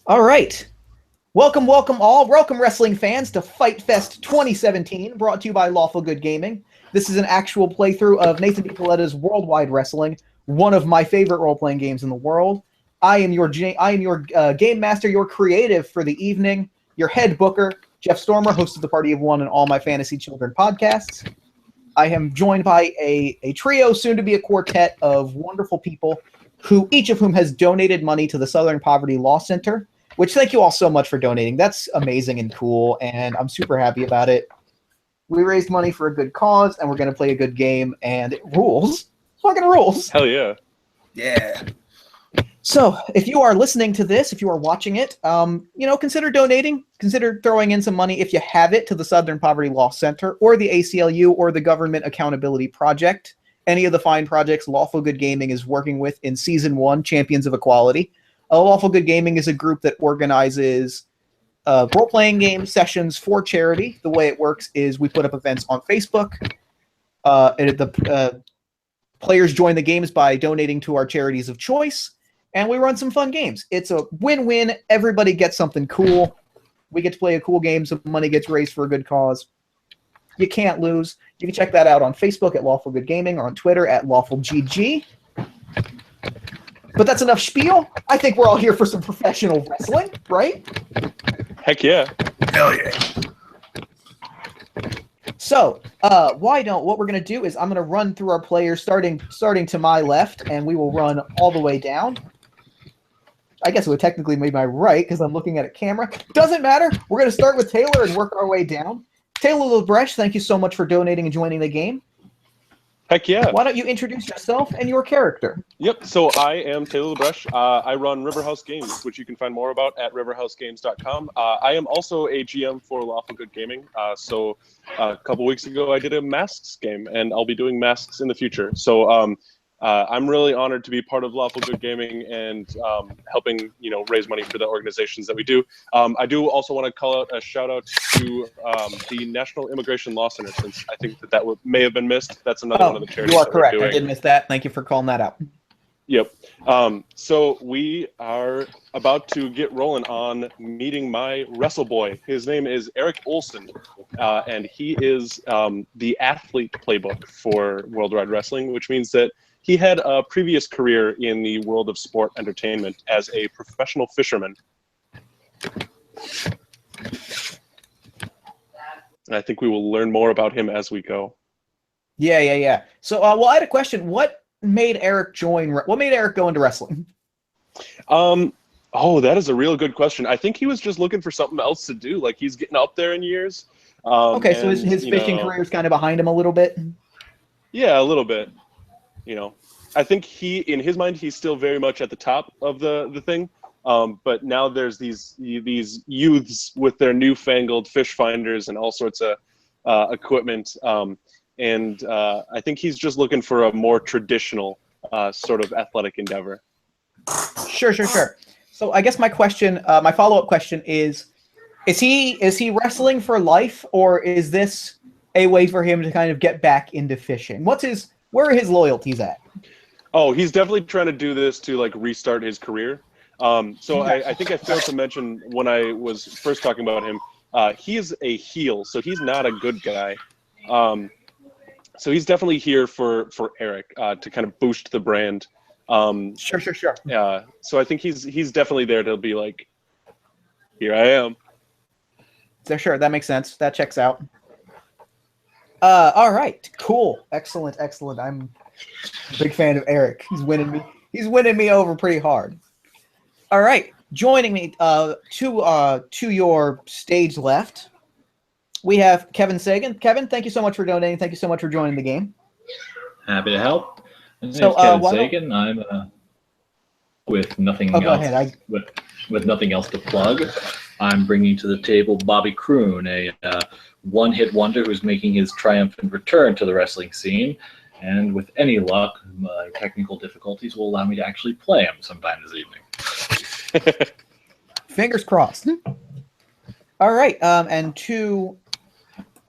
All right. Welcome all. Welcome, wrestling fans, to Fight Fest 2017, brought to you by Lawful Gaming. This is an actual playthrough of Nathan DiPoletta's Worldwide Wrestling, one of my favorite role-playing games in the world. I am your game master, your creative for the evening, your head booker, Jeff Stormer, host of the Party of One and all my Fantasy Children podcasts. I am joined by a trio, soon to be a quartet, of wonderful people, each of whom has donated money to the Southern Poverty Law Center. Which, thank you all so much for donating. That's amazing and cool, and I'm super happy about it. We raised money for a good cause, and we're going to play a good game, and it rules. Fucking rules. Hell yeah. Yeah. So, if you are listening to this, if you are watching it, consider donating. Consider throwing in some money, if you have it, to the Southern Poverty Law Center, or the ACLU, or the Government Accountability Project. Any of the fine projects Lawful Good Gaming is working with in Season 1, Champions of Equality. Lawful Good Gaming is a group that organizes role-playing game sessions for charity. The way it works is we put up events on Facebook. The players join the games by donating to our charities of choice, and we run some fun games. It's a win-win. Everybody gets something cool. We get to play a cool game, so money gets raised for a good cause. You can't lose. You can check that out on Facebook at Lawful Good Gaming or on Twitter at LawfulGG. But that's enough spiel. I think we're all here for some professional wrestling, right? Heck yeah. Hell yeah. So, what we're going to do is I'm going to run through our players starting to my left, and we will run all the way down. I guess it would technically be my right because I'm looking at a camera. Doesn't matter. We're going to start with Taylor and work our way down. Taylor Lebrecht, thank you so much for donating and joining the game. Heck yeah. Why don't you introduce yourself and your character? Yep, so I am Taylor Lebrecht. I run Riverhouse Games, which you can find more about at riverhousegames.com. I am also a GM for Lawful Good Gaming. So a couple weeks ago, I did a masks game, and I'll be doing masks in the future. So I'm really honored to be part of Lawful Good Gaming and helping raise money for the organizations that we do. I do also want to call out a shout out to the National Immigration Law Center, since I think that may have been missed. That's another one of the charities. You are correct. I did miss that. Thank you for calling that out. Yep. So we are about to get rolling on meeting my wrestle boy. His name is Eric Olson, and he is the athlete playbook for Worldwide Wrestling, which means that he had a previous career in the world of sport entertainment as a professional fisherman. And I think we will learn more about him as we go. Yeah. So, I had a question. What made Eric go into wrestling? That is a real good question. I think he was just looking for something else to do. Like, he's getting up there in years. So his fishing career is kind of behind him a little bit? Yeah, a little bit. I think in his mind, he's still very much at the top of the thing. But now there's these youths with their newfangled fish finders and all sorts of equipment. And I think he's just looking for a more traditional sort of athletic endeavor. Sure. So I guess my follow-up question is he wrestling for life, or is this a way for him to kind of get back into fishing? Where are his loyalties at? Oh, he's definitely trying to do this to restart his career. I think I failed to mention when I was first talking about him, he is a heel, so he's not a good guy. So he's definitely here for Eric to kind of boost the brand. Sure. So I think he's definitely there to be like, here I am. So sure, that makes sense. That checks out. All right, cool, excellent. I'm a big fan of Eric. He's winning me over pretty hard. All right, joining me to your stage left, we have Kevin Sagan. Kevin, thank you so much for donating. Thank you so much for joining the game. Happy to help. My name's Kevin Sagan. I'm with nothing else. Go ahead. With nothing else to plug, I'm bringing to the table Bobby Kroon, a one-hit wonder who's making his triumphant return to the wrestling scene. And with any luck, my technical difficulties will allow me to actually play him sometime this evening. Fingers crossed. All right, and to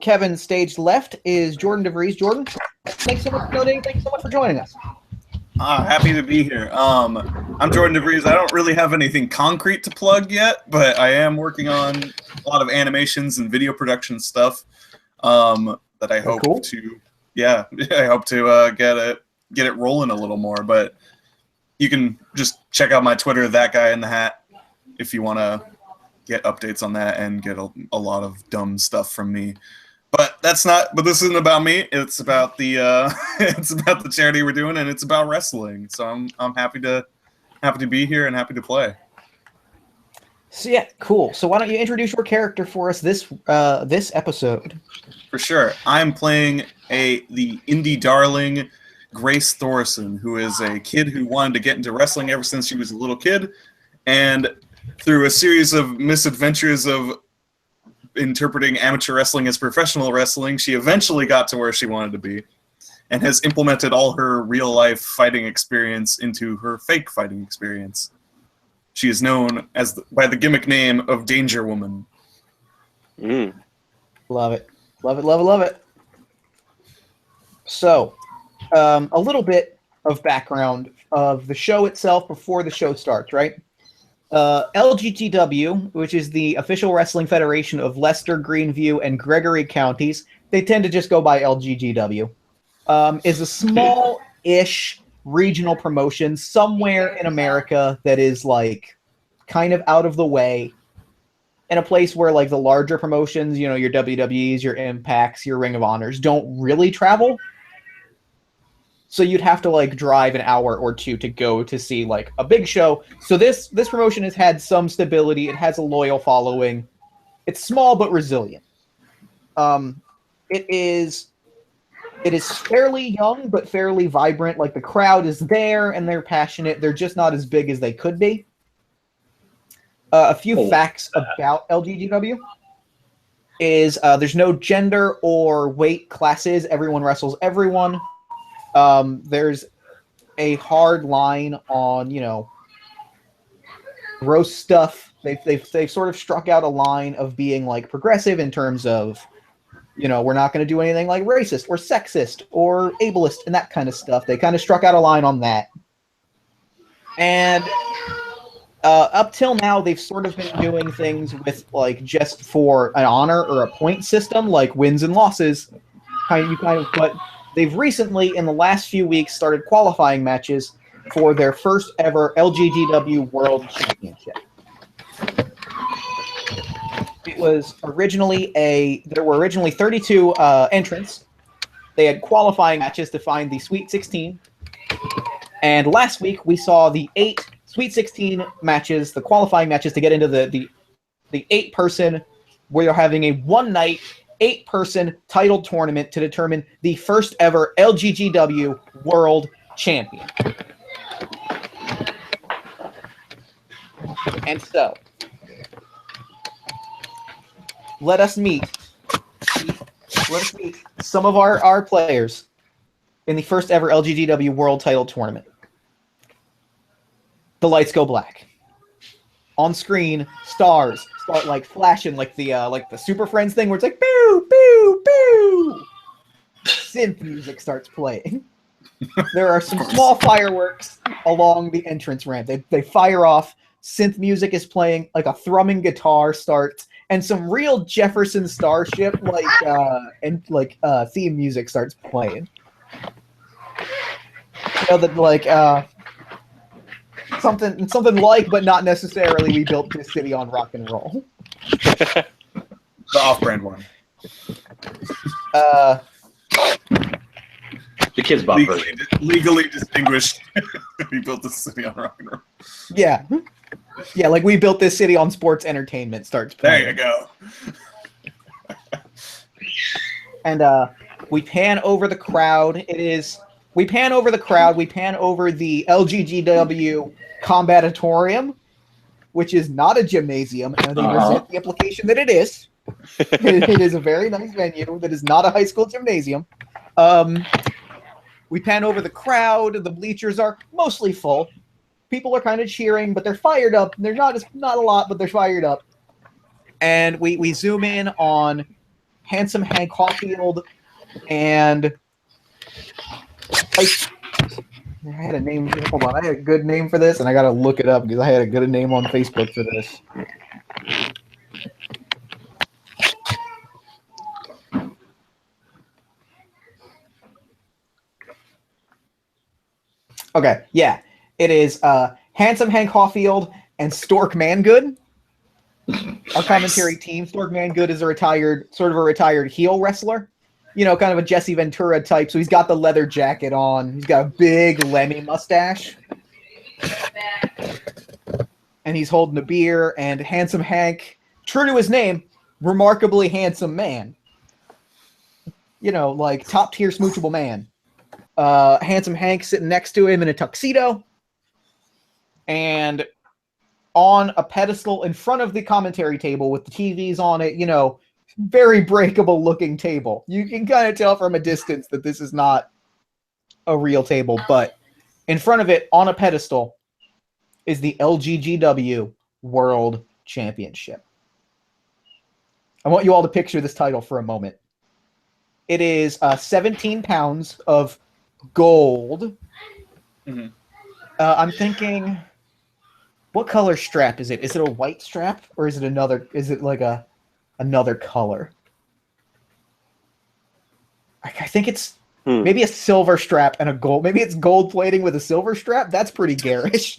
Kevin's stage left is Jordan DeVries. Jordan, thanks so much for donating. Thanks so much for joining us. Happy to be here. I'm Jordan DeVries. I don't really have anything concrete to plug yet, but I am working on a lot of animations and video production stuff that I hope to, I hope to get it rolling a little more. But you can just check out my Twitter, That Guy in the Hat, if you want to get updates on that and get a lot of dumb stuff from me. But this isn't about me. It's about the it's about the charity we're doing, and it's about wrestling. So I'm happy to be here and happy to play. So yeah, cool. So why don't you introduce your character for us this episode? For sure. I'm playing the indie darling Grace Thorson, who is a kid who wanted to get into wrestling ever since she was a little kid, and through a series of misadventures of interpreting amateur wrestling as professional wrestling, she eventually got to where she wanted to be and has implemented all her real-life fighting experience into her fake fighting experience. She is known by the gimmick name of Danger Woman. Love it. Love it, love it, love it. So, a little bit of background of the show itself before the show starts, right? LGGW, which is the official wrestling federation of Leicester, Greenview, and Gregory counties, they tend to just go by LGGW, is a small-ish regional promotion somewhere in America that is, like, kind of out of the way, in a place where, like, the larger promotions, you know, your WWEs, your Impacts, your Ring of Honors, don't really travel. So you'd have to, like, drive an hour or two to go to see, like, a big show. So this promotion has had some stability. It has a loyal following. It's small but resilient. It is fairly young but fairly vibrant. Like, the crowd is there and they're passionate. They're just not as big as they could be. A few facts about LGGW is there's no gender or weight classes. Everyone wrestles everyone. There's a hard line on, you know, gross stuff. They've sort of struck out a line of being, like, progressive in terms of, you know, we're not going to do anything like racist or sexist or ableist and that kind of stuff. They kind of struck out a line on that. And up till now, they've sort of been doing things with, like, just for an honor or a point system, like wins and losses. But they've recently, in the last few weeks, started qualifying matches for their first ever LGGW World Championship. It was originally there were originally 32 entrants. They had qualifying matches to find the Sweet 16. And last week, we saw the 8 Sweet 16 matches, the qualifying matches to get into the 8-person, where you're having a one-night 8-person title tournament to determine the first ever LGGW World Champion. And so, let us meet some of our players in the first ever LGGW World Title Tournament. The lights go black. On screen, stars start, like, flashing like the Super Friends thing where it's like boo, boo, boo. Synth music starts playing. There are some small fireworks along the entrance ramp. They fire off. Synth music is playing, like a thrumming guitar starts, and some real Jefferson Starship theme music starts playing. You know, that, like, something like, but not necessarily, we built this city on rock and roll. The off-brand one. The Kids Bop version. Legally distinguished. We built this city on rock and roll. Yeah. Yeah, like, we built this city on sports entertainment starts playing. There you go. And we pan over the crowd. We pan over the crowd. We pan over the LGGW Combatatorium, which is not a gymnasium, and they resent the implication that it is. It is a very nice venue that is not a high school gymnasium. We pan over the crowd. The bleachers are mostly full. People are kind of cheering, but they're fired up. They're not a lot, but they're fired up. And we zoom in on handsome Hank Caulfield and I had a name. Hold on, I had a good name for this, and I gotta look it up because I had a good name on Facebook for this. Okay, yeah, it is Handsome Hank Caulfield and Stork Mangood. Our commentary team. Stork Mangood is a retired heel wrestler. You know, kind of a Jesse Ventura type. So he's got the leather jacket on. He's got a big Lemmy mustache. And he's holding a beer. And Handsome Hank, true to his name, remarkably handsome man. You know, like top-tier smoochable man. Handsome Hank sitting next to him in a tuxedo. And on a pedestal in front of the commentary table with the TVs on it, you know, very breakable looking table. You can kind of tell from a distance that this is not a real table, but in front of it on a pedestal is the LGGW World Championship. I want you all to picture this title for a moment. It is 17 pounds of gold. Mm-hmm. I'm thinking, what color strap is it? Is it a white strap or is it another? Is it like another color? I think it's maybe a silver strap and a gold. Maybe it's gold plating with a silver strap. That's pretty garish.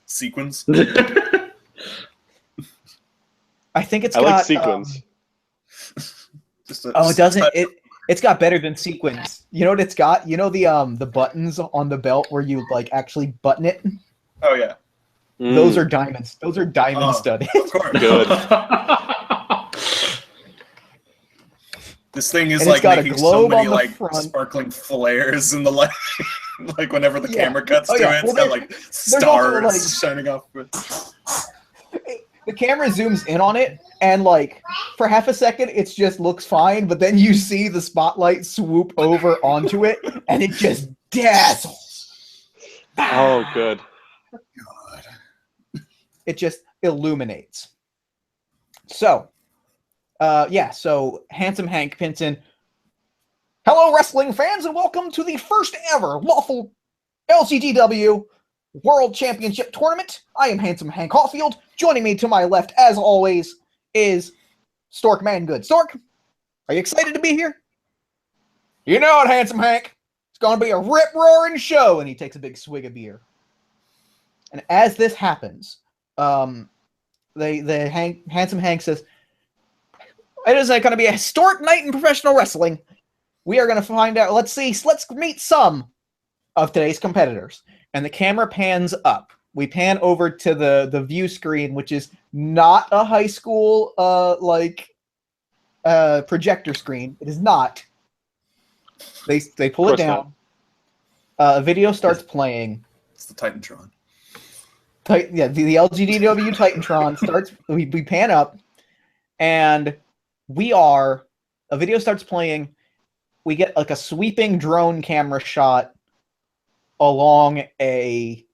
Sequins. I think it's I got like sequins. It doesn't. It's got better than sequins. You know what it's got? You know the buttons on the belt where you like actually button it? Oh yeah. Those are diamonds. Those are diamond studded. Of course. Good. This thing is And like it's got a making globe so many on the like front. sparkling flares in the light. Like whenever the camera cuts to yeah. it, Well, it's got like also, stars shining off. The camera zooms in on it, and like for half a second, it just looks fine. But then you see the spotlight swoop over onto it, and it just dazzles. Oh, good. It just illuminates. So, so Handsome Hank Pinson. Hello, wrestling fans, and welcome to the first ever Lawful LGGW World Championship Tournament. I am Handsome Hank Caulfield. Joining me to my left, as always, is Stork Mangood. Stork, are you excited to be here? You know it, Handsome Hank. It's going to be a rip-roaring show. And he takes a big swig of beer. And as this happens, Handsome Hank says, it is going to be a historic night in professional wrestling. We are going to find out. Let's meet some of today's competitors. And the camera pans up. We pan over to the view screen, which is not a high school projector screen. It is not. They pull it down. A video starts playing. It's the Titantron. The LGDW Titantron starts. We pan up, and a video starts playing. We get like a sweeping drone camera shot along a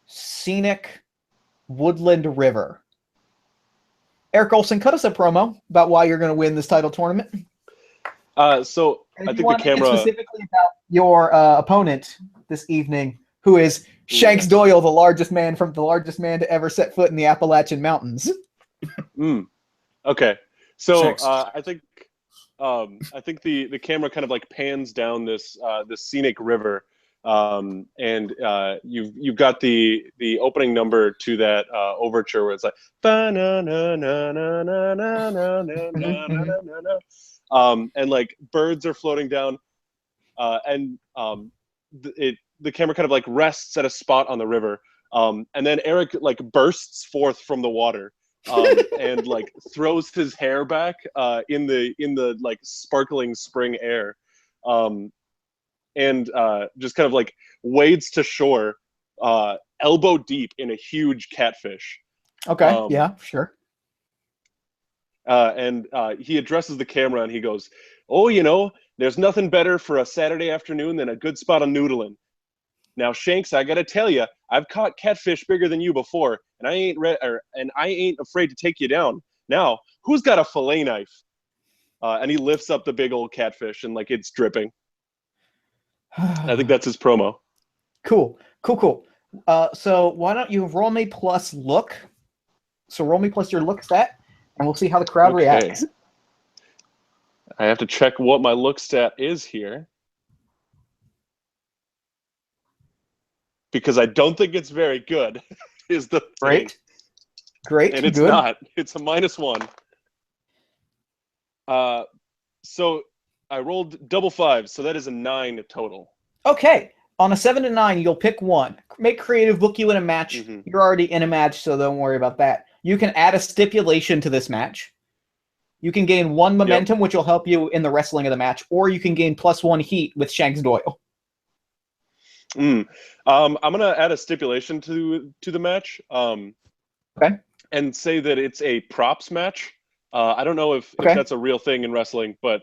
scenic woodland river. Eric Olson, cut us a promo about why you're going to win this title tournament. So I think the camera specifically about your opponent this evening, who is Shanks Doyle, the largest man to ever set foot in the Appalachian Mountains. Okay, so Shanks. I think the camera kind of like pans down this scenic river, and you've got the opening number to that overture where it's like and like birds are floating down, and the camera kind of like rests at a spot on the river, and then Eric like bursts forth from the water. And like throws his hair back in the like sparkling spring air, and just kind of like wades to shore, elbow deep in a huge catfish. Okay, yeah, sure. And he addresses the camera and he goes, "Oh, you know, there's nothing better for a Saturday afternoon than a good spot of noodling. Now, Shanks, I gotta tell you, I've caught catfish bigger than you before, and I ain't afraid to take you down. Now, who's got a fillet knife?" And he lifts up the big old catfish, and like it's dripping. I think that's his promo. Cool. So why don't you roll me plus look? So roll me plus your look stat, and we'll see how the crowd reacts. I have to check what my look stat is here. Because I don't think it's very good, is the thing. Great. And it's not. It's a -1. So I rolled double 5, so that is a 9 total. Okay. On a 7 to 9, you'll pick one. Make creative, book you in a match. You're already in a match, so don't worry about that. You can add a stipulation to this match. You can gain 1 momentum, which will help you in the wrestling of the match, or you can gain +1 heat with Shanks Doyle. I'm gonna add a stipulation to the match. Okay. And say that it's a props match. I don't know if that's a real thing in wrestling, but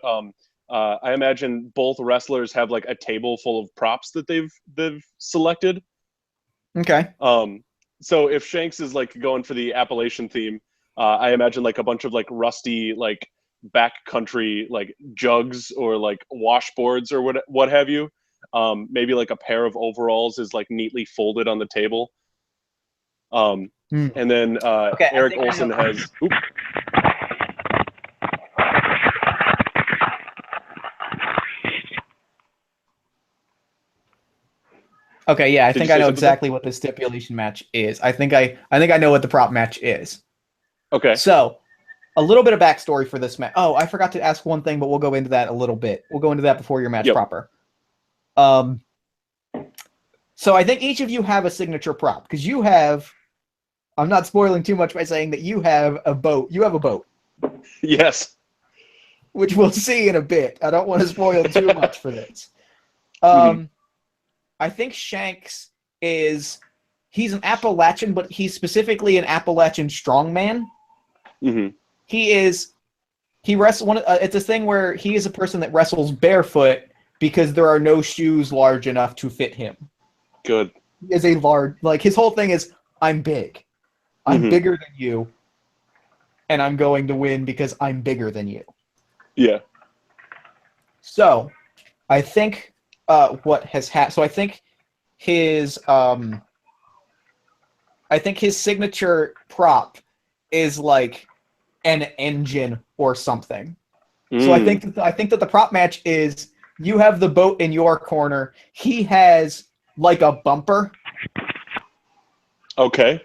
I imagine both wrestlers have like a table full of props that they've selected. Okay. So if Shanks is like going for the Appalachian theme, I imagine like a bunch of like rusty like backcountry like jugs or like washboards or what have you. Maybe like a pair of overalls is like neatly folded on the table. And then Eric Olson has. Okay, yeah, I think I know exactly what the stipulation match is. I think I know what the prop match is. Okay. So, a little bit of backstory for this match. Oh, I forgot to ask one thing, but we'll go into that a little bit. We'll go into that before your match proper. So I think each of you have a signature prop because you have. I'm not spoiling too much by saying that you have a boat. You have a boat. Yes. Which we'll see in a bit. I don't want to spoil too much for this. I think Shanks he's an Appalachian, but he's specifically an Appalachian strongman. He wrestles it's a thing where he is a person that wrestles barefoot because there are no shoes large enough to fit him. Good. He is a large, like his whole thing is, I'm big. I'm bigger than you, and I'm going to win because I'm bigger than you. Yeah. So, I think what has happened. So I think his signature prop is like an engine or something. So I think that the prop match is you have the boat in your corner. He has like a bumper. Okay.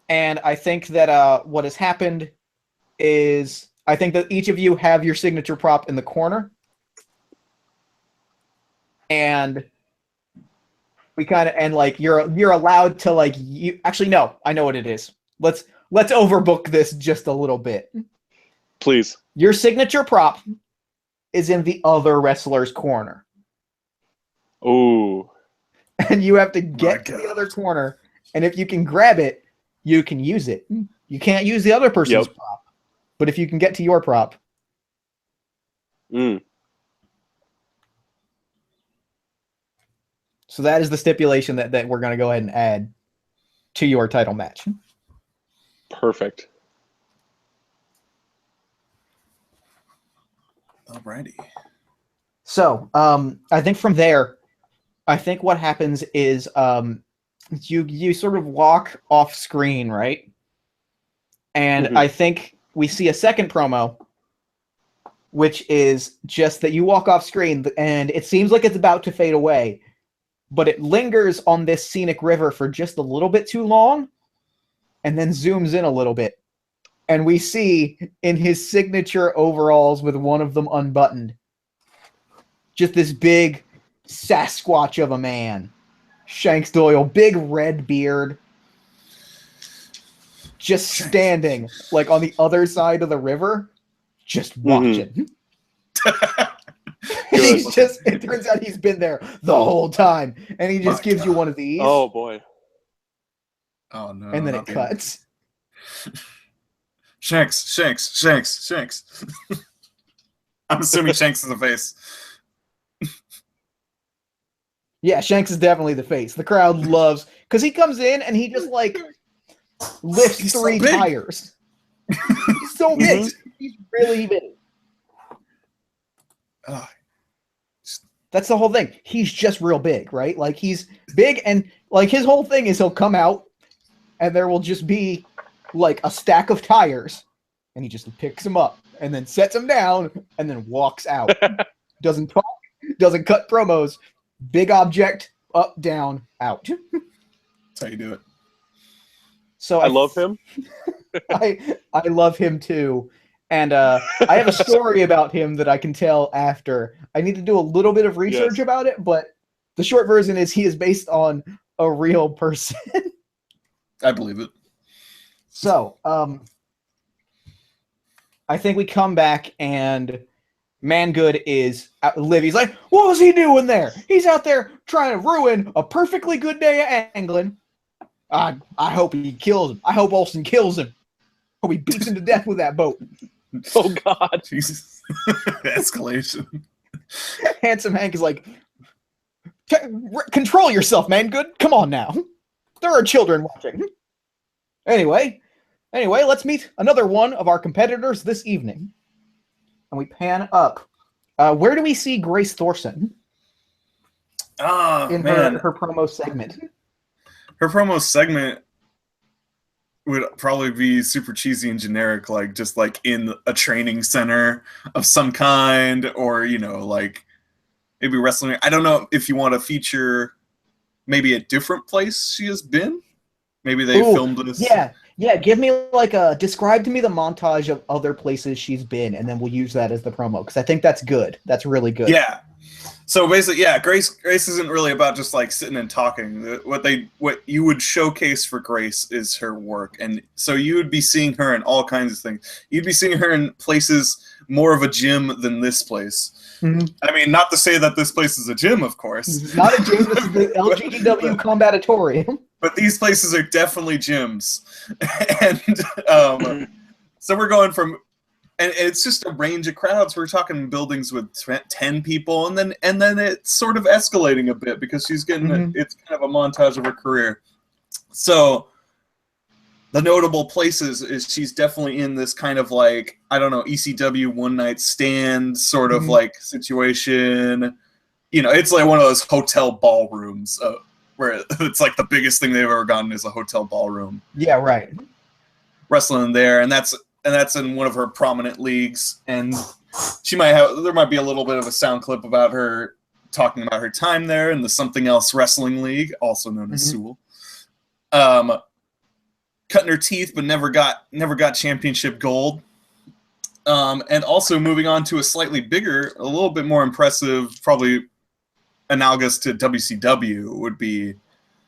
And I think that what has happened is I think that each of you have your signature prop in the corner. And we kind of like you're allowed to like you actually no, I know what it is. Let's overbook this just a little bit. Please. Your signature prop is in the other wrestler's corner. Ooh. And you have to get to the other corner, and if you can grab it, you can use it. You can't use the other person's prop. But if you can get to your prop. So that is the stipulation that we're going to go ahead and add to your title match. Perfect. Alrighty. So, I think from there, I think what happens is you sort of walk off screen, right? And I think we see a second promo, which is just that you walk off screen, and it seems like it's about to fade away, but it lingers on this scenic river for just a little bit too long, and then zooms in a little bit. And we see in his signature overalls with one of them unbuttoned, just this big Sasquatch of a man. Shanks Doyle, big red beard, just standing like on the other side of the river, just watching. It turns out he's been there the whole time, and he just gives you one of these. Oh boy. Oh no. And then it cuts. Shanks. I'm assuming Shanks is the face. Yeah, Shanks is definitely the face. The crowd loves because he comes in and he just like lifts three tires. He's so big. He's really big. That's the whole thing. He's just real big, right? Like, he's big, and like his whole thing is he'll come out and there will just be like a stack of tires, and he just picks them up and then sets them down and then walks out. Doesn't talk, doesn't cut promos. Big object, up, down, out. That's how you do it. So I love him. I love him too. And I have a story about him that I can tell after. I need to do a little bit of research about it, but the short version is he is based on a real person. I believe it. So, I think we come back and Mangood is out. Livy's like, what was he doing there? He's out there trying to ruin a perfectly good day of angling. I hope he kills him. I hope Olsen kills him. I hope he beats him to death with that boat. Oh, God. Jesus. Escalation. Handsome Hank is like, control yourself, Mangood. Come on now. There are children watching. Anyway, let's meet another one of our competitors this evening. And we pan up. Where do we see Grace Thorson? In her promo segment. Her promo segment would probably be super cheesy and generic, like just like in a training center of some kind, or like maybe wrestling. I don't know if you want to feature maybe a different place she has been. Maybe they filmed this. Yeah. Give me describe to me the montage of other places she's been, and then we'll use that as the promo, because I think that's good. That's really good. Yeah. So basically, Grace isn't really about just like sitting and talking. What you would showcase for Grace is her work, and so you would be seeing her in all kinds of things. You'd be seeing her in places more of a gym than this place. Mm-hmm. I mean, not to say that this place is a gym, of course. It's not a gym. This is the LGGW Combatatorium. But these places are definitely gyms, and so we're going from. And it's just a range of crowds. We're talking buildings with 10 people, and then it's sort of escalating a bit because she's getting it's kind of a montage of her career. So the notable places is she's definitely in this kind of like, I don't know, ECW one night stand sort of like situation. It's like one of those hotel ballrooms where it's like the biggest thing they've ever gotten is a hotel ballroom. Yeah, right. Wrestling there, and that's in one of her prominent leagues, and there might be a little bit of a sound clip about her talking about her time there in the Something Else Wrestling League, also known as Sewell. Cutting her teeth, but never got championship gold. And also moving on to a slightly bigger, a little bit more impressive, probably analogous to WCW, would be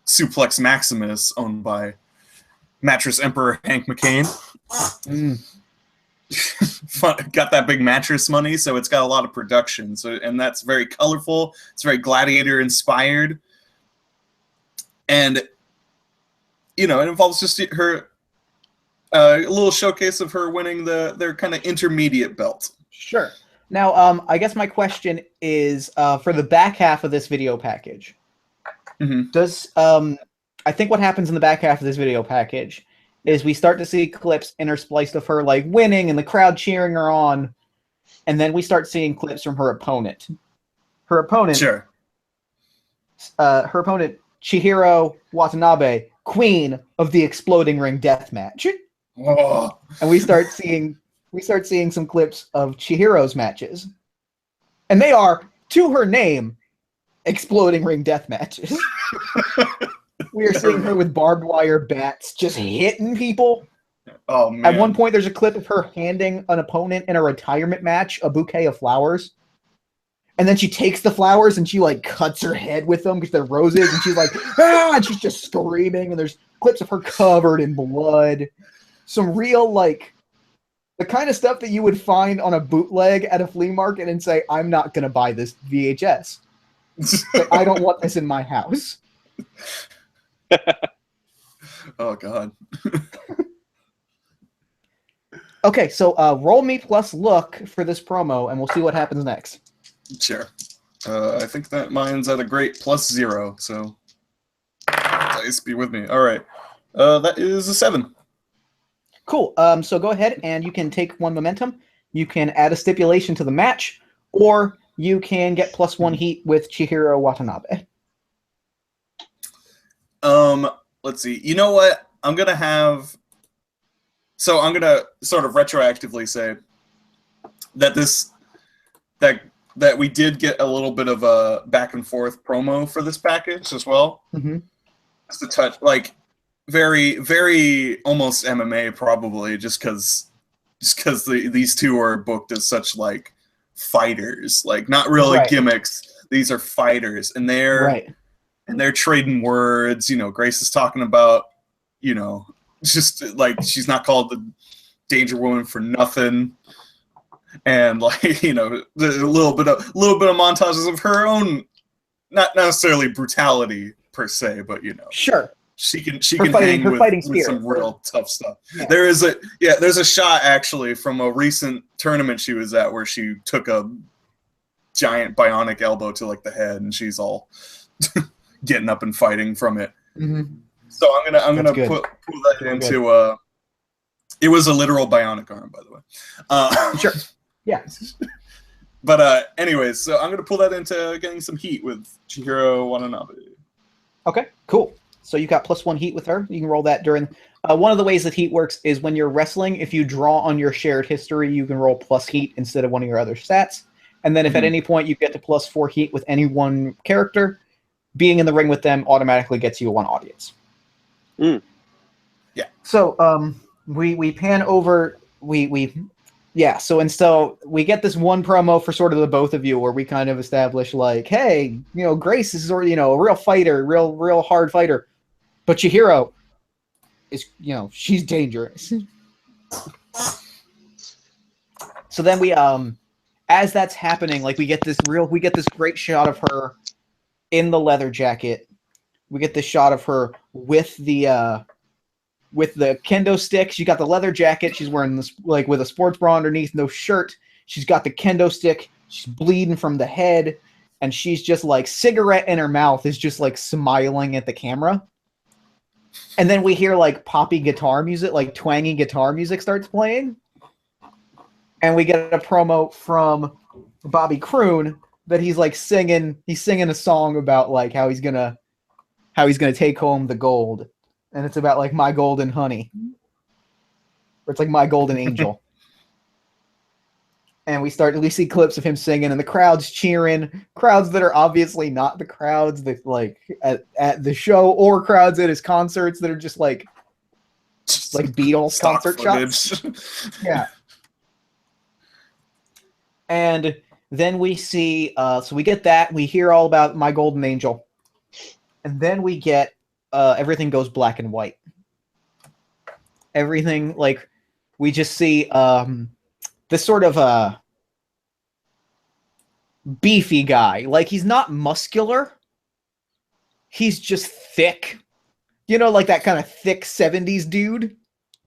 Suplex Maximus, owned by Mattress Emperor Hank McCain. Got that big mattress money, so it's got a lot of production. And that's very colorful. It's very Gladiator inspired, and it involves just her a little showcase of her winning their kind of intermediate belt. Sure. Now, I guess my question is for the back half of this video package. Does I think what happens in the back half of this video package is we start to see clips interspliced of her like winning and the crowd cheering her on, and then we start seeing clips from her opponent. Her opponent, Chihiro Watanabe, queen of the Exploding Ring Death Match. Oh. And we start seeing some clips of Chihiro's matches, and they are, to her name, Exploding Ring Death Matches. We are seeing her with barbed wire bats just hitting people. Oh, man. At one point, there's a clip of her handing an opponent in a retirement match a bouquet of flowers. And then she takes the flowers and she like cuts her head with them because they're roses. And she's like, ah! And she's just screaming. And there's clips of her covered in blood. Some real, like, the kind of stuff that you would find on a bootleg at a flea market and say, I'm not going to buy this VHS. I don't want this in my house. Oh, God. Okay, so roll me plus look for this promo, and we'll see what happens next. Sure. I think that mine's at a great +0, so please be with me. All right. That is a 7. Cool. So go ahead and you can take one momentum. You can add a stipulation to the match, or you can get +1 heat with Chihiro Watanabe. Let's see. You know what? I'm gonna sort of retroactively say that that we did get a little bit of a back and forth promo for this package as well. Mm-hmm. Just a touch, like very, very almost MMA probably, just because these two are booked as such like fighters, like not really gimmicks. These are fighters, and they're trading words. You know, Grace is talking about, you know, just like she's not called the Danger Woman for nothing. And like, you know, a little bit of montages of her own, not necessarily brutality per se, but you know, sure, she can hang with some real tough stuff. Yeah. There's a shot actually from a recent tournament she was at where she took a giant bionic elbow to like the head, and she's all getting up and fighting from it. Mm-hmm. So I'm gonna pull that into it was a literal bionic arm, by the way. Sure. Yeah. But anyways, so I'm going to pull that into getting some heat with Chihiro Watanabe. Okay, cool. So you got +1 heat with her. You can roll that during... one of the ways that heat works is when you're wrestling, if you draw on your shared history, you can roll + heat instead of one of your other stats. And then if at any point you get to +4 heat with any one character, being in the ring with them automatically gets you one audience. Mm. Yeah. So we pan over... Yeah, so we get this one promo for sort of the both of you where we kind of establish like, hey, you know, Grace is already, you know, a real fighter, real hard fighter. But Chihiro is, you know, she's dangerous. So then we as that's happening, like we get this great shot of her in the leather jacket. We get this shot of her with the kendo stick. She got the leather jacket. She's wearing this like with a sports bra underneath, no shirt. She's got the kendo stick. She's bleeding from the head, and she's just like cigarette in her mouth is just like smiling at the camera. And then we hear like poppy guitar music, like twangy guitar music starts playing. And we get a promo from Bobby Croon that he's like singing a song about like how he's gonna take home the gold. And it's about like my golden honey. Or it's like my golden angel. And we see clips of him singing and the crowd's cheering. Crowds that are obviously not the crowds that like at the show, or crowds at his concerts that are just like Beatles concert shots. Yeah. And then we see so we get that, we hear all about my golden angel. And then we get everything goes black and white. Everything, like, we just see this sort of beefy guy. Like, he's not muscular. He's just thick. You know, like that kind of thick 70s dude?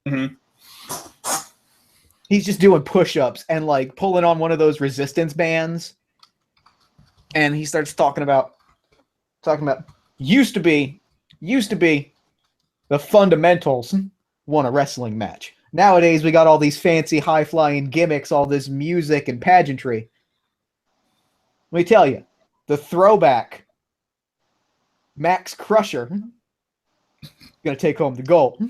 Mm-hmm. He's just doing push-ups and, like, pulling on one of those resistance bands. And he starts talking about used to be the fundamentals won a wrestling match. Nowadays, we got all these fancy, high-flying gimmicks, all this music and pageantry. Let me tell you, the throwback, Max Crusher, is going to take home the gold.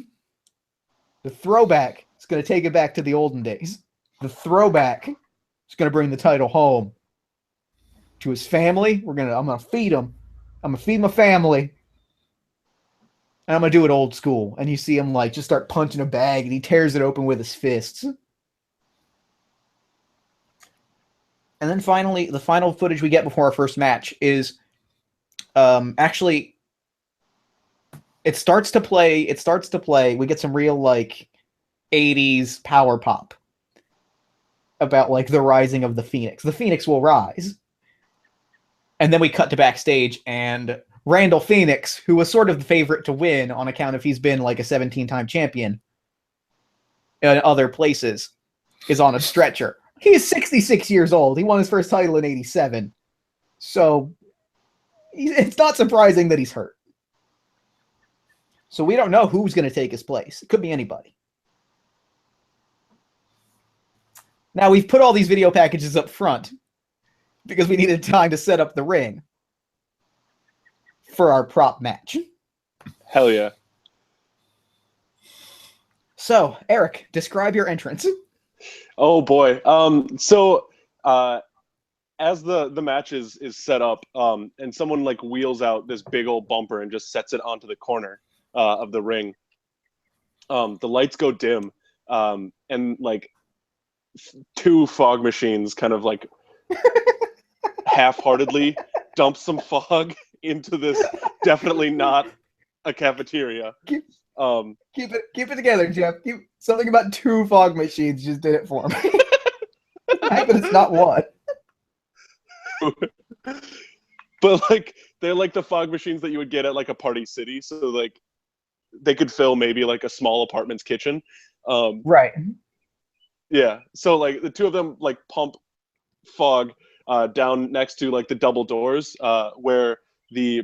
The throwback is going to take it back to the olden days. The throwback is going to bring the title home to his family. I'm going to feed him. I'm going to feed my family. And I'm going to do it old school. And you see him like just start punching a bag and he tears it open with his fists. And then finally, the final footage we get before our first match is actually it starts to play. We get some real like 80s power pop about like the rising of the Phoenix. The Phoenix will rise. And then we cut to backstage and Randall Phoenix, who was sort of the favorite to win on account of he's been like a 17-time champion in other places, is on a stretcher. He is 66 years old. He won his first title in 87. So it's not surprising that he's hurt. So we don't know who's going to take his place. It could be anybody. Now, we've put all these video packages up front. because we needed time to set up the ring for our prop match. Hell yeah. So, Eric, describe your entrance. Oh boy. As the match is set up, and someone like wheels out this big old bumper and just sets it onto the corner of the ring. The lights go dim, and like two fog machines kind of like half-heartedly dump some fog into this definitely not a cafeteria. Keep it together, Jeff. Something about two fog machines just did it for me. But it's not one. But like they're like the fog machines that you would get at like a Party City, so like they could fill maybe like a small apartment's kitchen. Right. Yeah. So like the two of them like pump fog down next to like the double doors where the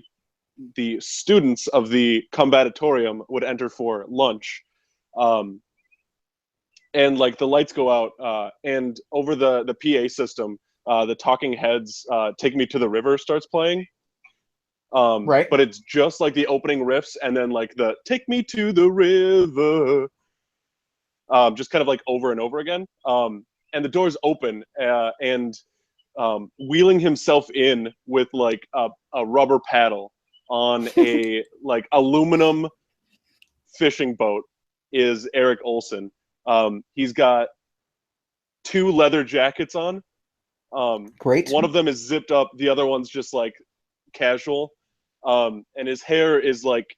students of the combatorium would enter for lunch. And like the lights go out and over the PA system, the Talking Heads Take Me to the River starts playing. Right. But it's just like the opening riffs and then like the Take Me to the River, just kind of like over and over again. And the doors open and wheeling himself in with like a rubber paddle on a like aluminum fishing boat is Eric Olson. He's got two leather jackets on. Great. One of them is zipped up. The other one's just like casual. And his hair is like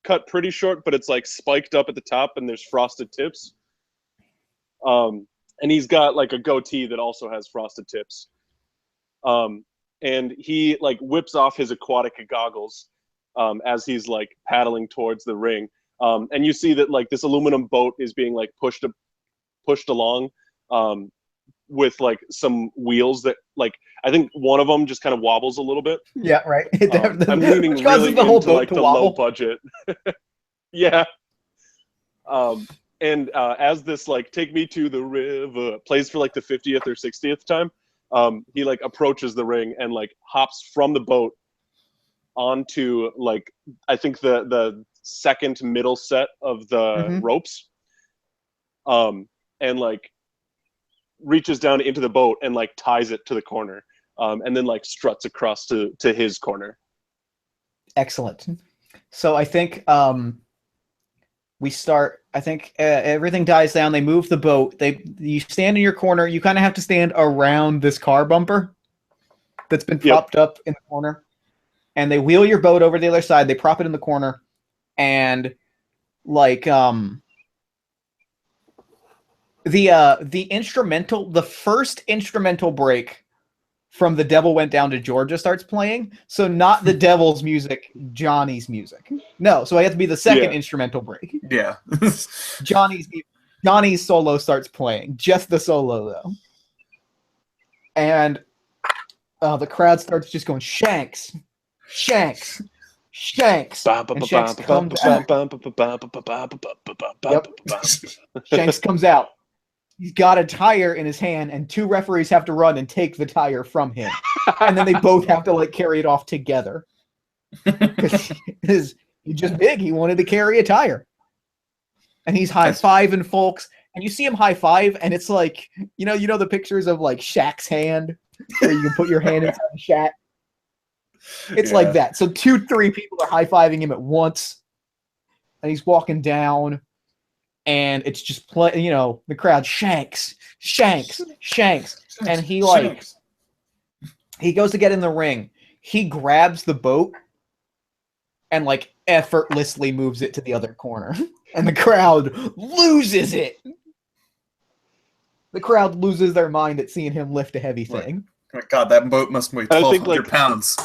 cut pretty short, but it's like spiked up at the top and there's frosted tips. And he's got like a goatee that also has frosted tips. And he like whips off his aquatic goggles as he's like paddling towards the ring. And you see that like this aluminum boat is being like pushed along with like some wheels that like I think one of them just kind of wobbles a little bit. Yeah, right. I'm leaning really the whole into boat like to the wobble. low budget. Yeah. And as this like Take Me to the River plays for like the 50th or 60th time, he like approaches the ring and like hops from the boat onto like I think the second middle set of the ropes, and like reaches down into the boat and like ties it to the corner, and then like struts across to his corner. Excellent. So I think we start. I think everything dies down. They move the boat. You stand in your corner. You kind of have to stand around this car bumper that's been propped up in the corner, and they wheel your boat over to the other side. They prop it in the corner, and like the instrumental, the first instrumental break from The Devil Went Down to Georgia starts playing. So not the devil's music, Johnny's music. No, so I have to be the second instrumental break. Yeah. Johnny's solo starts playing. Just the solo though. And the crowd starts just going Shanks, Shanks, Shanks. And Shanks comes out. Yep. Shanks comes out. He's got a tire in his hand, and two referees have to run and take the tire from him. And then they both have to like carry it off together. Because he's just big. He wanted to carry a tire. And he's high-fiving folks. And you see him high-five, and it's like, you know the pictures of like Shaq's hand, where you can put your hand inside the Shaq? It's like that. So 2-3 people are high-fiving him at once. And he's walking down. And it's just the crowd Shanks, Shanks, Shanks, and he like he goes to get in the ring. He grabs the boat and like effortlessly moves it to the other corner, and the crowd loses it. The crowd loses their mind at seeing him lift a heavy thing. Oh God, that boat must weigh 1,200 pounds.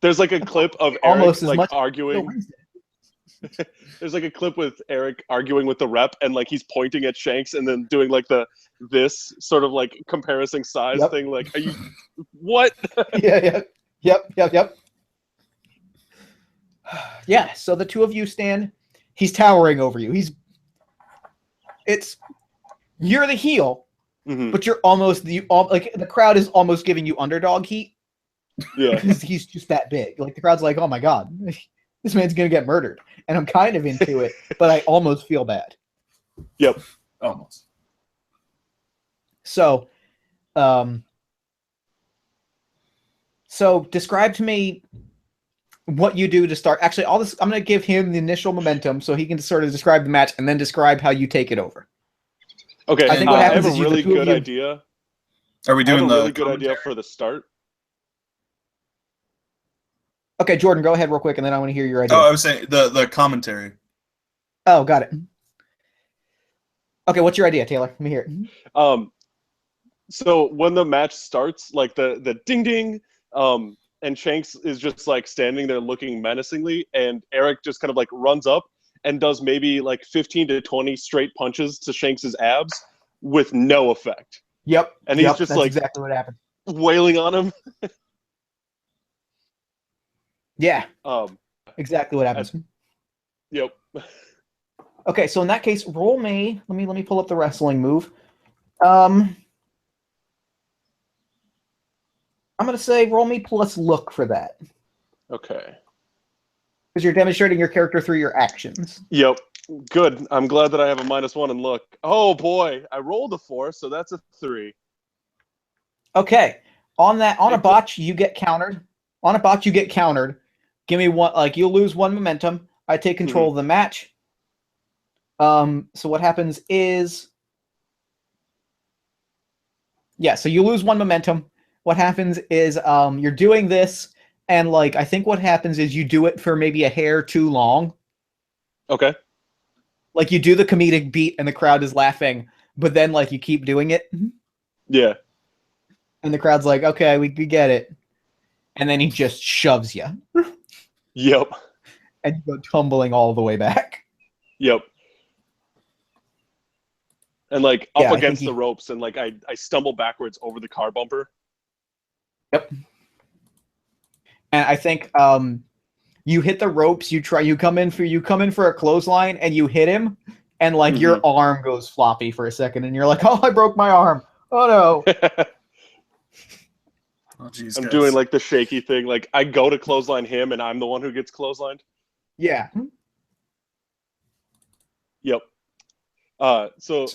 There's like a clip of Eric almost as like much arguing. There's like a clip with Eric arguing with the rep, and like he's pointing at Shanks and then doing like this sort of like comparison size thing. Like, are you what? Yep. Yeah. So the two of you stand. He's towering over you. You're the heel, but you're almost like the crowd is almost giving you underdog heat. Yeah. Because he's just that big. Like the crowd's like, oh my god, this man's gonna get murdered, and I'm kind of into it, but I almost feel bad. Yep. Almost. So, so describe to me what you do to start. Actually, all this I'm gonna give him the initial momentum so he can sort of describe the match and then describe how you take it over. Okay. I think what happens I have is a really the two of good you- idea. Are we I have doing a the really good idea commentary? for the start. Okay, Jordan, go ahead real quick, and then I want to hear your idea. Oh, I was saying the commentary. Oh, got it. Okay, what's your idea, Taylor? Let me hear it. So when the match starts, like the ding ding, and Shanks is just like standing there looking menacingly, and Eric just kind of like runs up and does maybe like 15 to 20 straight punches to Shanks's abs with no effect. Yep. And he's just that's like exactly what happened. wailing on him. Yeah. Exactly what happens. Yep. Okay, so in that case, roll me. Let me pull up the wrestling move. I'm gonna say roll me plus look for that. Okay. Because you're demonstrating your character through your actions. Yep. Good. I'm glad that I have a -1 in look. Oh boy, I rolled a 4, so that's a 3. Okay. On a botch, you get countered. On a botch, you get countered. Give me one. Like you'll lose one momentum. I take control of the match. So what happens is, yeah. So you lose one momentum. What happens is, you're doing this, and like I think what happens is you do it for maybe a hair too long. Okay. Like you do the comedic beat, and the crowd is laughing, but then like you keep doing it. Yeah. And the crowd's like, okay, we get it. And then he just shoves you. Yep. And you go tumbling all the way back. Yep. And like up Yeah, against the ropes, and like I stumble backwards over the car bumper. Yep. And I think you hit the ropes, you come in for a clothesline and you hit him, and like your arm goes floppy for a second, and you're like, oh, I broke my arm. Oh no. Oh, geez, I'm guys. doing like the shaky thing. Like I go to clothesline him, and I'm the one who gets clotheslined. Yeah. Yep. So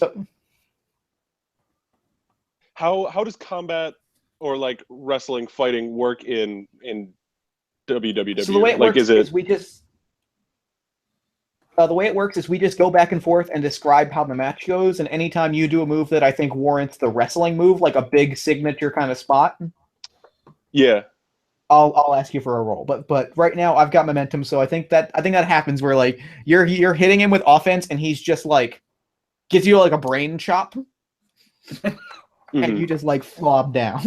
how does combat or like wrestling fighting work in WWW? So the way it like, works is we just the way it works is we just go back and forth and describe how the match goes, and anytime you do a move that I think warrants the wrestling move, like a big signature kind of spot, yeah, I'll ask you for a roll. But right now I've got momentum, so I think that happens where like you're hitting him with offense, and he's just like gives you like a brain chop, and you just like flop down,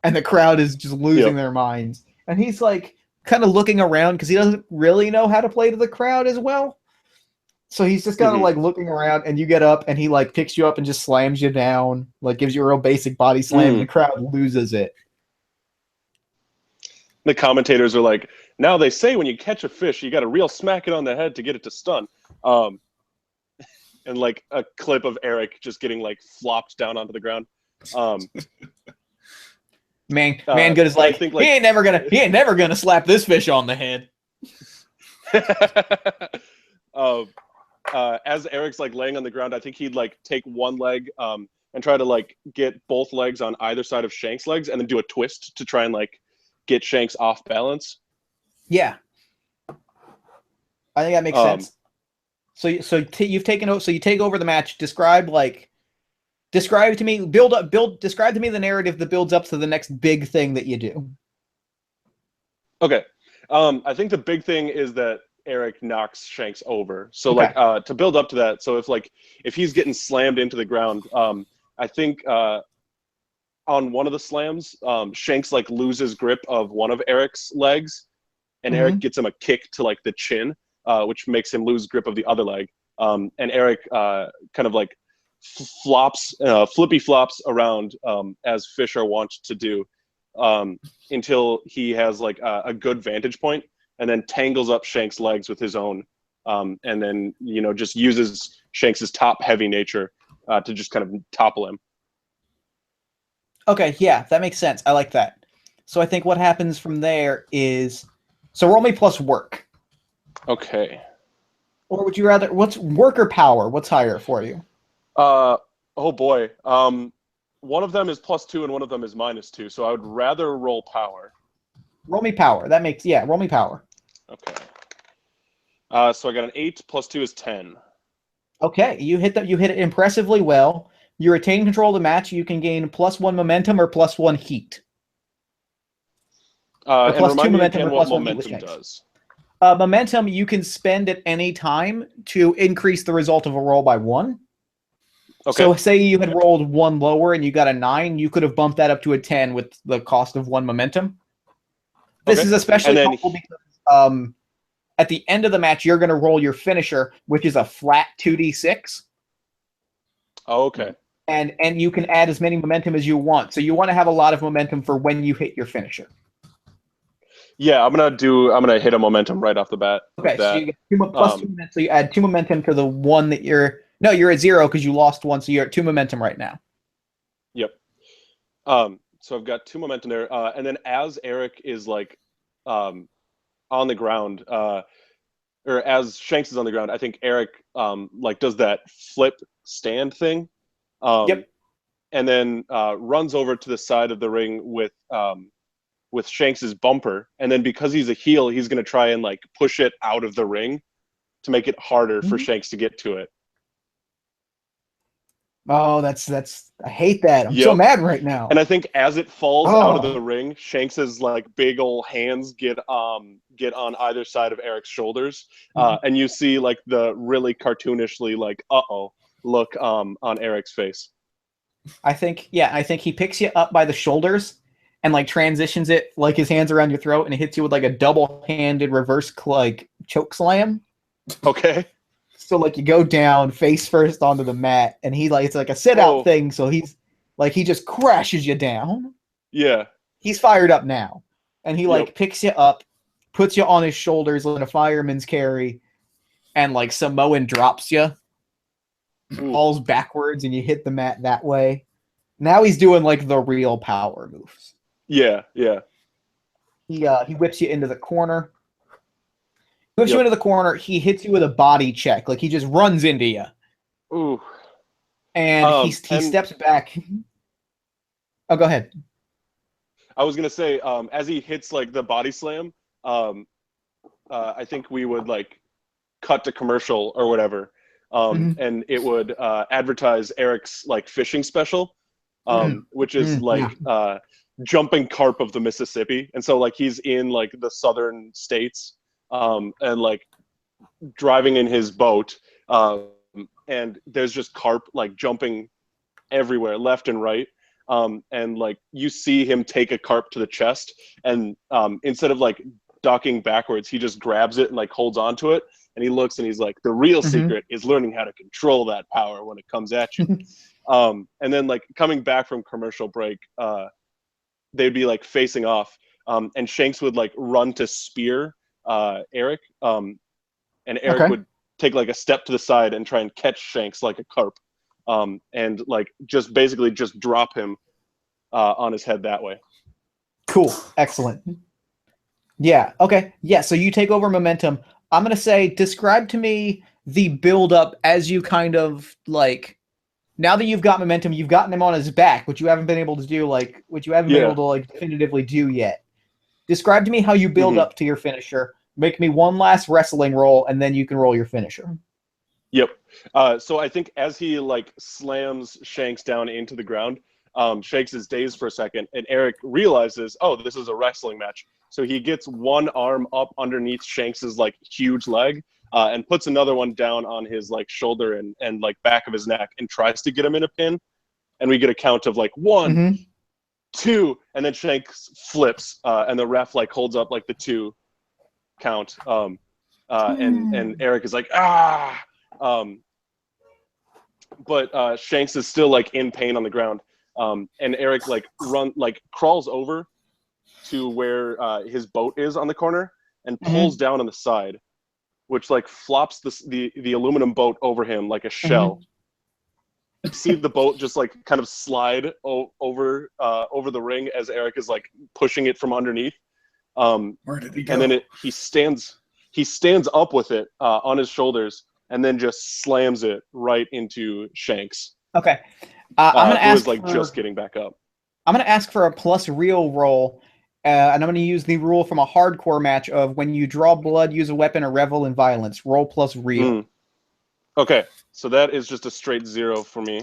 and the crowd is just losing their minds, and he's like kind of looking around because he doesn't really know how to play to the crowd as well. So he's just kind of like looking around, and you get up, and he like picks you up and just slams you down, like gives you a real basic body slam, and the crowd loses it. The commentators are like, now they say when you catch a fish, you got to real smack it on the head to get it to stun. And like a clip of Eric just getting like flopped down onto the ground. Man good is like, he ain't never gonna slap this fish on the head. As Eric's like laying on the ground, I think he'd like take one leg and try to like get both legs on either side of Shank's legs, and then do a twist to try and like get Shanks off balance. Yeah, I think that makes sense. So you've taken over. So you take over the match. Describe to me. Describe to me the narrative that builds up to the next big thing that you do. Okay, I think the big thing is that Eric knocks Shanks over. So like to build up to that. So if he's getting slammed into the ground, I think on one of the slams, Shanks like loses grip of one of Eric's legs, and Eric gets him a kick to like the chin, which makes him lose grip of the other leg. And Eric kind of like flippy flops around as fish are wont to do, until he has like a good vantage point, and then tangles up Shanks' legs with his own, and then just uses Shanks' top heavy nature to just kind of topple him. Okay, yeah, that makes sense. I like that. So I think what happens from there is, so roll me plus work. Okay. Or would you rather, what's work or power? What's higher for you? Oh boy. One of them is +2 and one of them is -2. So I would rather roll power. Roll me power. That makes, yeah, roll me power. Okay. So I got an 8 +2 is 10. Okay, you hit it impressively well. You retain control of the match. You can gain +1 momentum or +1 heat. Or And remind me momentum again or what +1 heat with momentum Shanks. does. Momentum you can spend at any time to increase the result of a roll by 1. Okay. So say you had rolled 1 lower and you got a 9, you could have bumped that up to a 10 with the cost of 1 momentum. This is especially helpful because at the end of the match, you're going to roll your finisher, which is a flat 2d6. Oh, okay. And you can add as many momentum as you want. So you want to have a lot of momentum for when you hit your finisher. Yeah, I'm gonna hit a momentum right off the bat. Okay, so you get +2 momentum. So you add 2 momentum to the one that you're at 0 because you lost 1, so you're at 2 momentum right now. Yep. So I've got 2 momentum there, and then as Eric is like on the ground, or as Shanks is on the ground, I think Eric like does that flip stand thing. Yep. And then runs over to the side of the ring with Shanks's bumper, and then because he's a heel, he's gonna try and like push it out of the ring to make it harder for Shanks to get to it. Oh, that's I hate that. I'm so mad right now. And I think as it falls out of the ring, Shanks's like big old hands get on either side of Eric's shoulders, and you see like the really cartoonishly like look on Eric's face. I think he picks you up by the shoulders and like transitions it like his hands around your throat and hits you with like a double-handed reverse like choke slam. Okay. So like you go down face first onto the mat, and he like it's like a sit out thing. So he's like he just crashes you down. Yeah. He's fired up now, and he like picks you up, puts you on his shoulders in a fireman's carry, and like Samoan drops you, falls backwards, and you hit the mat that way. Now he's doing like the real power moves. Yeah, yeah. He whips you into the corner. Push you into the corner. He hits you with a body check. Like he just runs into you. Ooh. And he steps back. Oh, go ahead. I was gonna say, as he hits like the body slam, I think we would like cut to commercial or whatever, and it would advertise Eric's like fishing special, which is like jumping carp of the Mississippi, and so like he's in like the southern states. And like driving in his boat, and there's just carp like jumping everywhere, left and right, and like you see him take a carp to the chest, and instead of like ducking backwards, he just grabs it and like holds on to it, and he looks and he's like, the real secret is learning how to control that power when it comes at you. And then like coming back from commercial break, they'd be like facing off, and Shanks would like run to spear Eric, and Eric would take like a step to the side and try and catch Shanks like a carp, and like just basically just drop him on his head that way. Cool. Excellent. Yeah. Okay. Yeah. So you take over momentum. I'm going to say, describe to me the build up as you kind of like, now that you've got momentum, you've gotten him on his back, which you haven't been able to do, like, which you haven't been able to like definitively do yet. Describe to me how you build up to your finisher. Make me one last wrestling roll, and then you can roll your finisher. Yep. So I think as he like slams Shanks down into the ground, Shanks is dazed for a second, and Eric realizes, oh, this is a wrestling match. So he gets one arm up underneath Shanks's like huge leg, and puts another one down on his like shoulder and like back of his neck, and tries to get him in a pin. And we get a count of like 1, 2, and then Shanks flips, and the ref like holds up like the 2 count, and Eric is like but Shanks is still like in pain on the ground, and Eric like crawls over to where his boat is on the corner and pulls down on the side, which like flops the aluminum boat over him like a shell, see the boat just like kind of slide over the ring as Eric is like pushing it from underneath. Where did he go? And then he stands up with it on his shoulders and then just slams it right into Shanks. Okay. I'm gonna ask. Who is like just getting back up. I'm gonna ask for a plus real roll, and I'm gonna use the rule from a hardcore match of when you draw blood, use a weapon, or revel in violence. Roll plus real. Okay, so that is just a straight 0 for me.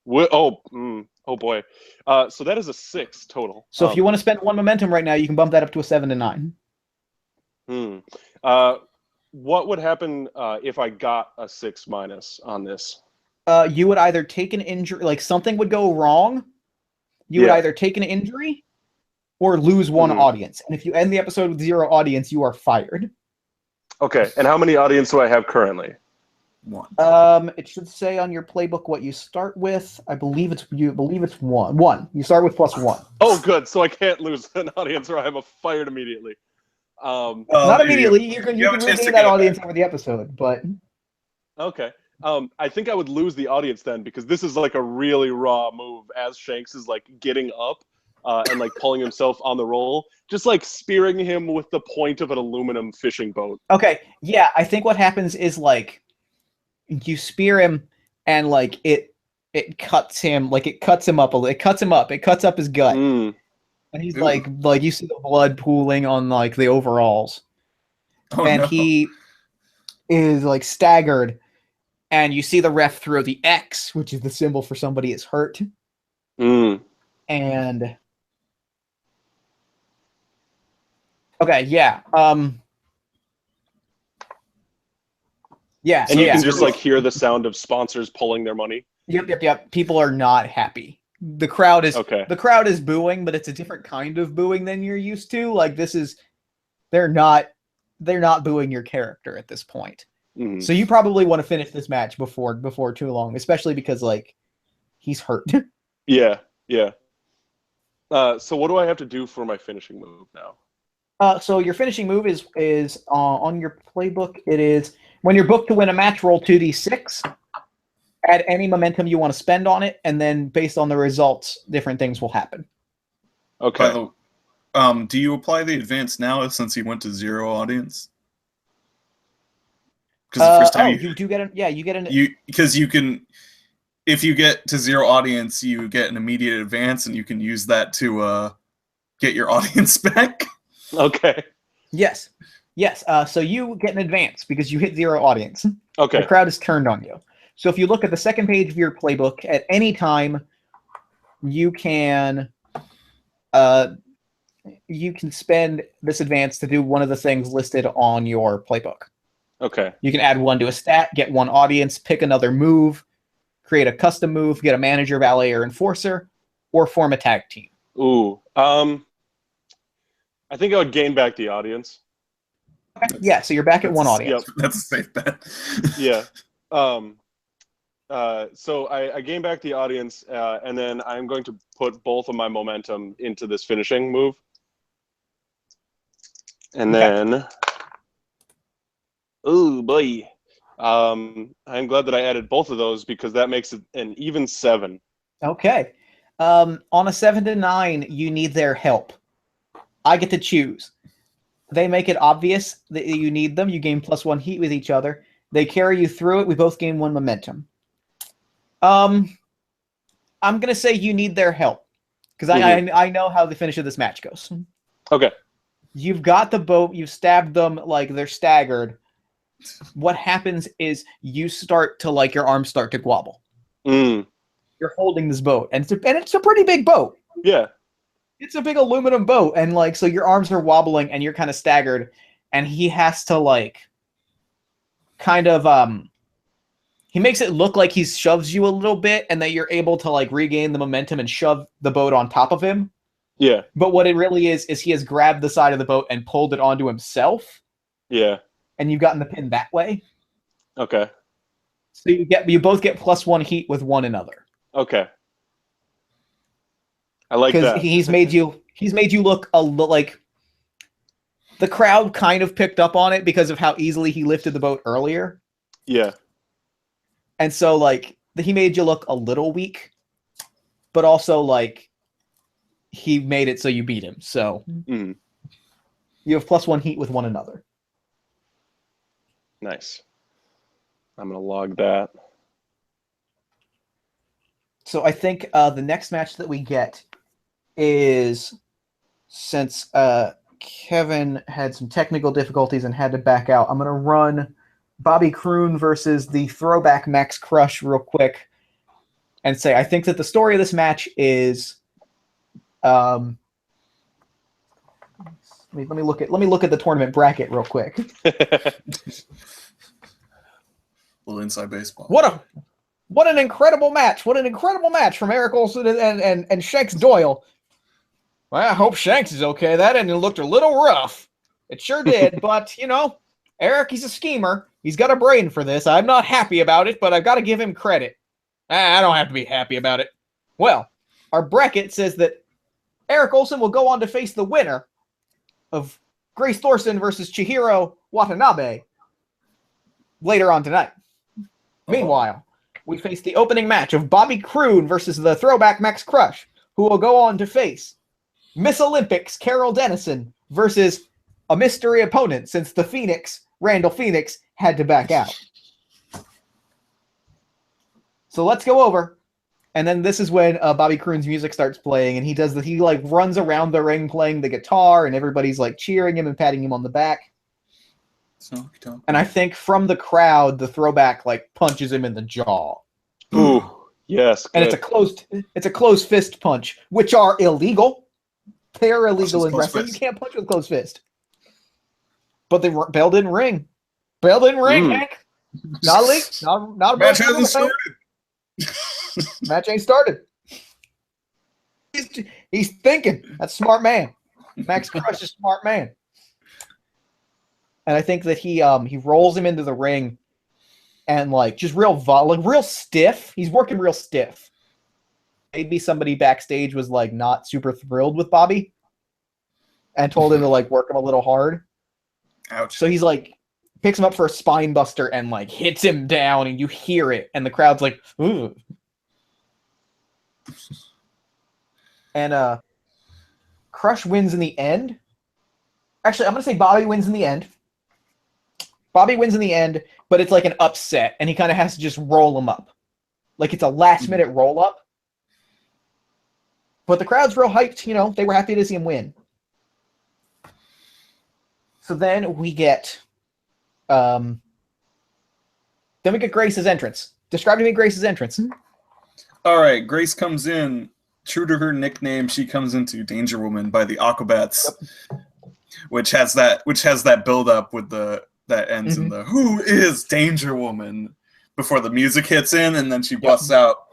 Oh boy. So that is a 6 total. So if you want to spend 1 momentum right now, you can bump that up to a 7 to 9. What would happen if I got a 6 minus on this? You would either take an injury, like something would go wrong. You would either take an injury or lose 1 audience. And if you end the episode with 0 audience, you are fired. Okay, and how many audience do I have currently? 1. It should say on your playbook what you start with. I believe it's 1. 1. You start with plus 1. Oh, good. So I can't lose an audience, or I'm fired immediately. Not immediately. You can regain that audience over the episode, but okay. I think I would lose the audience then because this is like a really raw move as Shanks is like getting up and like pulling himself on the roll, just like spearing him with the point of an aluminum fishing boat. Okay, yeah, I think what happens is like you spear him and like it cuts him, like it cuts him up a little. It cuts him up. It cuts up his gut. And he's like you see the blood pooling on like the overalls. He is like staggered. And you see the ref throw the X, which is the symbol for somebody is hurt. And okay, yeah. Yeah. And you can just like hear the sound of sponsors pulling their money. Yep. People are not happy. The crowd is okay. The crowd is booing, but it's a different kind of booing than you're used to. Like they're not booing your character at this point. So you probably want to finish this match before too long, especially because like he's hurt. Yeah. So what do I have to do for my finishing move now? So your finishing move is on your playbook. It is when you're booked to win a match, roll 2d6. Add any momentum you want to spend on it, and then based on the results, different things will happen. Okay. Do you apply the advance now since he went to 0 audience? Because the first time you do get an because you can, if you get to 0 audience, you get an immediate advance, and you can use that to get your audience back. Okay. Yes. So you get an advance because you hit 0 audience. Okay. The crowd is turned on you. So if you look at the second page of your playbook, at any time, you can spend this advance to do one of the things listed on your playbook. Okay. You can add 1 to a stat, get 1 audience, pick another move, create a custom move, get a manager, valet, or enforcer, or form a tag team. Ooh. I think I would gain back the audience. Okay. Yeah, so you're back at 1 audience. Yep. That's a safe bet. Yeah. So I gain back the audience, and then I'm going to put both of my momentum into this finishing move. And then... Oh boy. I'm glad that I added both of those because that makes it an even 7. Okay. On a 7 to 9, you need their help. I get to choose. They make it obvious that you need them. You gain +1 heat with each other. They carry you through it. We both gain 1 momentum. I'm gonna say you need their help because I know how the finish of this match goes. Okay. You've got the boat. You've stabbed them like they're staggered. What happens is you start to like your arms start to wobble. You're holding this boat, and it's a pretty big boat. Yeah, it's a big aluminum boat, and like so your arms are wobbling, and you're kind of staggered, and he has to like kind of he makes it look like he shoves you a little bit, and that you're able to like regain the momentum and shove the boat on top of him. Yeah. But what it really is he has grabbed the side of the boat and pulled it onto himself. Yeah. And you've gotten the pin that way. Okay. So you both get +1 heat with one another. Okay. I like that. He's made you look like the crowd kind of picked up on it because of how easily he lifted the boat earlier. Yeah. And so, like, he made you look a little weak, but also, like, he made it so you beat him. So you have +1 heat with one another. Nice. I'm going to log that. So I think the next match that we get is, since Kevin had some technical difficulties and had to back out, I'm going to run Bobby Kroon versus the throwback Max Crush real quick and say I think that the story of this match is let me look at the tournament bracket real quick. Little inside baseball. What an incredible match. What an incredible match from Eric Olson and Shanks Doyle. Well, I hope Shanks is okay. That ending looked a little rough. It sure did, but, you know, Eric, he's a schemer. He's got a brain for this. I'm not happy about it, but I've got to give him credit. I don't have to be happy about it. Well, our bracket says that Eric Olson will go on to face the winner of Grace Thorson versus Chihiro Watanabe later on tonight. Meanwhile, we face the opening match of Bobby Kroon versus the throwback Max Crush, who will go on to face Miss Olympics Carol Dennison versus a mystery opponent, since the Phoenix, Randall Phoenix, had to back out. So let's go over. And then this is when Bobby Kroon's music starts playing, and he like runs around the ring playing the guitar, and everybody's like cheering him and patting him on the back. And I think from the crowd, the throwback like punches him in the jaw. Ooh, yes. And it's a closed fist punch, which are illegal. They are illegal in wrestling. You can't punch with a closed fist. But the bell didn't ring. Bell didn't ring, Hank. Not leak. Not a match hasn't started. Match ain't started. He's thinking. That's a smart man. Max Crush is a smart man. And I think that he rolls him into the ring and like just real stiff. He's working real stiff. Maybe somebody backstage was like not super thrilled with Bobby and told him to like work him a little hard. Ouch. So he's like picks him up for a spine buster and like hits him down, and you hear it, and the crowd's like, ooh. And Crush wins in the end. Actually, I'm gonna say Bobby wins in the end. Bobby wins in the end, but it's like an upset, and he kind of has to just roll him up. Like it's a last-minute roll-up. But the crowd's real hyped, you know. They were happy to see him win. So then we get Grace's entrance. Describe to me Grace's entrance. All right, Grace comes in. True to her nickname, she comes into Danger Woman by the Aquabats, which has that build up with that ends in the "Who is Danger Woman" before the music hits in, and then she busts out.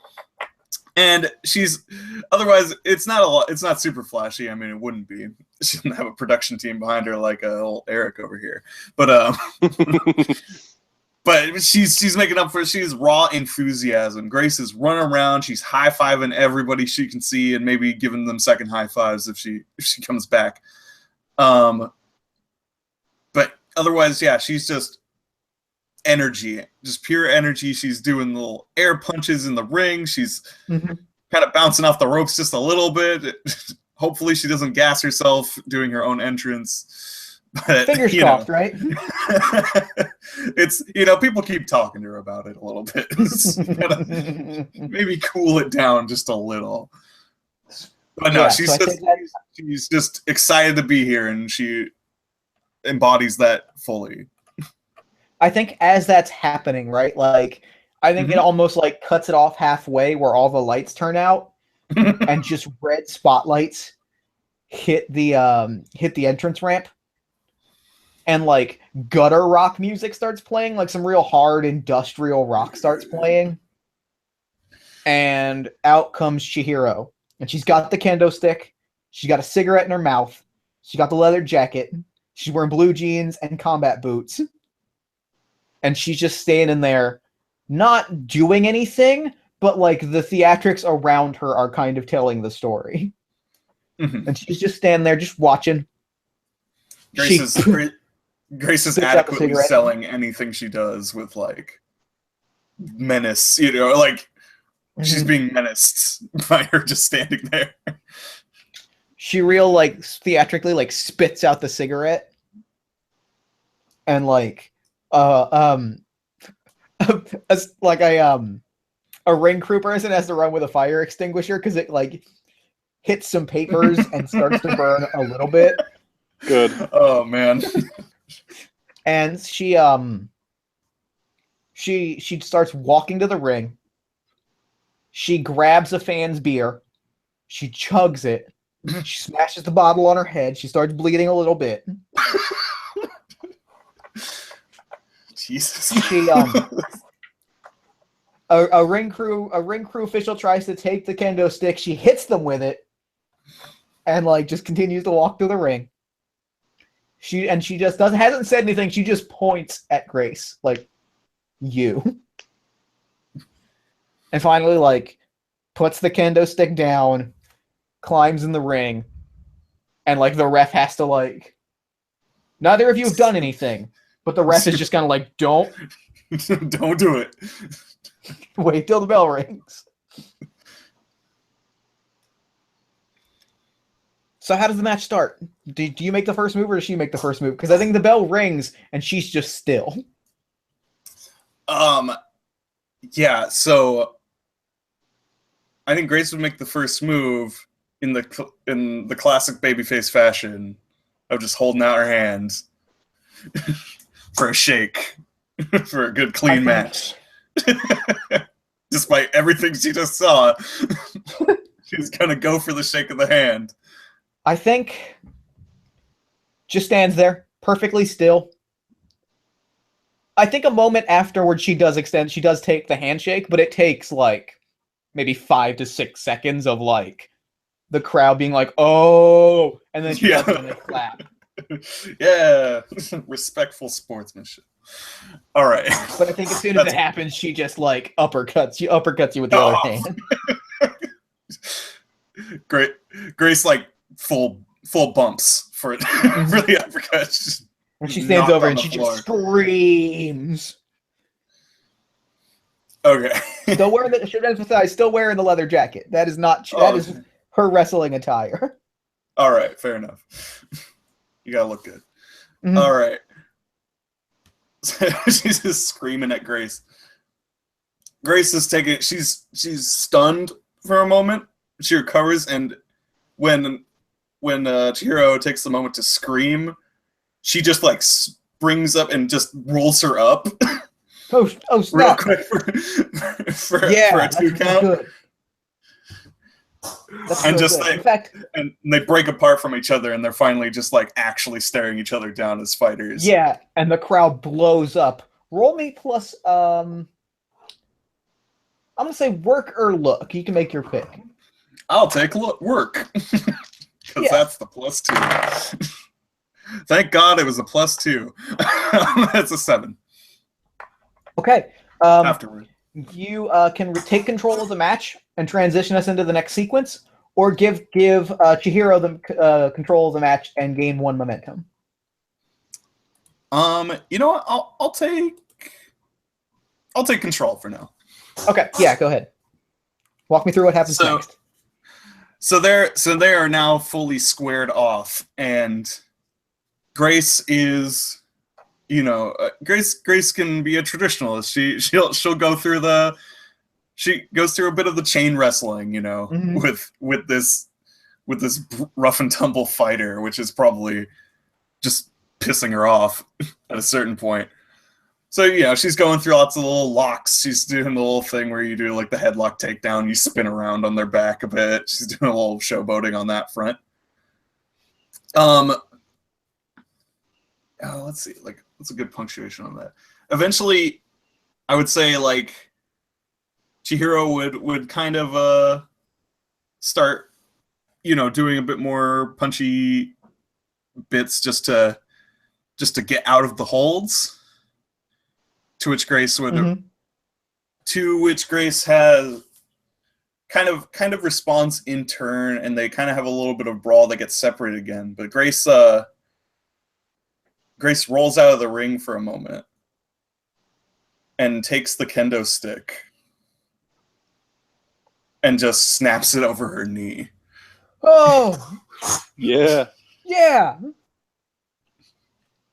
And it's not super flashy. I mean, it wouldn't be. She doesn't have a production team behind her like old Eric over here. But but she's making up for it. She's raw enthusiasm. Grace is running around. She's high-fiving everybody she can see, and maybe giving them second high fives if she comes back. But otherwise, yeah, she's just energy, just pure energy. She's doing little air punches in the ring. She's kind of bouncing off the ropes just a little bit. Hopefully she doesn't gas herself doing her own entrance. But, fingers crossed, right? It's, people keep talking to her about it a little bit. Maybe cool it down just a little. But no, she's just excited to be here, and she embodies that fully. I think as that's happening, right? Like, I think it almost like cuts it off halfway where all the lights turn out and just red spotlights hit the entrance ramp, and like gutter rock music starts playing, like some real hard industrial rock starts playing, and out comes Chihiro, and she's got the kendo stick, she's got a cigarette in her mouth, she got the leather jacket, she's wearing blue jeans and combat boots. And she's just standing there, not doing anything, but like the theatrics around her are kind of telling the story. And she's just standing there, just watching. Grace is adequately selling anything she does with like menace, like she's being menaced by her just standing there. She real like theatrically like spits out the cigarette and like as like a ring crew person has to run with a fire extinguisher because it like hits some papers and starts to burn a little bit. Good. Oh man. And she starts walking to the ring. She grabs a fan's beer. She chugs it. She smashes the bottle on her head. She starts bleeding a little bit. Jesus. She a ring crew official tries to take the kendo stick. She hits them with it, and like just continues to walk through the ring. She just hasn't said anything. She just points at Grace like, you. And finally, like, puts the kendo stick down, climbs in the ring, and like the ref has to like, neither of you have done anything, but the ref is just kind of like, don't do it. Wait till the bell rings. So how does the match start? Do you make the first move or does she make the first move? Because I think the bell rings and she's just still. Yeah, so I think Grace would make the first move in the classic babyface fashion of just holding out her hands for a shake, for a good clean match. Despite everything she just saw, she's gonna go for the shake of the hand. I think just stands there perfectly still. I think a moment afterwards she does take the handshake, but it takes like maybe 5 to 6 seconds of like the crowd being like, oh, and then she does it and they clap. Yeah, respectful sportsmanship. All right. But I think as soon as it happens, she just like uppercuts you with the other hand. Great. Grace like full bumps for it for the uppercut. And she stands over and she just screams. Okay. Still wearing the leather jacket. That is is her wrestling attire. All right, fair enough. You gotta look good. Mm-hmm. All right. She's just screaming at Grace. Grace is she's stunned for a moment. She recovers, and when Chihiro takes the moment to scream, she just like springs up and just rolls her up. Oh, snap. Real quick for a 2 count. Good. That's and just good. like, in fact, and they break apart from each other, and they're finally just like actually staring each other down as fighters. Yeah, and the crowd blows up. Roll me plus I'm gonna say work or look. You can make your pick. I'll take work because that's the +2. Thank God it was a +2. That's a 7. Okay. Afterward. You can take control of the match and transition us into the next sequence, or give Chihiro the control of the match and gain 1 momentum. You know what? I'll take control for now. Okay, yeah, go ahead. Walk me through what happens next. So they are now fully squared off, and Grace is. Grace can be a traditionalist. She'll go through she goes through a bit of the chain wrestling, Mm-hmm. with this rough and tumble fighter, which is probably just pissing her off at a certain point. So she's going through lots of little locks. She's doing the little thing where you do like the headlock takedown, you spin around on their back a bit. She's doing a little showboating on that front. Let's see, like, what's a good punctuation on that? Eventually, I would say, like, Chihiro would kind of start, doing a bit more punchy bits just to get out of the holds. To which Grace has kind of responds in turn, and they kind of have a little bit of brawl that gets separated again. But Grace rolls out of the ring for a moment. and takes the kendo stick and just snaps it over her knee. Oh, Yeah. yeah.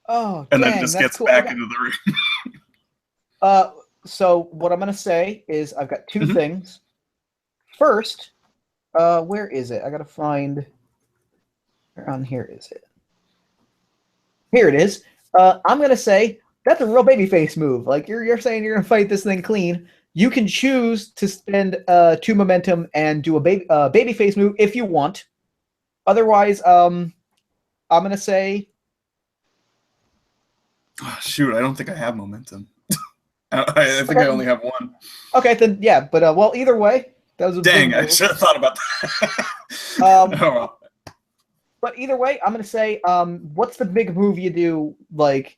Oh, And dang, then just that's gets cool. back Okay. into the ring. So what I'm gonna say is I've got two things. First, where is it? I gotta find. Where on here is it? Here it is. I'm gonna say that's a real babyface move. Like you're saying you're gonna fight this thing clean. You can choose to spend 2 momentum and do a babyface move if you want. Otherwise, I'm gonna say. Oh, shoot, I don't think I have momentum. I think I only have one. Okay, then yeah, but well, either way, that was a Dang, big I move. should have thought about that. Oh, well. But either way, I'm gonna say, what's the big move you do? Like,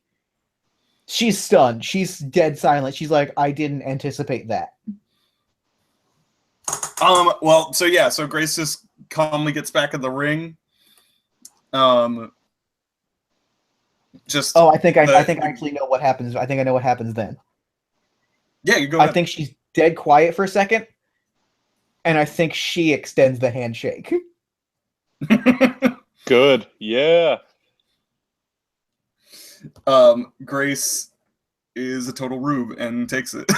she's stunned, she's dead silent. She's like, I didn't anticipate that. Well, so Grace just calmly gets back in the ring. Just. Oh, I think I actually know what happens. I think I know what happens then. Yeah, you go I ahead. think she's dead quiet for a second, and I think she extends the handshake. Good. Yeah. Grace is a total rube and takes it.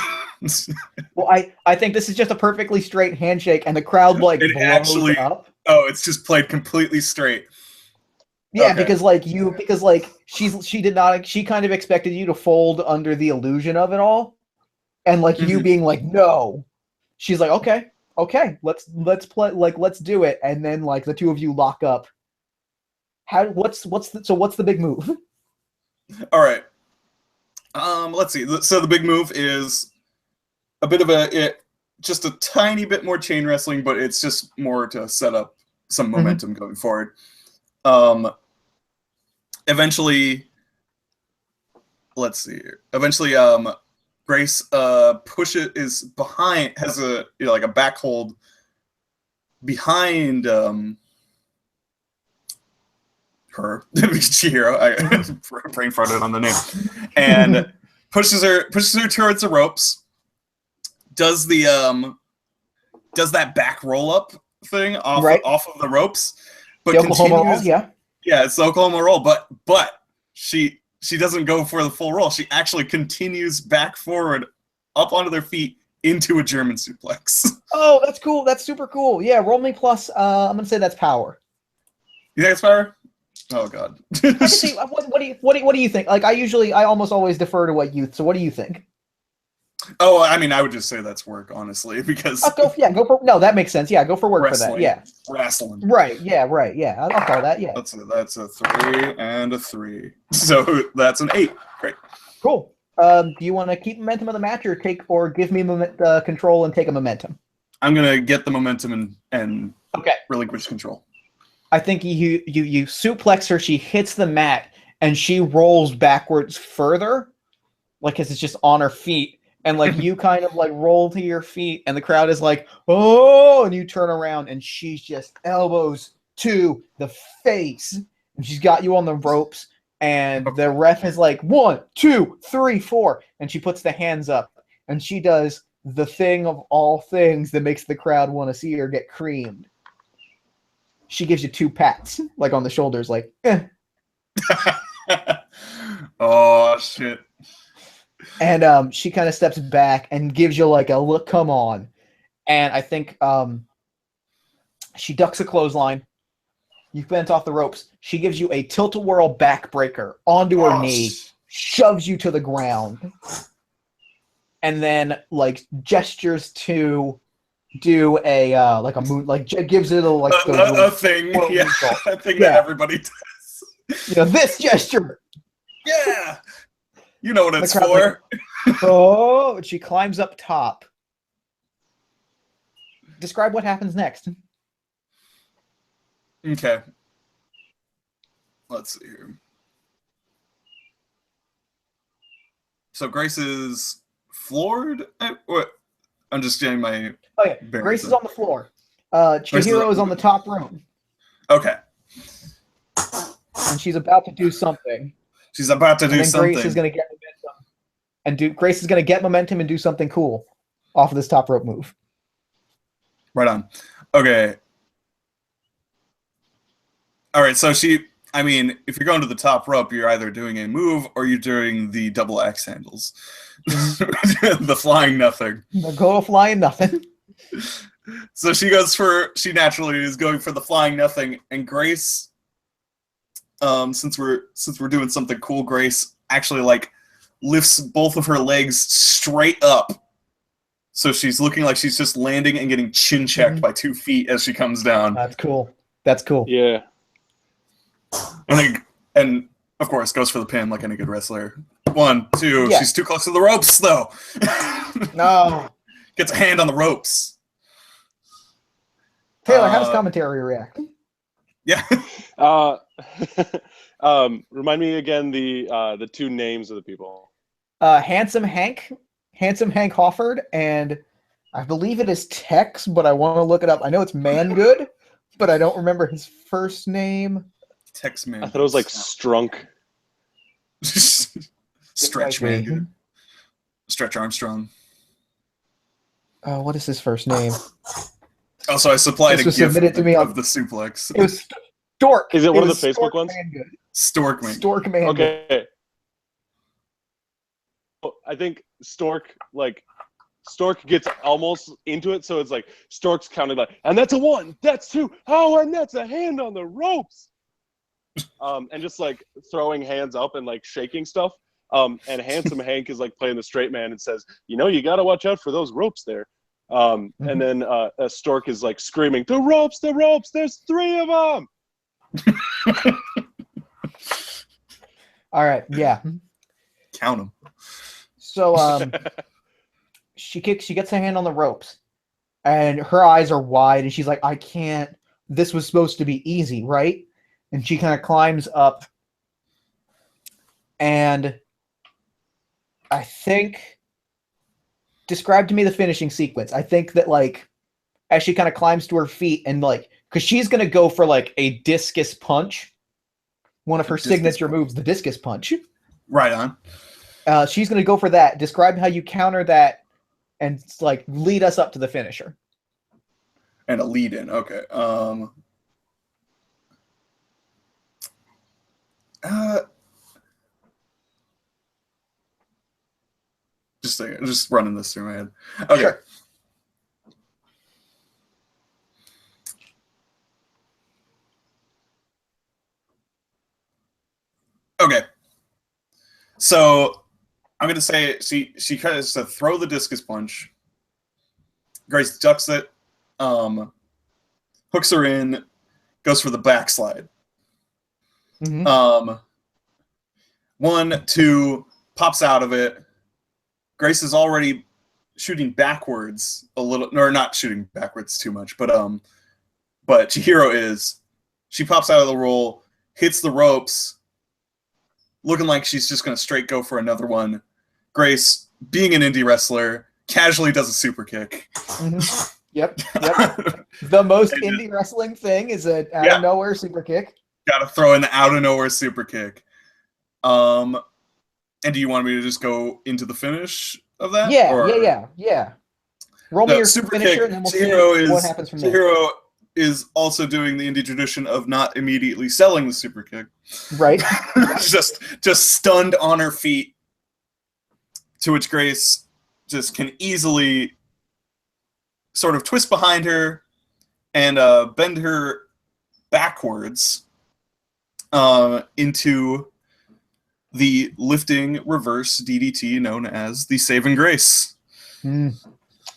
Well, I think this is just a perfectly straight handshake, and the crowd like It blows actually- up. Oh, it's just played completely straight. Yeah, Okay. because she kind of expected you to fold under the illusion of it all, and like you being like no, she's like okay, let's play, like let's do it, and then like the two of you lock up. What's the big move? All right. Let's see. So the big move is a bit of just a tiny bit more chain wrestling, but it's just more to set up some momentum going forward. Eventually, let's see here. Eventually, Grace is behind, has a like a back hold behind her Chihiro. I brain farted on the name, and pushes her towards the ropes. Does that back roll up thing off of the ropes, but The Oklahoma roll, yeah. Yeah, it's the Oklahoma roll, but she doesn't go for the full roll. She actually continues back forward, up onto their feet, into a German suplex. Oh, that's cool. That's super cool. Yeah, roll me plus. I'm gonna say that's power. You think it's power? Oh God. I can see, what do you think? Like I almost always defer to what youth. So what do you think? Oh, I mean, I would just say that's work, honestly, because Go for no. That makes sense. Yeah, go for work wrestling, for that. Yeah, wrestling. right. Yeah, right. Yeah, I'll call that. Yeah, That's a 3 and a 3, so that's an 8. Great. cool. Do you want to keep momentum of the match, or give me control and take a momentum? I'm gonna get the momentum and Okay. relinquish control. I think you suplex her. She hits the mat and she rolls backwards further, like as it's just on her feet. And like you kind of like roll to your feet, and the crowd is like, "Oh!" And you turn around, and she's just elbows to the face, and she's got you on the ropes. And the ref is like 1, 2, 3, 4, and she puts the hands up, and she does the thing of all things that makes the crowd want to see her get creamed. She gives you 2 pats, like on the shoulders, like, eh. Oh shit. And she kind of steps back and gives you like a look, come on. And I think she ducks a clothesline. You've bent off the ropes. She gives you a tilt-a-whirl backbreaker onto her knee, shoves you to the ground, and then like gestures to do a like a moon, like gives it a thing, yeah, a thing Yeah. that everybody does. You know, this gesture. Yeah, you know what it's crowd for. Oh, and she climbs up top. Describe what happens next. Okay. Let's see here. So Grace is floored. I'm just getting my. Oh yeah, bearings Grace is up. on the floor. Chihiro is on the top room, Okay. and she's about to do something. She's about to And do then something. Grace is going to get momentum. And Grace is going to get momentum and do something cool off of this top rope move. Right on. Okay. All right, so if you're going to the top rope, you're either doing a move or you're doing the double axe handles. The flying nothing. The go flying nothing. So she naturally is going for the flying nothing, and Grace, since we're doing something cool, Grace actually lifts both of her legs straight up. So she's looking like she's just landing and getting chin checked by 2 feet as she comes down. That's cool. That's cool. Yeah. And of course goes for the pin like any good wrestler. 1, 2. Yeah. She's too close to the ropes though. No. Gets a hand on the ropes. Taylor, how does commentary react? Yeah. Remind me again the 2 names of the people. Handsome Hank Hofford, and I believe it is Tex, but I want to look it up. I know it's Mangood, but I don't remember his first name. Tex Man. I thought it was like Strunk. Stretch Mangood. Stretch Armstrong. What is his first name? Also, I supplied a was gift submitted to me of the suplex. It was Stork. Is it one of was the Facebook Stork ones? Mangood. Stork Man. Stork Mangood. Okay. I think Stork gets almost into it, so it's like Stork's counting and that's a 1, that's 2, oh, and that's a hand on the ropes. And just throwing hands up and shaking stuff. And Handsome Hank is playing the straight man and says, you got to watch out for those ropes there. And then Stork is screaming, the ropes, there's 3 of them. All right, yeah. Count them. So she gets her hand on the ropes, and her eyes are wide, and she's like, I can't, this was supposed to be easy, right? And she kind of climbs up, and I think, describe to me the finishing sequence. I think that as she kind of climbs to her feet and because she's going to go for a discus punch, one of her signature moves, the discus punch. Right on. She's going to go for that. Describe how you counter that and lead us up to the finisher. And a lead in. Okay. Just running this through my head. Okay. Sure. Okay. So I'm gonna say she tries to throw the discus punch. Grace ducks it, hooks her in, goes for the backslide. 1, 2, pops out of it. Grace is already shooting backwards a little, or not shooting backwards too much, but Chihiro is. She pops out of the roll, hits the ropes, looking like she's just going to straight go for another one. Grace, being an indie wrestler, casually does a super kick. Yep. The most indie wrestling thing is an out-of-nowhere super kick. Got to throw in the out-of-nowhere super kick. And do you want me to just go into the finish of that? Yeah. Roll me your super finisher, kick. and then we'll see what happens from there. Chihiro is also doing the indie tradition of not immediately selling the super kick. Right. just stunned on her feet, to which Grace just can easily sort of twist behind her and bend her backwards into the lifting reverse DDT known as the Saving Grace.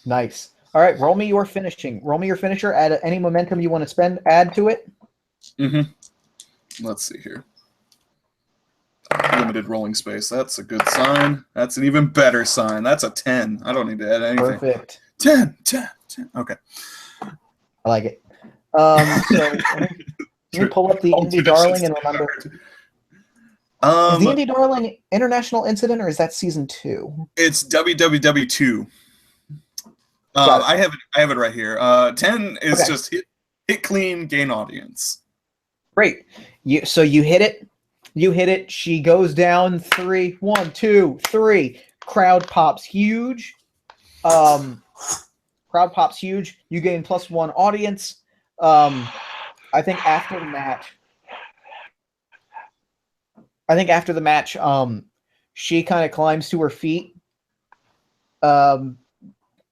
Nice. All right, roll me your finishing. Roll me your finisher. Add any momentum you want to add to it. Let's see here. Limited rolling space. That's a good sign. That's an even better sign. That's a 10. I don't need to add anything. Perfect. 10. Okay. I like it. So let me pull up the Indie Darling and remember. Is the Indie Darling International Incident, or is that season 2? It's WWW2. I have it right here. 10 is just hit clean, gain audience. Great. So you hit it. You hit it. She goes down 3. 1, 2, 3. Crowd pops huge. Crowd pops huge. You gain +1 audience. I think after the match, she kind of climbs to her feet. Do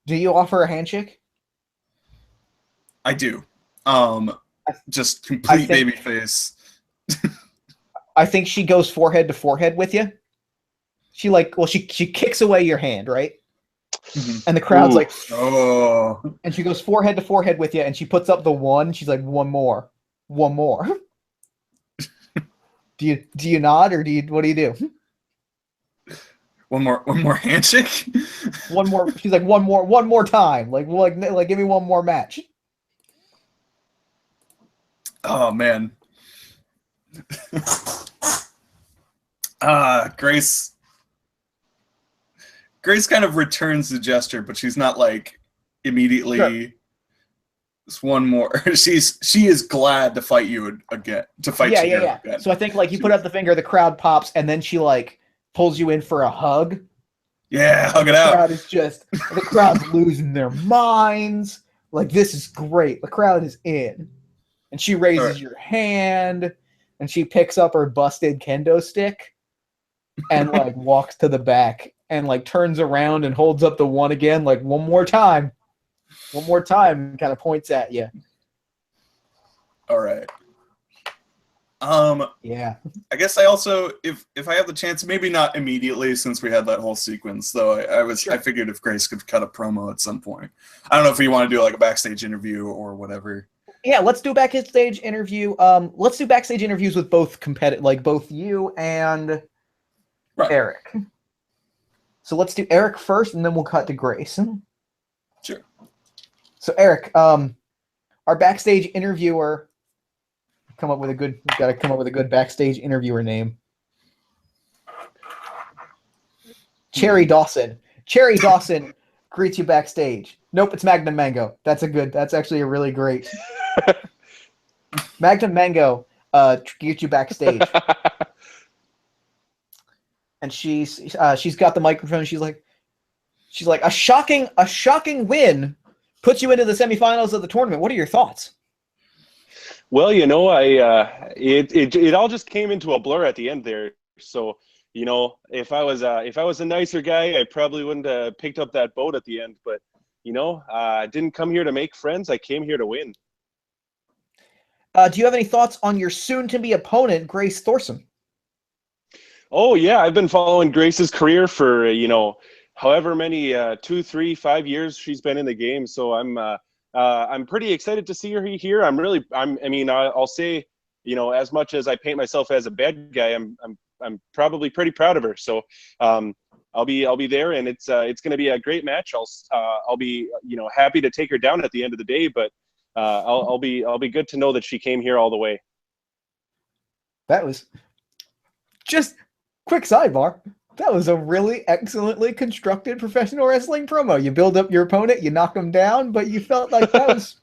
you offer a handshake? I do. Just complete baby face. I think she goes forehead to forehead with you. She kicks away your hand, right? Mm-hmm. And the crowd's like, oh. And she goes forehead to forehead with you, and she puts up the 1. She's like, one more. Do you nod, or what do you do? One more handshake. One more. She's like, one more time. Like give me one more match. Oh man. Grace kind of returns the gesture, but she's not like immediately. Sure. Just one more. She is glad to fight you again. Yeah. Again. So I think like you put up the finger, the crowd pops, and then she like pulls you in for a hug. Yeah, hug it out. The crowd's losing their minds. Like, this is great. The crowd is in. And she raises your hand, and she picks up her busted kendo stick and like walks to the back and like turns around and holds up the 1 again, like one more time, and kind of points at you. All right. Yeah. I guess I also, if I have the chance, maybe not immediately since we had that whole sequence, though I figured if Grace could cut a promo at some point. I don't know if you want to do like a backstage interview or whatever. Yeah, let's do backstage interview. Let's do backstage interviews with both both you and Eric. So let's do Eric first, and then we'll cut to Grace. Sure. So Eric, our backstage interviewer. We've got to come up with a good backstage interviewer name. Cherry Dawson. Cherry Dawson greets you backstage. Nope, it's Magnum Mango. That's actually a really great. Magnum Mango greets you backstage. And she's got the microphone. She's like a shocking win puts you into the semifinals of the tournament. What are your thoughts? Well, it all just came into a blur at the end there. So, if I was a nicer guy, I probably wouldn't have picked up that boat at the end. But, I didn't come here to make friends. I came here to win. Do you have any thoughts on your soon-to-be opponent, Grace Thorson? Oh, yeah. I've been following Grace's career for, however many 2, 3, 5 years she's been in the game. So I'm pretty excited to see her here. I'll say, as much as I paint myself as a bad guy, I'm probably pretty proud of her. So I'll be there, and it's going to be a great match. I'll be happy to take her down at the end of the day, but I'll be good to know that she came here all the way. That was just quick sidebar. That was a really excellently constructed professional wrestling promo. You build up your opponent, you knock them down, but you felt like that was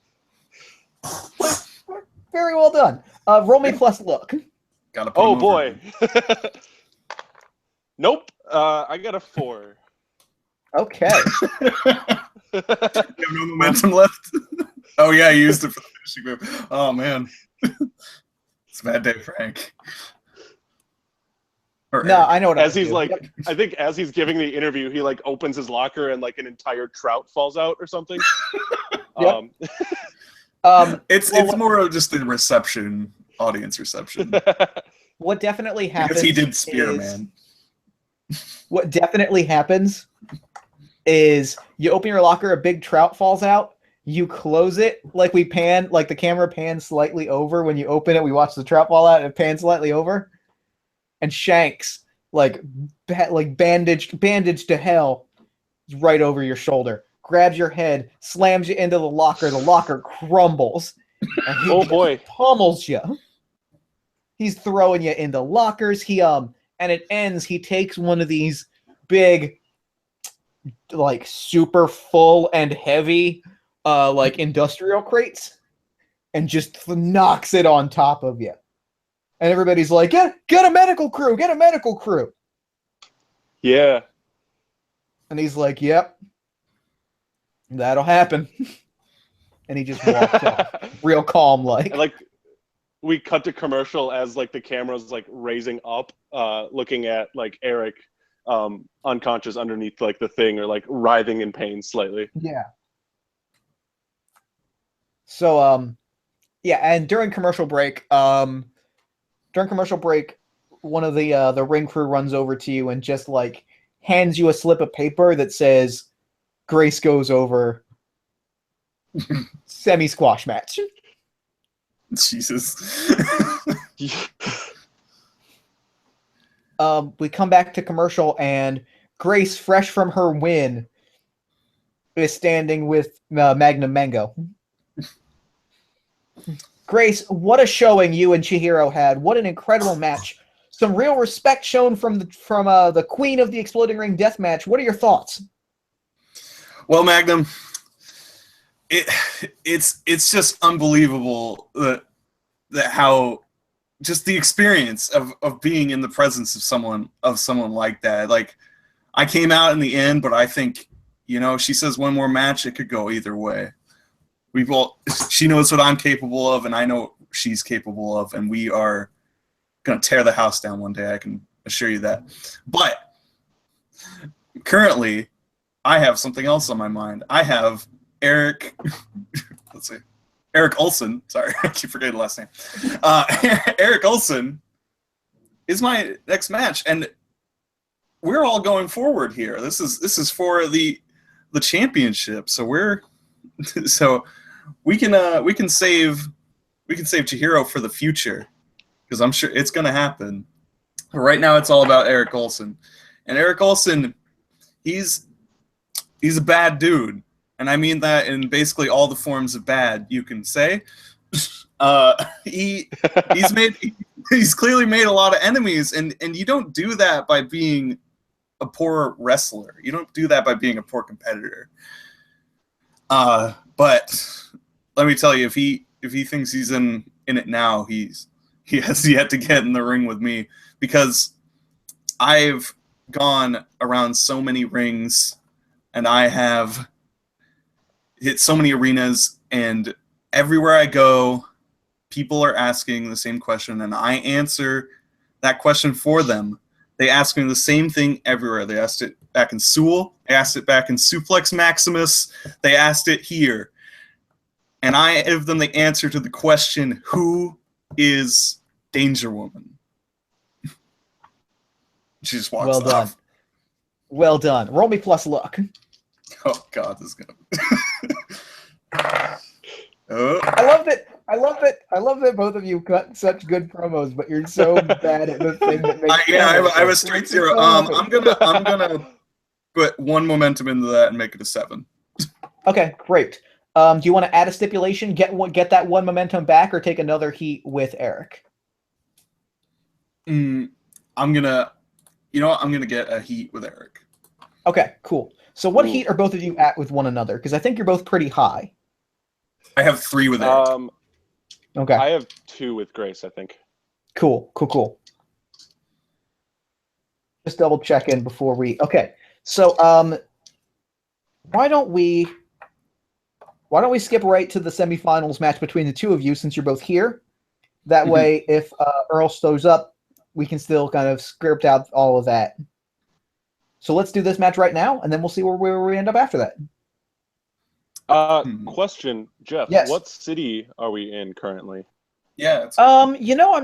very well done. Roll me plus look. Oh boy. Nope. I got a 4. Okay. You have no momentum left? Oh yeah, you used it for the finishing move. Oh man. It's a bad day, Frank. No, I know what I think as he's giving the interview, he like opens his locker and like an entire trout falls out or something. It's more of just the reception, audience reception. What definitely happens? Because he did Spearman. What definitely happens is you open your locker, a big trout falls out. You close it, like the camera pans slightly over when you open it. We watch the trout fall out, and it pans slightly over. And Shanks, bandaged to hell, right over your shoulder, grabs your head, slams you into the locker. The locker crumbles. And he boy, pummels you. He's throwing you into lockers. And it ends. He takes one of these big, super full and heavy, industrial crates, and just knocks it on top of you. And everybody's like, get a medical crew, get a medical crew. Yeah. And he's like, "Yep, that'll happen." And he just walks off, real calm, like. And, like, we cut to commercial as like the camera's like raising up, looking at like Eric, unconscious underneath like the thing, or like writhing in pain slightly. Yeah. So yeah, and during commercial break, one of the ring crew runs over to you and just like hands you a slip of paper that says Grace goes over semi-squash match. Jesus. We come back to commercial, and Grace, fresh from her win, is standing with Magnum Mango. Grace, what a showing you and Chihiro had. What an incredible match. Some real respect shown from the queen of the Exploding Ring death match. What are your thoughts? Well, Magnum, it's just unbelievable that how just the experience of being in the presence of someone like that. Like, I came out in the end, but I think, she says one more match, it could go either way. She knows what I'm capable of, and I know what she's capable of, and we are gonna tear the house down one day. I can assure you that. But currently, I have something else on my mind. I have Eric. Let's see. Eric Olson, sorry, I keep forgetting the last name. Eric Olson is my next match, and we're all going forward here. This is for the championship, so we can save Chihiro for the future, because I'm sure it's gonna happen. But right now, it's all about Eric Olson, and Eric Olson, he's a bad dude. And I mean that in basically all the forms of bad you can say. He's clearly made a lot of enemies, and you don't do that by being a poor wrestler. You don't do that by being a poor competitor. But let me tell you, if he thinks he's in it now, he has yet to get in the ring with me, because I've gone around so many rings, and I have hit so many arenas, and everywhere I go, people are asking the same question, and I answer that question for them. They ask me the same thing everywhere. They asked it back in Sewell. They asked it back in Suplex Maximus. They asked it here. And I give them the answer to the question, who is Danger Woman? She just walks Well done. off. Well done. Roll me plus luck. Oh God, this is gonna. Oh. I love that both of you cut such good promos, but you're so bad at the thing that makes. I have a straight 0. I'm gonna put one momentum into that and make it a 7. Okay, great. Do you want to add a stipulation? Get that one momentum back, or take another heat with Eric? I'm gonna get a heat with Eric. Okay, cool. So what heat are both of you at with one another? Because I think you're both pretty high. I have 3 with Eric. Okay. I have 2 with Grace, I think. Cool. Just double check in before we. Okay, so why don't we skip right to the semifinals match between the two of you, since you're both here? That way, if Earl shows up, we can still kind of script out all of that. So let's do this match right now, and then we'll see where we end up after that. Question, Jeff. Yes. What city are we in currently? Yeah. I'm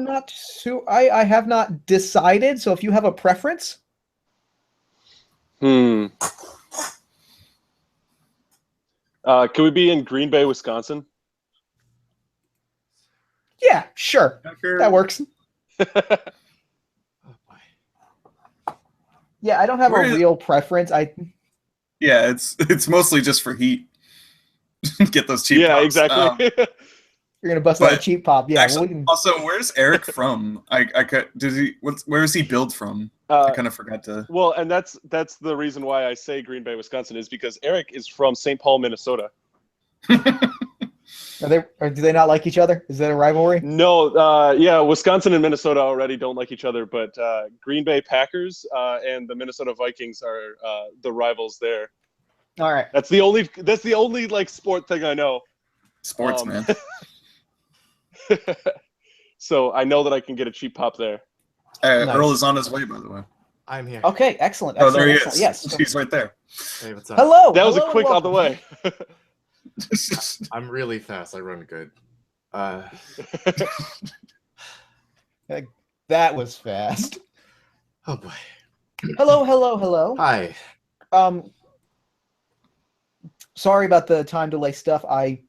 not sure. I have not decided. So if you have a preference. Can we be in Green Bay, Wisconsin? Yeah, sure. That works. Yeah, I don't have a real preference. Yeah, it's mostly just for heat. Get those cheap. Yeah, pops. exactly. You're gonna bust out a cheap pop. Yeah. Actually, also, where's Eric from? Where is he billed from? I kind of forgot to. Well, and that's the reason why I say Green Bay, Wisconsin, is because Eric is from St. Paul, Minnesota. Or do they not like each other? Is that a rivalry? No, yeah, Wisconsin and Minnesota already don't like each other, but Green Bay Packers and the Minnesota Vikings are the rivals there. All right. That's the only like sport thing I know. Sports, man. So I know that I can get a cheap pop there. Nice. Earl is on his way, by the way. I'm here. Okay, excellent. Oh, there he excellent. is. Yes. He's right there. Hey, what's up? Hello. That was hello a quick and out the way. I'm really fast. I run good. That was fast. Oh boy. Hello. Hi. Sorry about the time delay stuff. I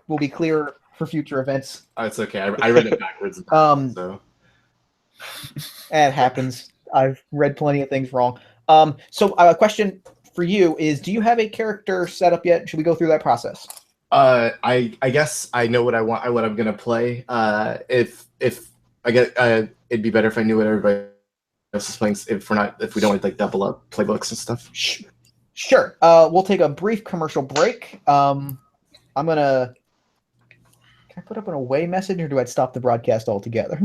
will be clear for future events. Oh, it's okay. I read it backwards. So It happens. I've read plenty of things wrong. So a question for you is: do you have a character set up yet? Should we go through that process? I guess I know what what I'm gonna play. If I get it'd be better if I knew what everybody else is playing. If we don't like double up playbooks and stuff. Sure. We'll take a brief commercial break. I'm gonna. Can I put up an away message, or do I stop the broadcast altogether?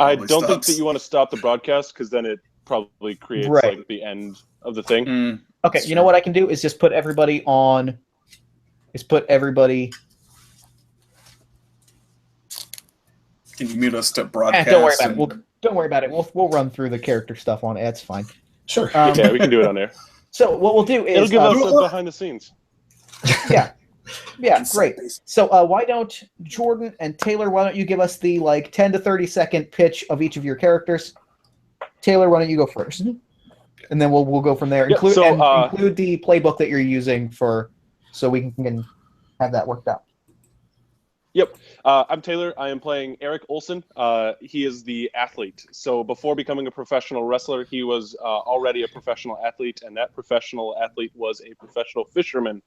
I don't think that you want to stop the broadcast because then it probably creates like the end of the thing. Okay, you know what I can do is just put everybody on. Can you mute us to broadcast? Don't worry about it. Don't worry about it. We'll run through the character stuff on it. That's fine. Sure. Yeah, we can do it on there. So what we'll do is it'll give us the behind the scenes. Yeah, great. So why don't Jordan and Taylor? Why don't you give us the 10 to 30-second pitch of each of your characters? Taylor, why don't you go first, and then we'll go from there. Include the playbook that you're using so we can have that worked out. Yep. I'm Taylor. I am playing Eric Olson. He is the athlete. So before becoming a professional wrestler, he was already a professional athlete, and that professional athlete was a professional fisherman.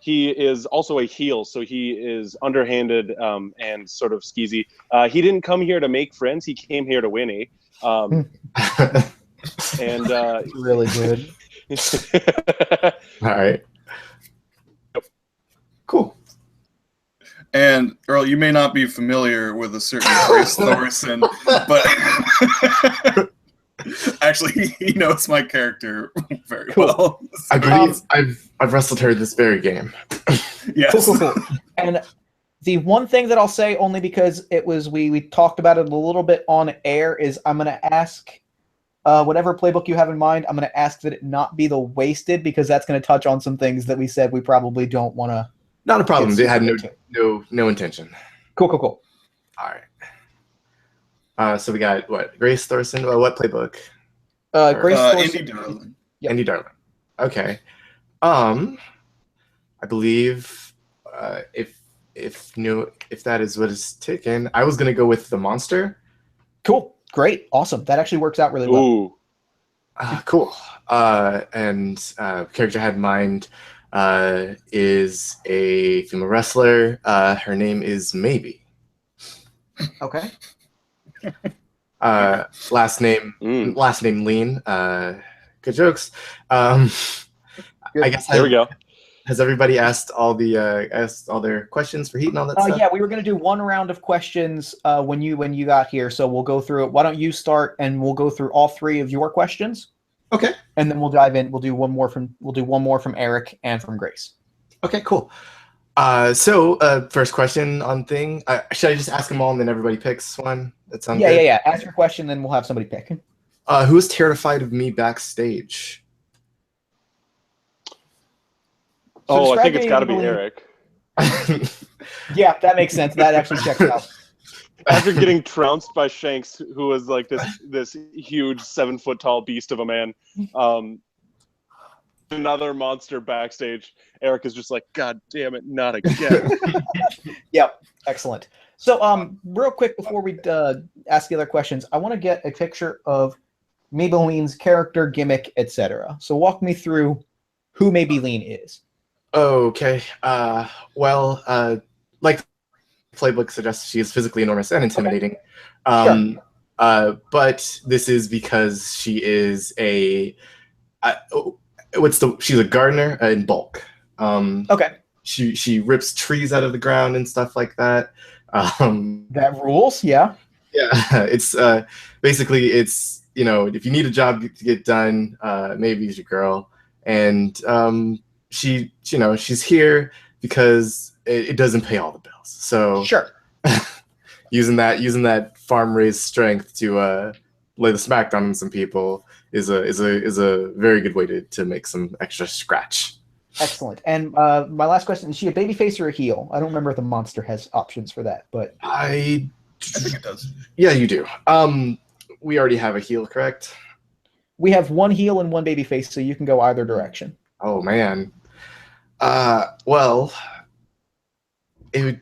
He is also a heel, so he is underhanded and sort of skeezy. He didn't come here to make friends. He came here to win. And really good. All right. Cool. And Earl, you may not be familiar with a certain Grace Thorson, but actually, he knows my character very well. I believe I've wrestled her this very game. Yes. Cool. And the one thing that I'll say, only because it was we talked about it a little bit on air, is I'm going to ask whatever playbook you have in mind. I'm going to ask that it not be the wasted, because that's going to touch on some things that we said we probably don't want to. Not a problem. They had no intention. Cool. All right. So we got what? Grace Thorson. What playbook? Grace Thorson. Indy Darling. Yep. Indy Darling. Okay. I believe if that is what is taken, I was gonna go with the monster. Cool. Great. Awesome. That actually works out really well. Ooh. Cool. And character I had in mind is a female wrestler. Her name is Maybe. Okay. Last name Lean. Good jokes. Good. I guess There we go. Has everybody asked all their questions for Heat and all that stuff? Yeah, we were going to do one round of questions when you got here, so we'll go through it. Why don't you start, and we'll go through all three of your questions. Okay. And then we'll dive in. We'll do one more from Eric and from Grace. Okay, cool. So first question on thing. Should I just ask them all and then everybody picks one? That sounds good? Yeah. Ask your question, then we'll have somebody pick. Who's terrified of me backstage? I think it's got to be Eric. Yeah, that makes sense. That actually checks out. After getting trounced by Shanks, who was like this huge 7-foot tall beast of a man, another monster backstage, Eric is just like, God damn it, not again. Yep, excellent. So, real quick before we ask the other questions, I want to get a picture of Maybelline's character, gimmick, etc. So, walk me through who Maybelline is. Okay. Like the playbook suggests, she is physically enormous and intimidating. Okay. Sure. But this is because she is she's a gardener in bulk. Okay. She rips trees out of the ground and stuff like that. That rules, yeah. Yeah, it's basically it's if you need a job to get done, maybe it's your girl, and she's here because it doesn't pay all the bills. So Sure. using that farm raised strength to lay the smackdown on some people is a very good way to make some extra scratch. Excellent. And my last question, is she a baby face or a heel? I don't remember if the monster has options for that, but I think it does. Yeah, you do. We already have a heel, correct? we have one heel and one baby face, so you can go either direction. Oh man. Well, it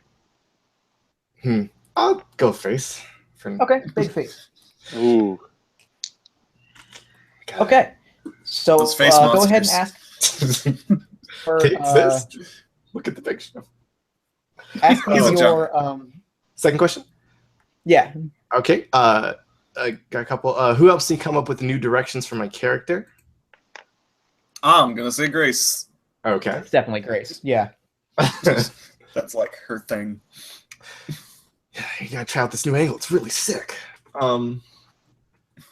would. I'll go face. Okay, big face. Ooh. Okay, so Those face go ahead and monsters. ask for They exist. Look at the picture. ask me He's a your Second question. yeah. Okay. I got a couple. Who helps me come up with new directions for my character? I'm gonna say Grace. Okay. It's definitely Grace. Yeah. That's like her thing. Yeah, you gotta try out this new angle. It's really sick.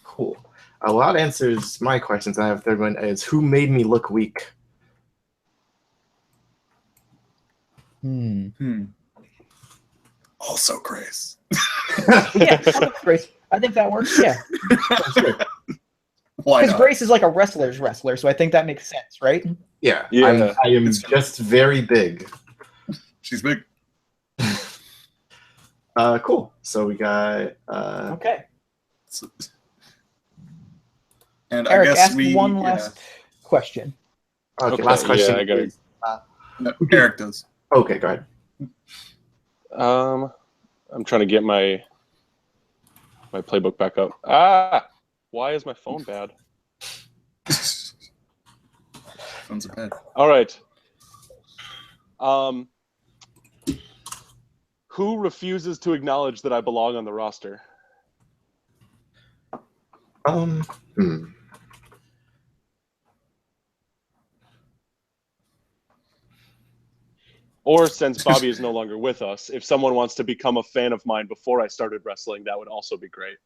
Cool. A lot answers my questions. I have a third one is who made me look weak? Also Grace. Yeah, Grace. I think that works. Yeah, Why because not? Grace is like a wrestler's wrestler, so I think that makes sense, right? Yeah. Yeah. I am just very big. She's big. Cool. So we got Okay. And Eric, I guess ask one last question. okay, last question. Yeah, I got it. is- No, Eric does. Okay, go ahead. I'm trying to get my playbook back up. Why is my phone bad? Phones are bad. All right. Who refuses to acknowledge that I belong on the roster? Or since Bobby is no longer with us, if someone wants to become a fan of mine before I started wrestling, that would also be great.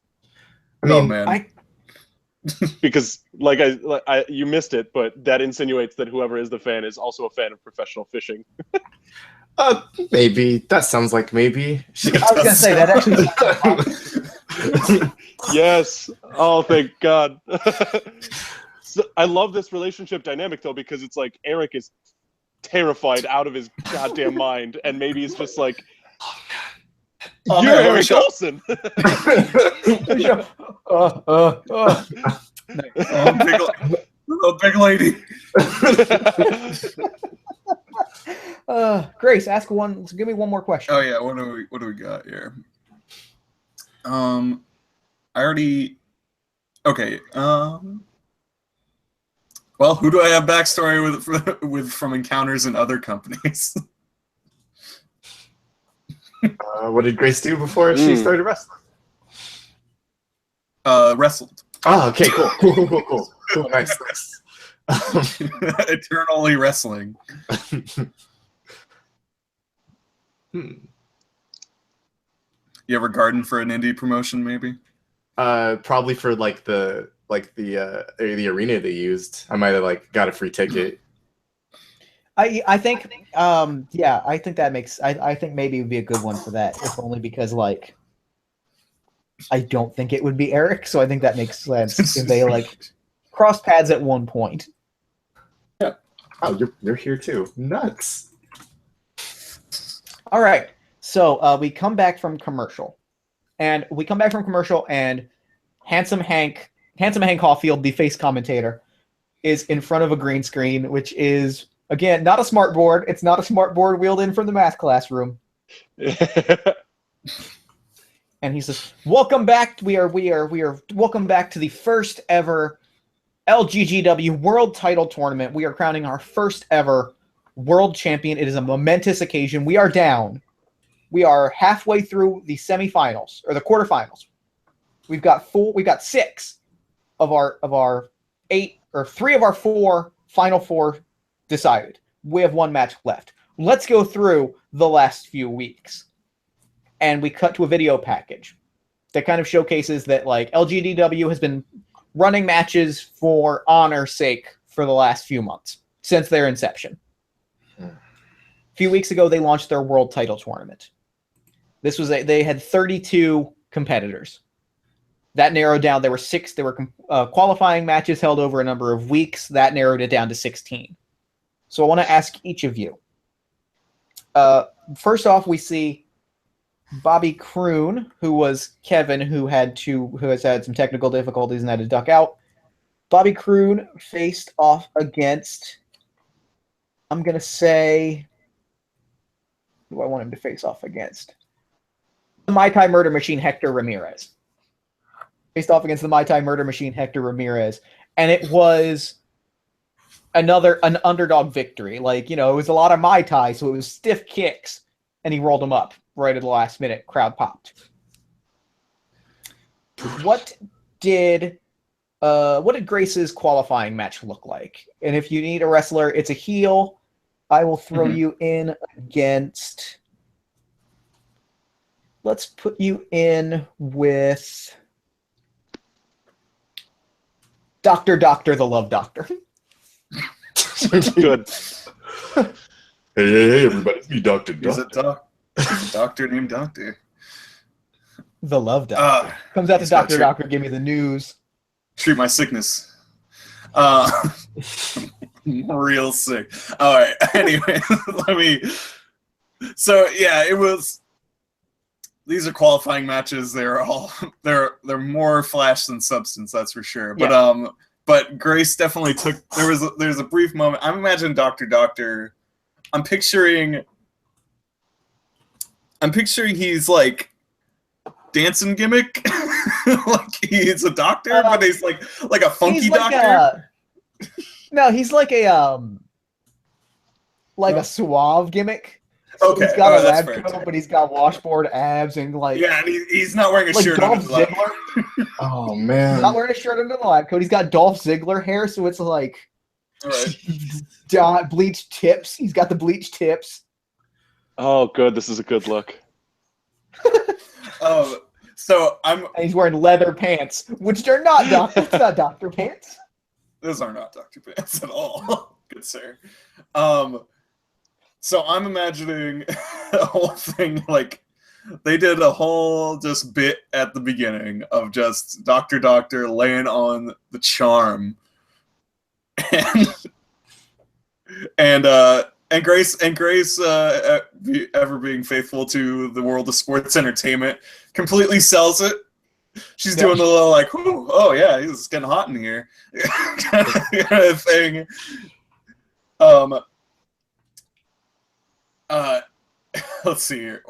I mean, Oh man. Because you missed it, but that insinuates that whoever is the fan is also a fan of professional fishing. maybe that sounds like maybe. I was gonna say that actually. Yes. Oh, thank God. So, I love this relationship dynamic though, because it's like Eric is terrified out of his goddamn mind, and maybe he's just like, Oh, "You're man, Eric Olsen." Big lady. Grace, ask one. Give me one more question. Oh yeah, what do we got here? I already. Okay. Well, who do I have backstory with from encounters in other companies? What did Grace do before she started wrestling? Wrestled. Oh, okay, cool, nice. Eternally wrestling. You ever garden for an indie promotion, maybe? Probably for the arena they used. I might have got a free ticket. I think yeah, I think that makes I think maybe it would be a good one for that, if only because I don't think it would be Eric, so I think that makes sense if they cross paths at one point. Yeah. Oh, you're here too. Nuts. All right. So we come back from commercial. And Handsome Hank Caulfield, the face commentator, is in front of a green screen, which is again not a smart board. It's not a smart board wheeled in from the math classroom. And he says, "Welcome back. We are welcome back to the first ever LGGW World Title Tournament. We are crowning our first ever world champion. It is a momentous occasion. We are down. We are halfway through the semifinals or the quarterfinals. We've got 6 of our 8 or 3 of our 4 final 4 decided. we have one match left. Let's go through the last few weeks. And we cut to a video package that kind of showcases that like LGDW has been running matches for honor's sake for the last few months since their inception. A few weeks ago, they launched their world title tournament. They had 32 competitors. That narrowed down. There were qualifying matches held over a number of weeks. That narrowed it down to 16. So I want to ask each of you. First off, we see Bobby Kroon, who was Kevin, who has had some technical difficulties and had to duck out. Bobby Kroon faced off against, I'm going to say, who do I want him to face off against? The Mai Tai Murder Machine, Hector Ramirez. Faced off against the Mai Tai Murder Machine, Hector Ramirez. And it was an underdog victory. Like, it was a lot of Mai Tai, so it was stiff kicks. And he rolled them up right at the last minute. Crowd popped. What did Grace's qualifying match look like? And if you need a wrestler, it's a heel. I will throw you in against... Let's put you in with Dr. the Love Doctor. Good. Hey, everybody. It's me, Dr. He's a doctor named Doctor. The Love Doctor. Comes out to Dr. Doctor, give me the news. Treat my sickness. Real sick. All right. Anyway, So, yeah, it was... These are qualifying matches. They're more flash than substance, that's for sure. Yeah. But Grace definitely took. There's a brief moment. I'm imagining Dr. Doctor. I'm picturing he's like dancing gimmick, like he's a doctor, but he's like a funky doctor. No, he's like a suave gimmick. Okay, he's got a lab coat, but he's got washboard abs and like. Yeah, and he's not wearing a shirt Dolph under the lab. Oh man, he's not wearing a shirt under the lab coat. He's got Dolph Ziggler hair, so it's like bleached tips. He's got the bleached tips. Oh, good. This is a good look. So and he's wearing leather pants, which are not doctor pants. Those are not doctor pants at all. Good sir. So I'm imagining a whole thing like they did a whole just bit at the beginning of just Dr. Doctor laying on the charm, and Grace ever being faithful to the world of sports entertainment completely sells it. She's doing a little like, oh yeah, it's getting hot in here kind of thing. Let's see here.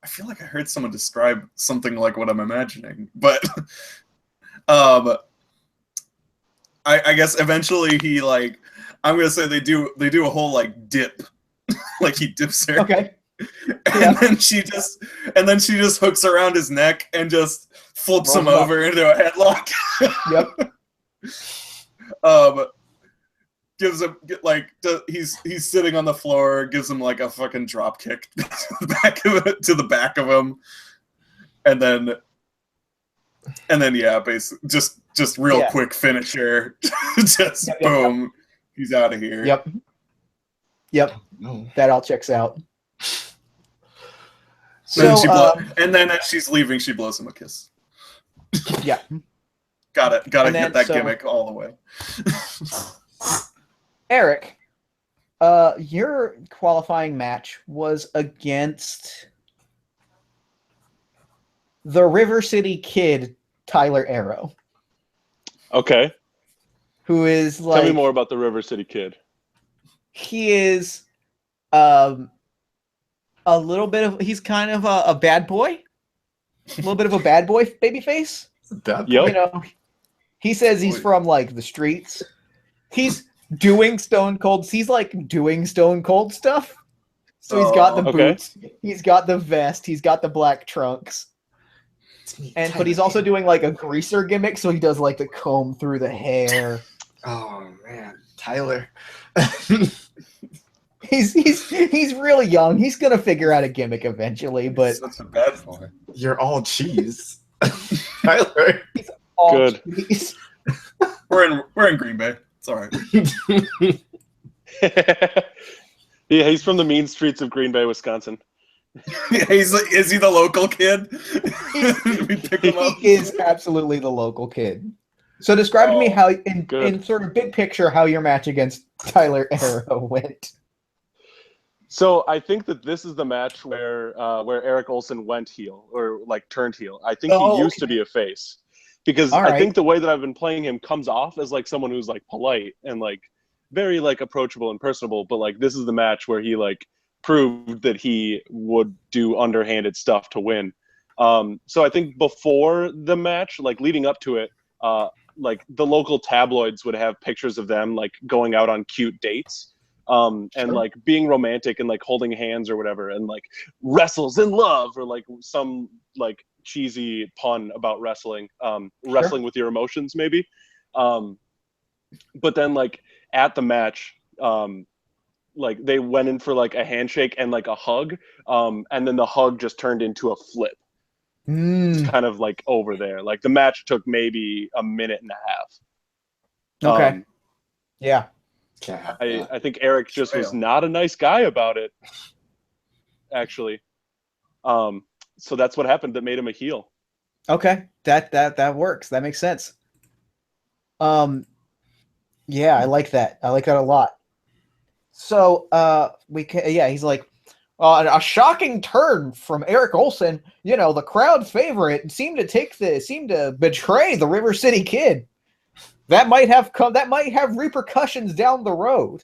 I feel like I heard someone describe something like what I'm imagining, but I guess eventually he I'm gonna say they do a whole like dip, like he dips her. Okay. And then she just hooks around his neck and just flips him over into a headlock. Yep. Gives him he's sitting on the floor, gives him like a fucking drop kick to the back of him, and then yeah, basically just real quick finisher, just boom, he's out of here. Yep. That all checks out. And then as she's leaving, she blows him a kiss. Yeah. Gotta get that gimmick all the way. Eric, your qualifying match was against the River City Kid, Tyler Arrow. Okay. Who is Tell me more about the River City Kid. He is he's kind of a bad boy. A little bit of a bad boy babyface. Yep. He says he's from like the streets. He's doing Stone Cold. He's like doing Stone Cold stuff. So he's got the boots. He's got the vest. He's got the black trunks. But he's also doing like a greaser gimmick. So he does like the comb through the hair. Oh man, Tyler. He's really young. He's gonna figure out a gimmick eventually, but Such a bad boy. You're all cheese. Tyler. all Good. cheese. We're in Green Bay. It's all right. Yeah, he's from the mean streets of Green Bay, Wisconsin. Yeah, is he the local kid? We pick him up. He is absolutely the local kid. So describe to me how, good. in sort of big picture, how your match against Tyler Arrow went. So I think that this is the match where Eric Olson went heel or like turned heel. I think he used to be a face because I think the way that I've been playing him comes off as like someone who's like polite and like very like approachable and personable. But like this is the match where he like proved that he would do underhanded stuff to win. So I think before the match, like leading up to it, like the local tabloids would have pictures of them like going out on cute dates. And like being romantic and like holding hands or whatever and like wrestles in love or like some like cheesy pun about wrestling, wrestling with your emotions maybe. But then like at the match, like they went in for like a handshake and like a hug, and then the hug just turned into a flip. It's kind of like over there. Like the match took maybe a minute and a half. Okay. Yeah. I think Eric just was not a nice guy about it, actually. So that's what happened that made him a heel. Okay. That works. That makes sense. Yeah, I like that. I like that a lot. So he's like, a shocking turn from Eric Olson. You know, the crowd favorite seemed to betray the River City Kid. That might have repercussions down the road.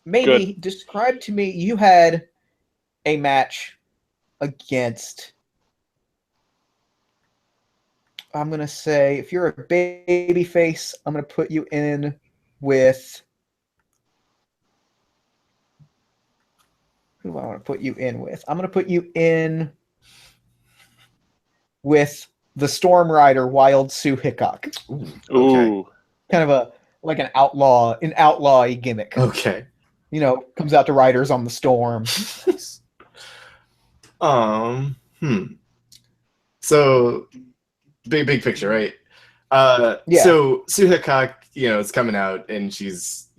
Maybe describe to me, you had a match against, I'm going to say, if you're a baby face, I'm going to put you in with, who do I want to put you in with? I'm going to put you in with the Storm Rider Wild Sue Hickok. Ooh. Okay. Kind of an outlaw-y gimmick. Okay. You know, comes out to riders on the storm. So big picture, right? Yeah. So Sue Hickok, is coming out and she's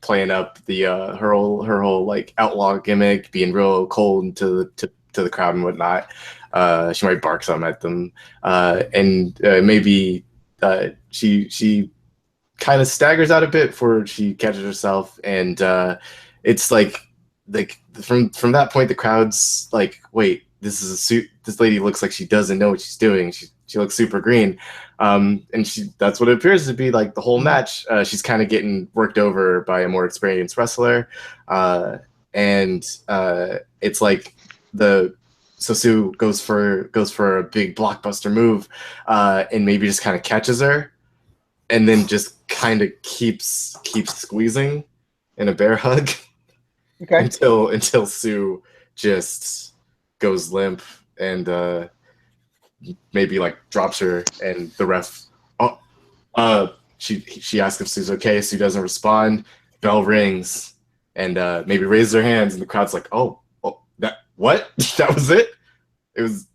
playing up the her whole like outlaw gimmick, being real cold to the crowd and whatnot. She might bark some at them, and maybe she kind of staggers out a bit before she catches herself, and it's like from that point the crowd's like, wait, this lady looks like she doesn't know what she's doing. She looks super green, and that's what it appears to be like the whole match. She's kind of getting worked over by a more experienced wrestler, and it's like so Sue goes for a big blockbuster move, and maybe just kind of catches her, and then just kind of keeps squeezing in a bear hug, until Sue just goes limp and maybe like drops her, and the ref she asks if Sue's okay. Sue doesn't respond. Bell rings, and maybe raises her hands, and the crowd's like, oh, that what? That was it? It was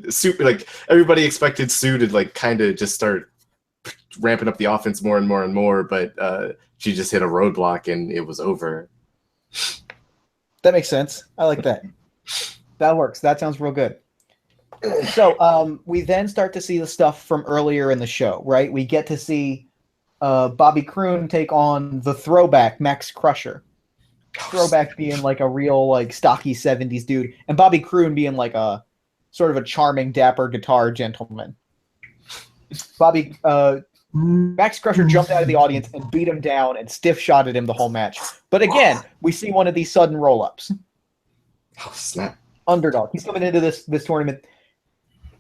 super, like everybody expected Sue to like kind of just start ramping up the offense more and more and more, but she just hit a roadblock and it was over. That makes sense. I like that. That works. That sounds real good. So we then start to see the stuff from earlier in the show, right? We get to see Bobby Kroon take on the throwback Max Crusher. Throwback being like a real like stocky 70s dude, and Bobby Kroon being like a sort of a charming, dapper guitar gentleman. Max Crusher jumped out of the audience and beat him down and stiff shotted him the whole match. But again, we see one of these sudden roll-ups. Oh snap! Underdog. He's coming into this tournament.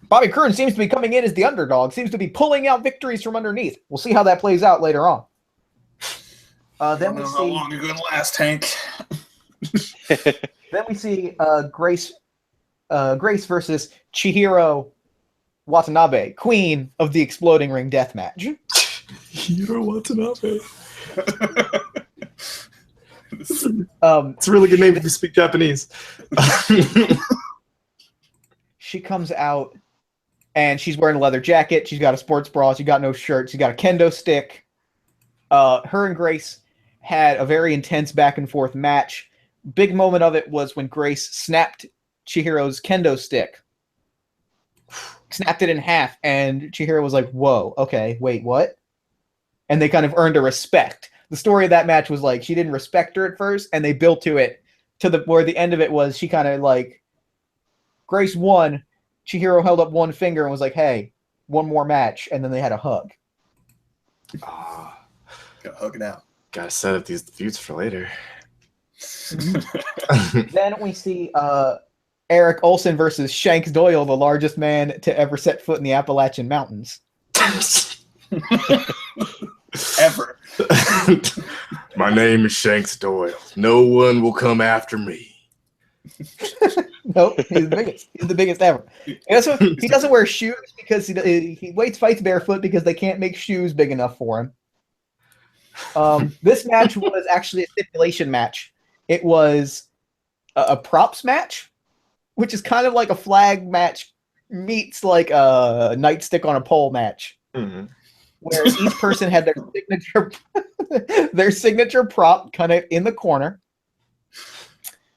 Bobby Kroon seems to be coming in as the underdog. Seems to be pulling out victories from underneath. We'll see how that plays out later on. Then we see how long you're going to last, Hank. Then we see Grace versus Chihiro Watanabe, queen of the Exploding Ring Death Match. Chihiro Watanabe. It's a really good name if you speak Japanese. She comes out, and she's wearing a leather jacket. She's got a sports bra. She's got no shirt. She's got a kendo stick. Her and Grace had a very intense back and forth match. Big moment of it was when Grace snapped Chihiro's kendo stick. Snapped it in half, and Chihiro was like, whoa, okay, wait, what? And they kind of earned a respect. The story of that match was like, she didn't respect her at first, and they built to it where the end of it was she kind of like, Grace won, Chihiro held up one finger and was like, hey, one more match, and then they had a hug. Gotta hug it out. Gotta set up these feuds for later. Then we see Eric Olsen versus Shanks Doyle, the largest man to ever set foot in the Appalachian Mountains. Ever. My name is Shanks Doyle. No one will come after me. Nope, he's the biggest. He's the biggest ever. He doesn't wear shoes because he fights barefoot because they can't make shoes big enough for him. This match was actually a stipulation match. It was a props match, which is kind of like a flag match meets like a nightstick on a pole match. Mm-hmm. Where each person had their signature prop kind of in the corner.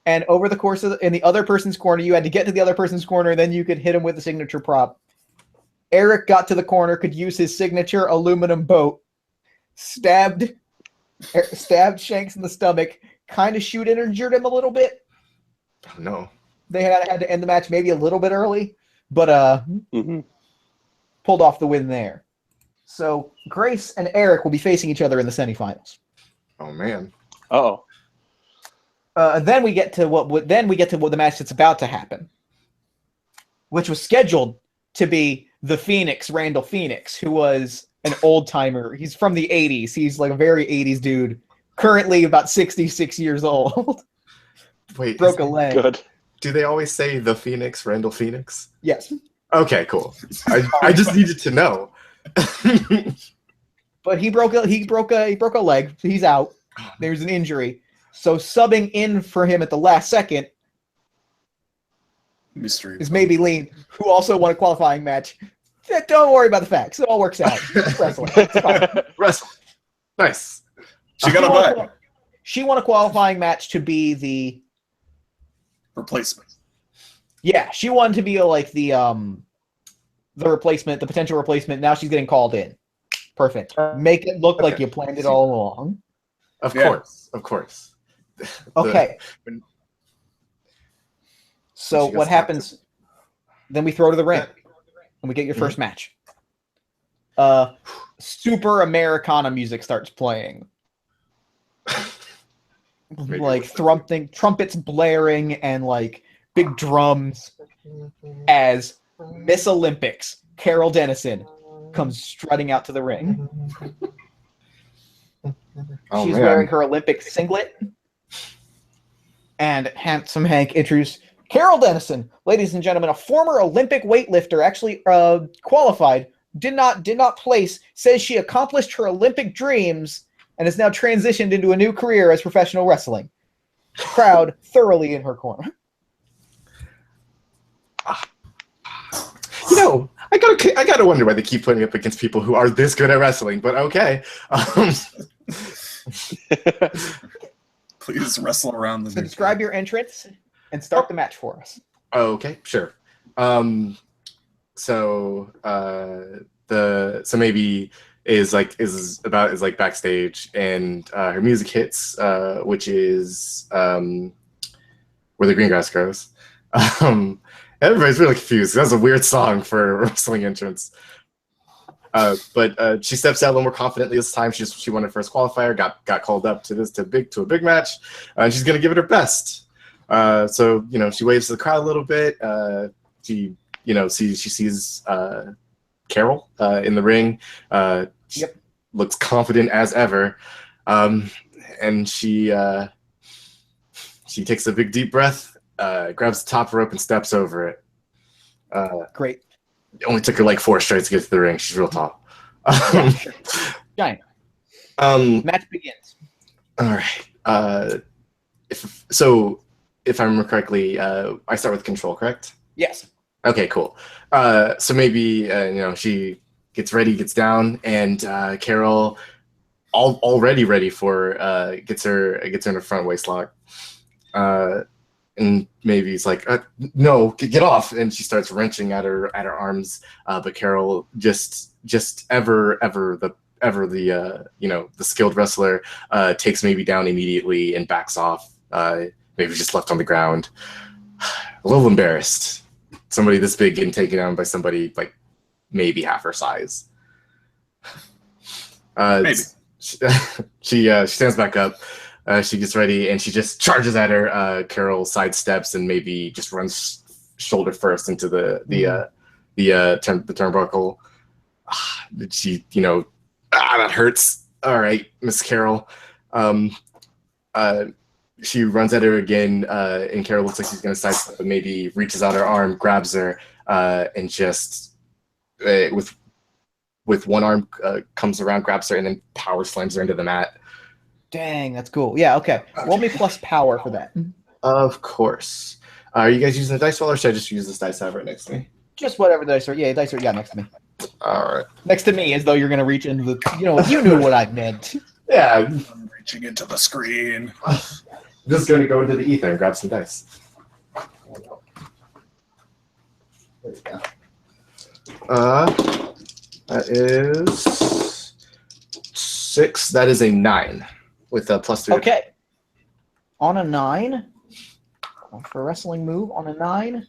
And over the course of in the other person's corner, you had to get to the other person's corner, then you could hit him with the signature prop. Eric got to the corner, could use his signature aluminum boat, stabbed Shanks in the stomach, kind of injured him a little bit. Oh, no. They had to end the match maybe a little bit early, but pulled off the win there. So Grace and Eric will be facing each other in the semifinals. Oh man. Uh-oh. Then we get to the match that's about to happen, which was scheduled to be the Phoenix, Randall Phoenix, who was an old timer. He's from the 80s. He's like a very 80s dude. Currently about 66 years old. Wait, broke a leg. Good. Do they always say the Phoenix, Randall Phoenix? Yes. Okay, cool. I just needed to know. But he broke a leg. He's out. There's an injury. So subbing in for him at the last second Mystery is maybe Lean, who also won a qualifying match. Don't worry about the facts. It all works out. Wrestling. It's fine. Wrestling. Nice. She got a butt. She won a qualifying match to be the Replacement. Yeah, she wanted to be like the replacement, the potential replacement. Now she's getting called in. Perfect. Make it look like you planned it all along. Of course. Okay. So what happens? Then we throw to the ring, and we get your first match. Super Americana music starts playing. Like trumpets blaring and like big drums as Miss Olympics Carol Dennison comes strutting out to the ring. She's wearing her Olympic singlet, and Handsome Hank introduced Carol Dennison, ladies and gentlemen, a former Olympic weightlifter, actually qualified, did not place, says she accomplished her Olympic dreams and has now transitioned into a new career as professional wrestling. Crowd thoroughly in her corner. You know, I gotta wonder why they keep putting me up against people who are this good at wrestling. But okay. Please wrestle around the. So describe your entrance and start the match for us. Okay, sure. So maybe is like backstage, and her music hits, which is Where the Green Grass Grows. Everybody's really confused. That's a weird song for a wrestling entrance. But she steps out a little more confidently this time. She won her first qualifier, got called up to a big match, and she's gonna give it her best. So she waves to the crowd a little bit. She sees Carol in the ring. She looks confident as ever, and she takes a big deep breath, grabs the top rope and steps over it. Great. It only took her like 4 strikes to get to the ring. She's real tall. Yeah, sure. Giant. Match begins. All right. if I remember correctly, I start with control, correct? Yes. Okay, cool. So maybe she gets ready, gets down, and Carol, already ready for gets her in a front waist lock, and maybe it's like no, get off, and she starts wrenching at her arms, but Carol just ever the the skilled wrestler takes maybe down immediately and backs off, maybe just left on the ground, a little embarrassed. Somebody this big getting taken down by somebody like maybe half her size. Maybe. She stands back up. She gets ready and she just charges at her. Carol sidesteps and maybe just runs shoulder first into the turnbuckle. She, that hurts. All right, Miss Carol. She runs at her again, and Carol looks like she's going to sidestep, but maybe reaches out her arm, grabs her, and just with one arm comes around, grabs her, and then power slams her into the mat. Dang, that's cool. Yeah, okay. Roll me plus power for that. Of course. Are you guys using the dice roll, or should I just use this dice I have right next to me? Just whatever the dice are. Yeah, dice are next to me. All right. Next to me, as though you're going to reach into the... you knew what I meant. Yeah. I'm reaching into the screen. I'm just going to go into the ether and grab some dice. There we go. That is 6. That is a 9 with a +3. Okay. On a 9, for a wrestling move, on a 9,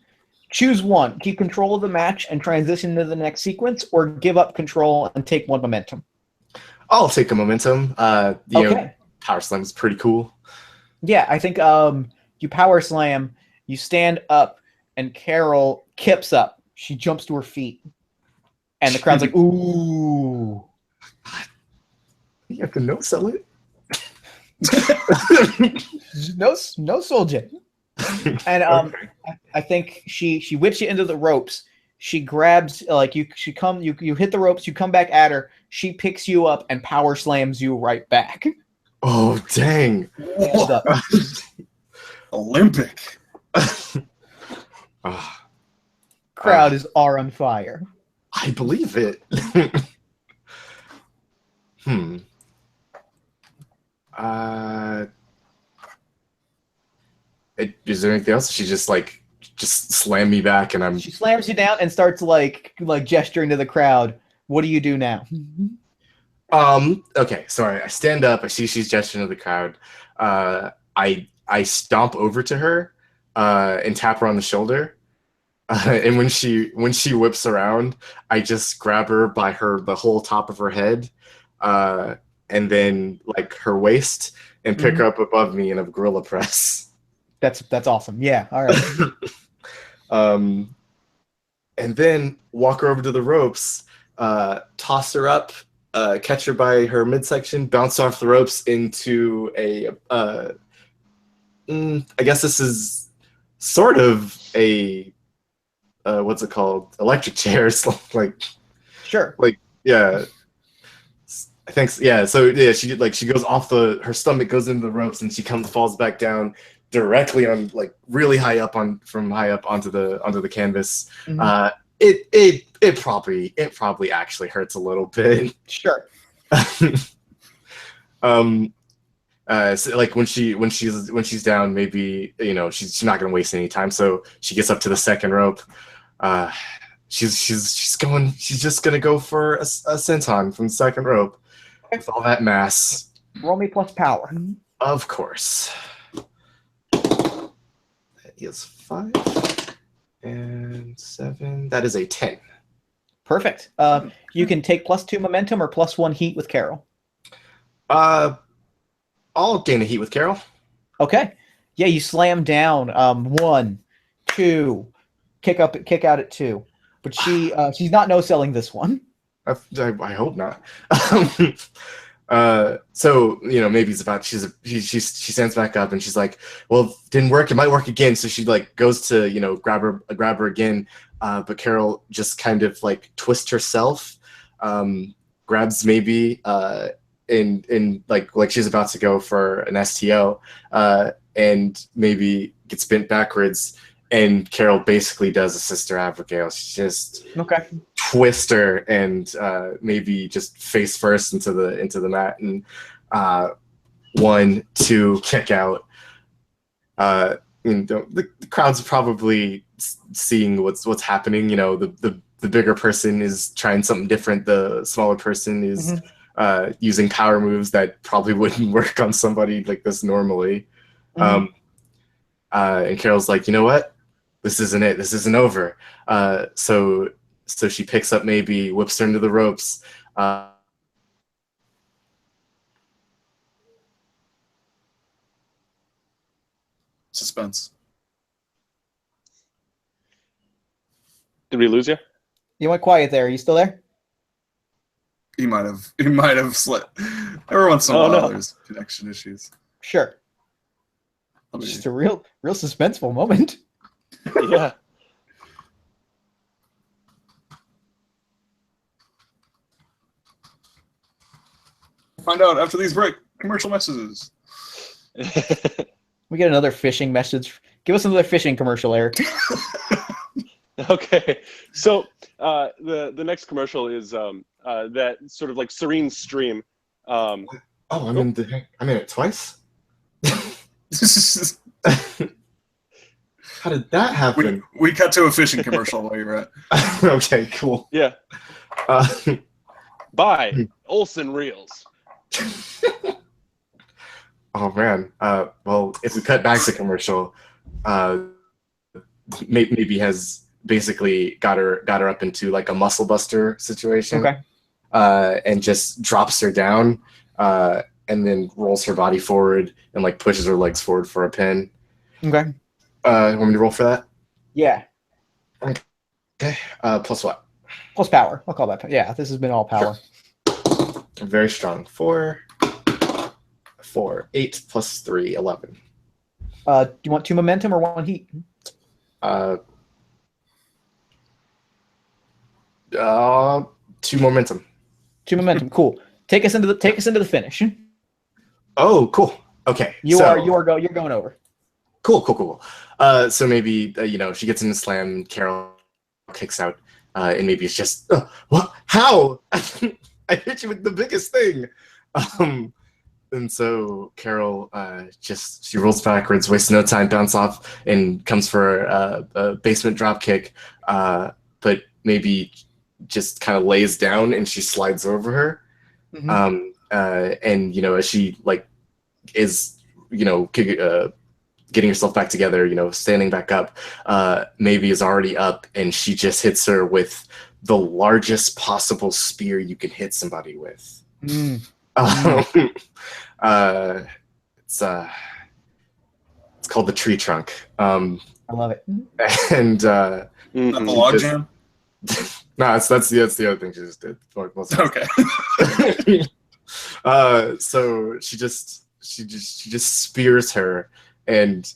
choose one. Keep control of the match and transition to the next sequence, or give up control and take one momentum. I'll take a momentum. Okay. Power slam is pretty cool. Yeah, I think you power slam, you stand up, and Carol kips up. She jumps to her feet. And the crowd's like, ooh. You have to no-sell it. no soldier. And Okay. I think she whips you into the ropes. She grabs you hit the ropes, you come back at her, she picks you up and power slams you right back. Oh dang. Olympic. Crowd is on fire. I believe it. Is there anything else? She just slammed me back, and She slams you down and starts like gesturing to the crowd. What do you do now? Okay, sorry. I stand up. I see she's gesturing to the crowd. I stomp over to her and tap her on the shoulder. And when she whips around, I just grab her by the whole top of her head, and then like her waist, and pick her up above me in a gorilla press. That's awesome. Yeah. All right. And then walk her over to the ropes, toss her up, catch her by her midsection, bounce off the ropes into a. I guess this is sort of a. What's it called? Electric chairs, like. Sure. Like yeah. I think yeah. So yeah, she goes off her stomach goes into the ropes, and she falls back down directly on really high up from high up onto the canvas. Mm-hmm. It probably actually hurts a little bit. Sure. So when she's down, maybe she's not gonna waste any time, so she gets up to the second rope. She's just gonna go for a senton from the second rope with all that mass. Roll me plus power. Of course. That is 5 and 7. That is a 10. Perfect. You can take +2 momentum or +1 heat with Carol. I'll gain a heat with Carol. Okay. Yeah, you slam down 1, 2, kick out at 2. But she's not no-selling this one. I hope not. So maybe it's about she stands back up and she's like, well, didn't work, it might work again. So she goes to grab her again, but Carol just kind of twists herself, grabs maybe in like she's about to go for an STO, and maybe gets bent backwards, and Carol basically does a Sister Abigail. She just twist her and maybe just face first into the mat, and 1, 2 kick out. The crowd's probably seeing what's happening. The bigger person is trying something different. The smaller person is using power moves that probably wouldn't work on somebody like this normally. And Carol's like, you know what? This isn't it. This isn't over. So she picks up, maybe whips her into the ropes. Suspense. Did we lose you? You went quiet there. Are you still there? He might have slipped. Every once in a while, there's connection issues. Sure. Just a real suspenseful moment. Yeah. Find out after these commercial messages. We get another fishing message. Give us another fishing commercial, Eric. Okay, so the next commercial is that sort of like serene stream. I'm in it twice. How did that happen? We cut to a fishing commercial while you're at. Okay, cool. Yeah. Buy Olsen Reels. Oh man. Well, if we cut back to commercial, maybe has basically got her up into like a muscle buster situation. Okay. And just drops her down, and then rolls her body forward and like pushes her legs forward for a pin. Okay. Want me to roll for that? Yeah. Okay. Plus what? Plus power. I'll call that. Yeah, this has been all power. Sure. Very strong. 4, 8 plus 3, 11. Do you want 2 momentum or 1 heat? 2 momentum. 2 momentum. Cool. Take us into the finish. Oh, cool. Okay. You're going over. Cool. So maybe she gets in the slam, Carol kicks out, and maybe it's just what? How? I hit you with the biggest thing. And so Carol she rolls backwards, wastes no time, bounce off, and comes for a basement drop kick, but maybe just kind of lays down and she slides over her. And as she is getting herself back together, standing back up, maybe is already up, and she just hits her with the largest possible spear you can hit somebody with. It's called the tree trunk. I love it. And not the log jam. No, that's the other thing she just did. Okay. So she just spears her, and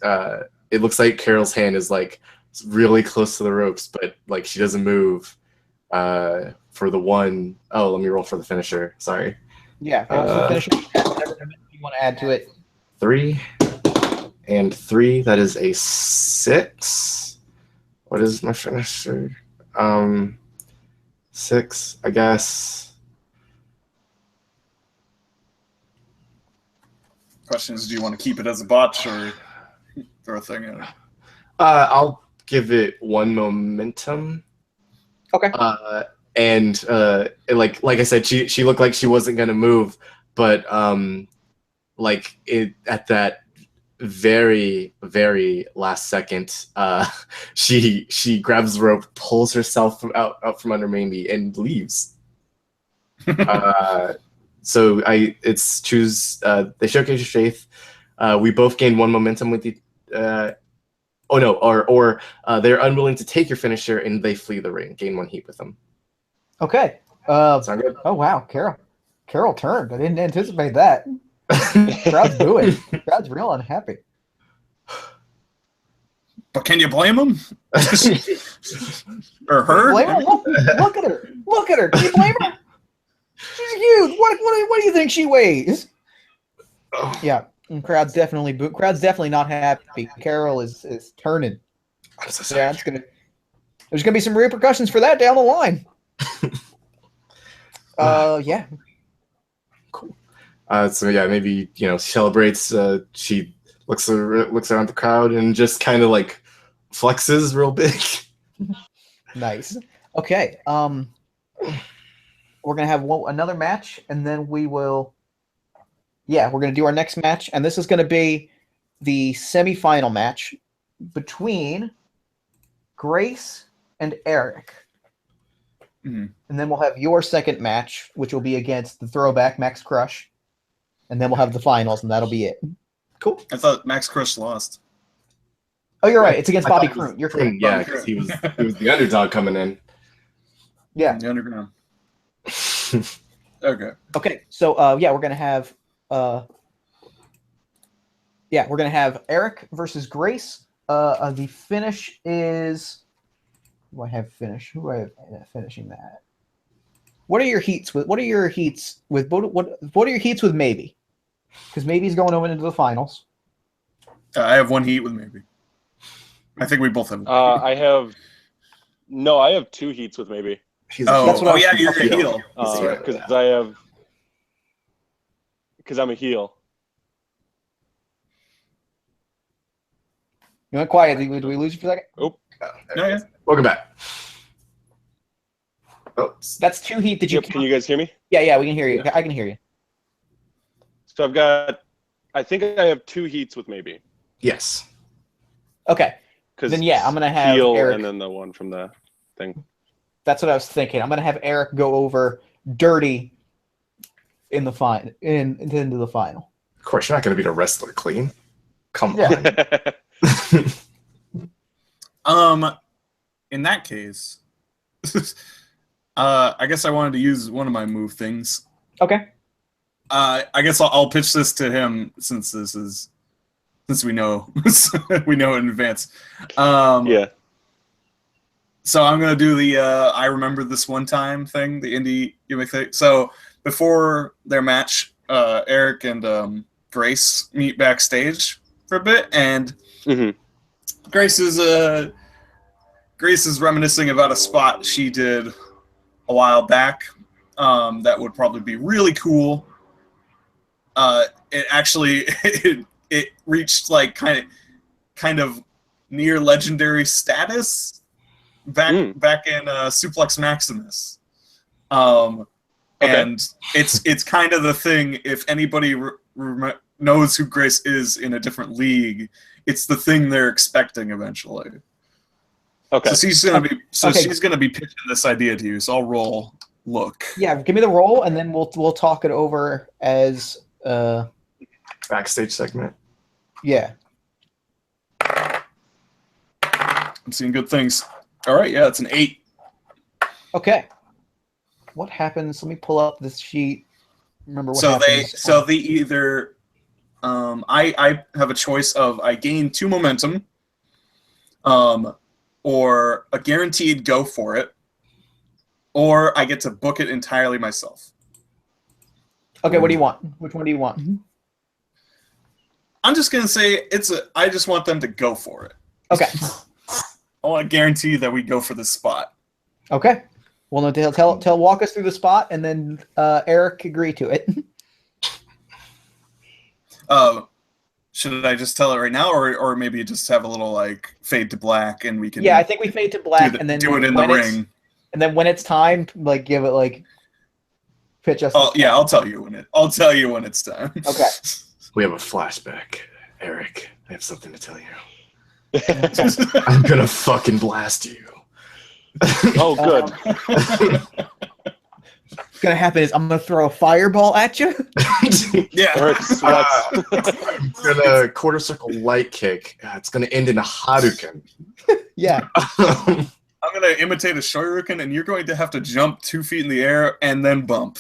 it looks like Carol's hand is like really close to the ropes, but like she doesn't move. For the one, let me roll for the finisher. Sorry. Yeah, roll for the finisher. Whatever you want to add to it. 3 and 3. That is a 6. What is my finisher? 6, I guess. Question is, do you want to keep it as a botch or throw a thing in it? I'll give it 1 momentum. Okay. And like I said, she looked like she wasn't gonna move, but at that very, very last second, she grabs the rope, pulls herself out from under Mamie, and leaves. So it's choose. They showcase your strength. We both gain 1 momentum with the. Or they're unwilling to take your finisher and they flee the ring. Gain 1 heat with them. Okay. Sound good? Oh wow, Carol turned. I didn't anticipate that. Crowd's booing. Crowd's real unhappy. But can you blame him? Or her? Blame her? Look at her. Look at her. Can you blame her? She's cute. What do you think she weighs? Oh, Yeah, and crowd's definitely not happy. Carol is turning. I'm so sorry. Yeah, there's gonna be some repercussions for that down the line. Yeah. Cool. So yeah, maybe celebrates. She looks around the crowd and just kind of like flexes real big. Nice. Okay. We're gonna have another match, and then we will. Yeah, we're gonna do our next match, and this is gonna be the semifinal match between Grace and Eric. Mhm. And then we'll have your second match, which will be against the throwback Max Crush, and then we'll have the finals, and that'll be it. Cool. I thought Max Crush lost. Oh, you're right. It's against I Bobby thought it was Kroon. You're correct. Yeah, because he was the underdog coming in. Yeah. The underground. Okay. Okay. So yeah, we're gonna have Eric versus Grace. The finish is. Who do I have finish? Who do I have finishing that? What are your heats with? What are your heats with? What are your heats with maybe? Because maybe's going over into the finals. I have one heat with maybe. I think we both have. I have two heats with maybe. That's what I was yeah, thinking. you're a heel. Because I'm a heel. You went quiet. Did we lose you for a second? Oh, No, yeah. Welcome back. Oh, That's two heat. Did you? Can you guys hear me? Yeah, we can hear you. I can hear you. So I think I have two heats with maybe. yes. Okay. Because Then yeah, I'm gonna have heel Eric. and then the one from the thing. That's what I was thinking. I'm gonna have Eric go over dirty in the into the final. Of course, you're not going to beat a wrestler clean. Come Yeah. on. In that case, I guess I wanted to use one of my move things. Okay. I guess I'll pitch this to him since we know we know in advance. Yeah. So I'm gonna do the I remember this one time thing, the indie gimmick thing. So before their match, Eric and Grace meet backstage for a bit, and Grace is reminiscing about a spot she did a while back that would probably be really cool. It actually it reached like kind of near legendary status back in Suplex Maximus. And it's kind of the thing, if anybody knows who Grace is in a different league, it's the thing they're expecting eventually. Okay. So she's gonna be pitching this idea to you. So I'll roll. Look. Yeah, give me the roll, and then we'll talk it over as Backstage segment. Yeah. I'm seeing good things. All right, yeah, it's an 8. Okay. What happens? Let me pull up this sheet. Remember what So happens. they either I have a choice of I gain 2 momentum, or a guaranteed go for it, or I get to book it entirely myself. Okay, what do you want? Which one do you want? I'm just gonna say I just want them to go for it. Okay. I want to guarantee that we go for the spot. Okay. Well, no, tell walk us through the spot, and then Eric agree to it. Should I just tell it right now, or maybe just have a little like fade to black, and we can? Yeah, I think we fade to black, and then do it in the ring. And then when it's time, like give it like pitch us. Oh yeah, I'll tell you when it's time. Okay. We have a flashback, Eric. I have something to tell you. I'm gonna fucking blast you. Oh, good. What's gonna happen is I'm gonna throw a fireball at you. Yeah. Eric sweats. I'm gonna quarter circle light kick. It's gonna end in a Hadouken. Yeah. I'm gonna imitate a Shoryuken, and you're going to have to jump 2 feet in the air and then bump.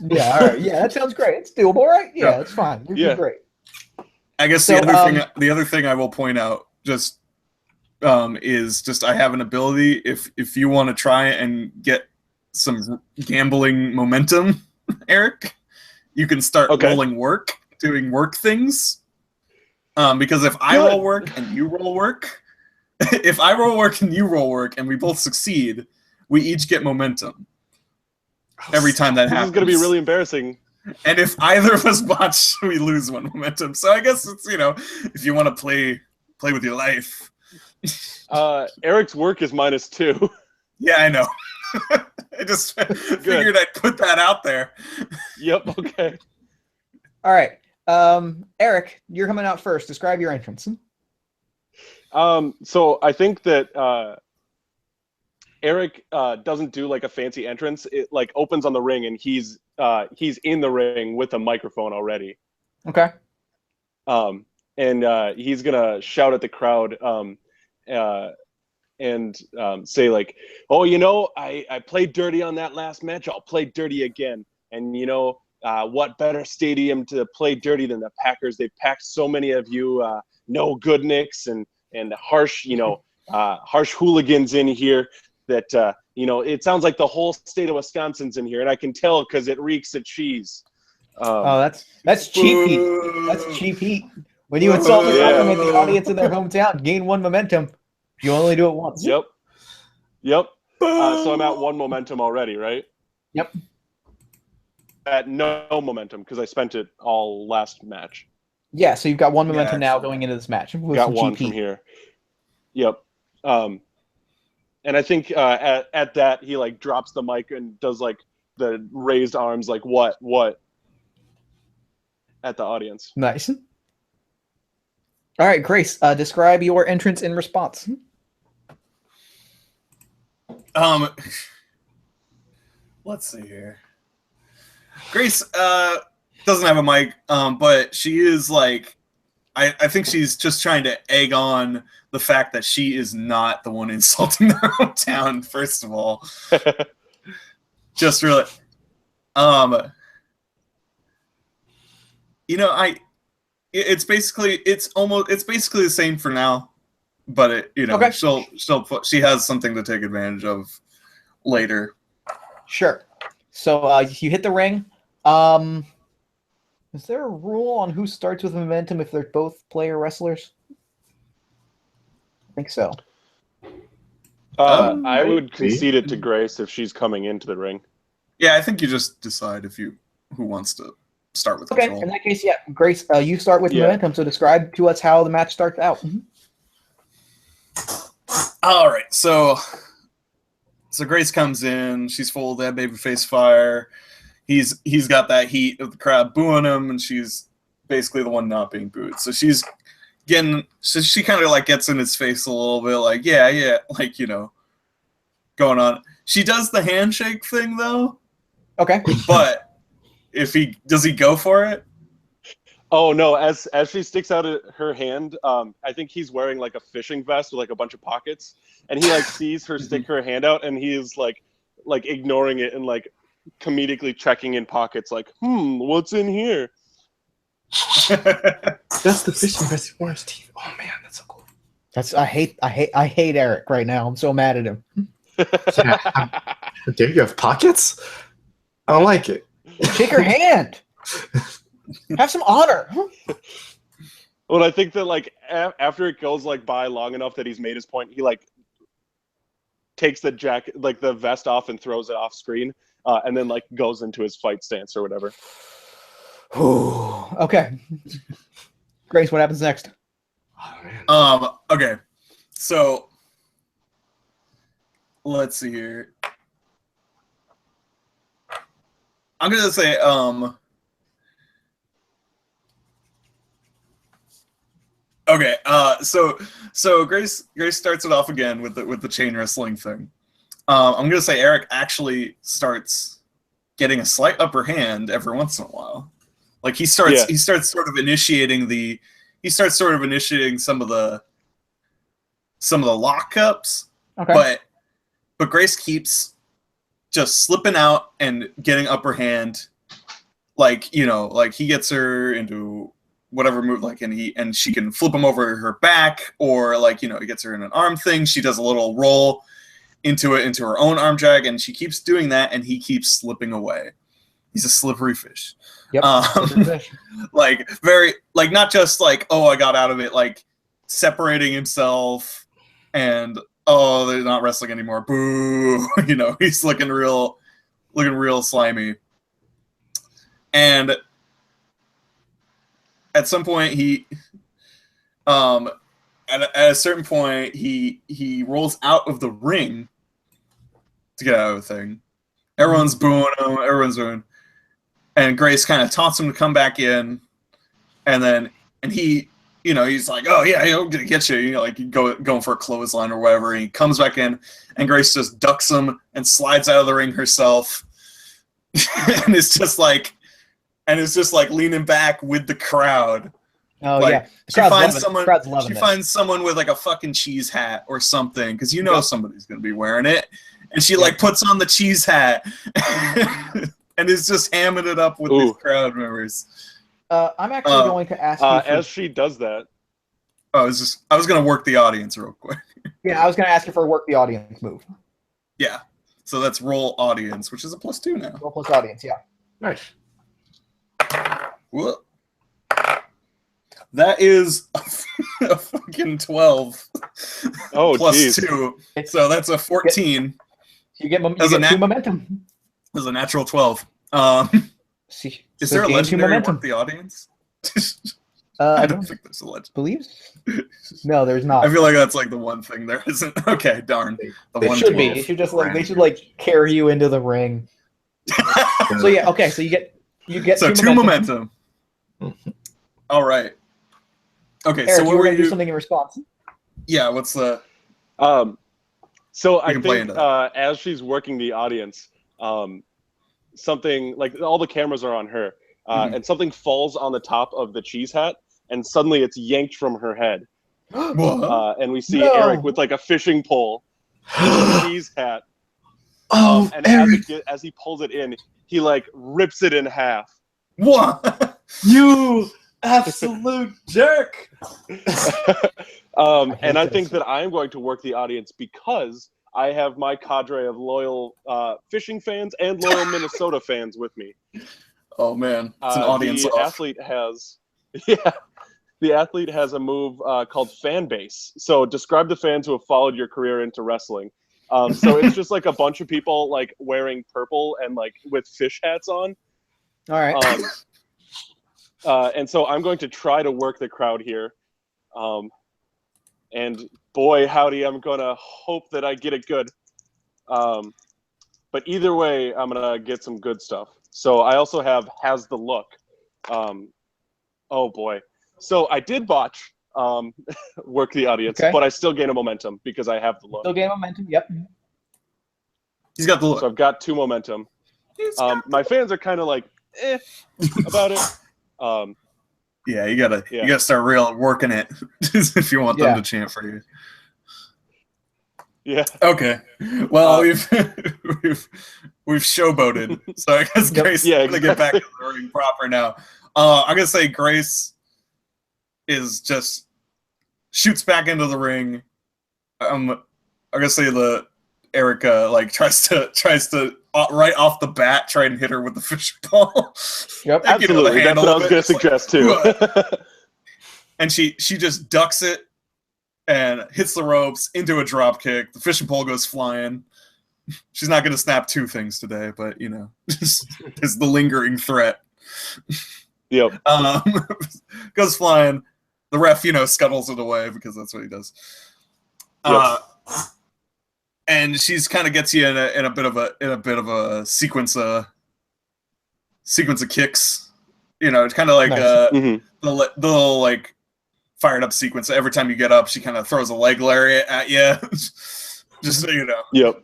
Yeah. All right. Yeah, that sounds great. It's doable, right? Yeah, it's fine. You're great. I guess the other thing I will point out is just I have an ability if you want to try and get some gambling momentum Eric. You can start Okay. rolling work, doing work things. Because if I Good. roll work and you roll work, if I roll work and you roll work and we both succeed, we each get momentum every time that This happens. is going to be really embarrassing. And if either of us botch, we lose one momentum. So I guess it's, if you want to play with your life. Eric's work is -2. Yeah, I know. I just figured I'd put that out there. Yep. Okay. All right. Eric, you're coming out first. Describe your entrance. So I think that Eric doesn't do like a fancy entrance. It like opens on the ring, and he's in the ring with a microphone already. Okay. And he's gonna shout at the crowd and say like, "Oh, I played dirty on that last match. I'll play dirty again." And what better stadium to play dirty than the Packers? They've packed so many of you no good nicks and harsh harsh hooligans in here that it sounds like the whole state of Wisconsin's in here, and I can tell because it reeks of cheese. That's cheap heat. That's cheap heat. When you insult and compliment the audience in their hometown, gain 1 momentum. You only do it once. Yep. So I'm at 1 momentum already, right? Yep. At no momentum because I spent it all last match. Yeah, so you've got 1 momentum now going into this match. Got 1 from here. Yep. And I think at that he like drops the mic and does like the raised arms, like what at the audience. Nice. All right, Grace, describe your entrance in response. Let's see here. Grace doesn't have a mic, but she is like, I think she's just trying to egg on the fact that she is not the one insulting their hometown, first of all. Just really, it's basically the same for now, but Okay. she has something to take advantage of later. Sure. So you hit the ring. Is there a rule on who starts with momentum if they're both player wrestlers? I think so. I would concede it to Grace if she's coming into the ring. Yeah, I think you just decide who wants to start with control. In that case, yeah, Grace, you start with momentum. So describe to us how the match starts out. All right, so Grace comes in. She's full of that babyface fire. He's got that heat of the crowd booing him, and she's basically the one not being booed. So she kind of like gets in his face a little bit, like like going on. She does the handshake thing though. Okay. But does he go for it? Oh no! As she sticks out her hand, I think he's wearing like a fishing vest with like a bunch of pockets, and he like sees her stick her hand out, and he is like ignoring it and like comedically checking in pockets, like, what's in here? That's the fishing vest he wore his teeth. Oh man, that's so cool. I hate Eric right now. I'm so mad at him. Yeah, how dare you have pockets? I don't like it. Shake her hand. Have some honor. Well, I think that like after it goes like by long enough that he's made his point, he like takes the jacket, like the vest off, and throws it off screen, and then like goes into his fight stance or whatever. Okay. Grace, what happens next? Oh, man. Okay. So let's see here. I'm gonna say okay, so Grace starts it off again with the chain wrestling thing. I'm gonna say Eric actually starts getting a slight upper hand every once in a while. Like he starts sort of initiating some of the lockups. Okay. But Grace keeps just slipping out and getting upper hand. Like he gets her into whatever move, and she can flip him over her back, or he gets her in an arm thing. She does a little roll into her own arm drag, and she keeps doing that, and he keeps slipping away. He's a slippery fish. Yep. Like very like not just like, oh, I got out of it, like separating himself and oh, they're not wrestling anymore. Boo. You know, he's looking real slimy. And at some point at a certain point he rolls out of the ring to get out of the thing. Everyone's booing him, everyone's booing. And Grace kind of taunts him to come back in, and he, you know, he's like, "Oh yeah, I'm gonna get you," you know, like going for a clothesline or whatever. And he comes back in, and Grace just ducks him and slides out of the ring herself, and it's just like leaning back with the crowd. Oh like, yeah, she finds someone with like a fucking cheese hat or something, because you know somebody's gonna be wearing it, and she like puts on the cheese hat. And is just hamming it up with these crowd members. I'm actually going to ask you as she does that. I was going to work the audience real quick. Yeah, I was going to ask you for a work the audience move. Yeah, so that's roll audience, which is a +2 now. Roll plus audience, yeah. Nice. Whoop. That is a fucking 12. Oh, plus geez. 2. So that's a 14. You get 2 momentum. It was a natural 12. See, is there a legendary work the audience? I don't think there's a legendary. Believes? No, there's not. I feel like that's like the one thing there isn't. Okay, darn. It should be. They should just like carry you into the ring. So yeah, okay. So you get so 2 momentum. All right. Okay, Eric, so what you were were gonna do something in response? Yeah, what's the? So I think as she's working the audience, something like all the cameras are on her, and something falls on the top of the cheese hat, and suddenly it's yanked from her head. And we see Eric with like a fishing pole, cheese hat. And as he pulls it in, he like rips it in half. What? You absolute jerk! And I think that I'm going to work the audience because I have my cadre of loyal fishing fans and loyal Minnesota fans with me. Oh man, it's an audience. The athlete has a move called fan base. So describe the fans who have followed your career into wrestling. So it's just like a bunch of people like wearing purple and like with fish hats on. All right. And so I'm going to try to work the crowd here. And boy, howdy, I'm going to hope that I get it good. But either way, I'm going to get some good stuff. So I also have has the look. Oh, boy. So I did botch work the audience, but I still gain a momentum because I have the look. Still gain momentum, yep. He's got the look. So I've got 2 momentum. My fans are kind of like, about it. Yeah, you gotta start working it if you want them to chant for you. Yeah. Okay. Well, we've showboated, so I guess Grace is gonna get back to the ring proper now. I'm gonna say Grace is just shoots back into the ring. I'm gonna say Erica like tries to right off the bat try and hit her with the fish ball. Yep, absolutely. That's what I was gonna suggest too. And she just ducks it and hits the ropes into a drop kick. The fishing pole goes flying. She's not gonna snap 2 things today, but you know, is the lingering threat. Yep. Goes flying. The ref, scuttles it away because that's what he does. Yep. And she's kind of gets you in a bit of a sequence of kicks. It's kind of like the little like fired up sequence. Every time you get up, she kind of throws a leg lariat at you, just so you know. Yep.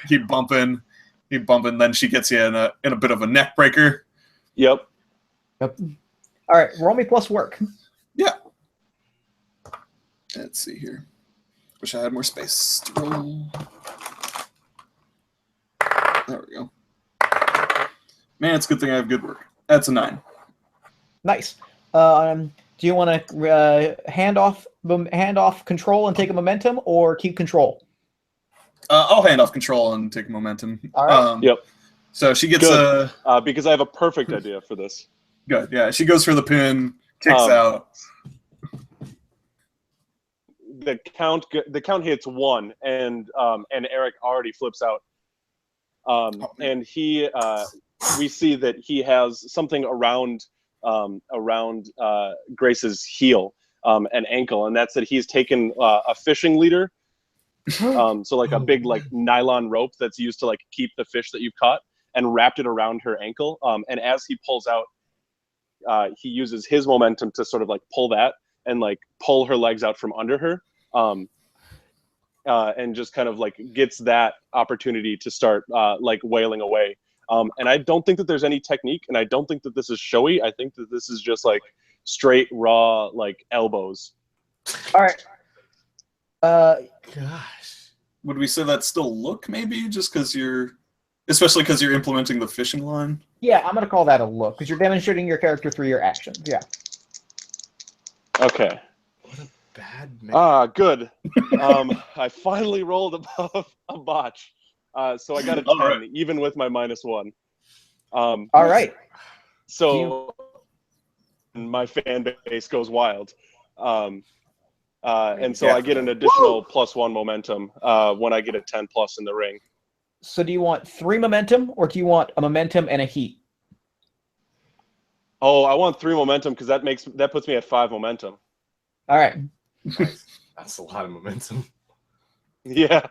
Keep bumping. Then she gets you in a bit of a neck breaker. Yep. All right, roll me plus work. Yeah. Let's see here. Wish I had more space to roll. There we go. Man, it's a good thing I have good work. That's a 9. Nice. Do you want to hand off control and take a momentum, or keep control? I'll hand off control and take momentum. All right. Yep. So she gets Good. Because I have a perfect idea for this. Good. Yeah, she goes for the pin, kicks out. The count hits 1, and Eric already flips out. And we see that he has something around Grace's heel, and ankle, and that's that he's taken a fishing leader, so like a big like nylon rope that's used to like keep the fish that you've caught, and wrapped it around her ankle. And as he pulls out, he uses his momentum to sort of like pull that and like pull her legs out from under her. And just kind of like gets that opportunity to start like wailing away. And I don't think that there's any technique, and I don't think that this is showy. I think that this is just like straight raw like elbows. All right. Gosh. Would we say that's still look maybe just because especially because you're implementing the fishing line? Yeah, I'm gonna call that a look because you're demonstrating your character through your actions. Yeah. Okay. What a bad man. Good. I finally rolled above a botch. So I got a 10, right. even with my -1. All right. So my fan base goes wild. And so I get an additional +1 momentum when I get a 10+ in the ring. So do you want 3 momentum, or do you want a momentum and a heat? Oh, I want 3 momentum because that puts me at 5 momentum. All right. That's a lot of momentum. Yeah.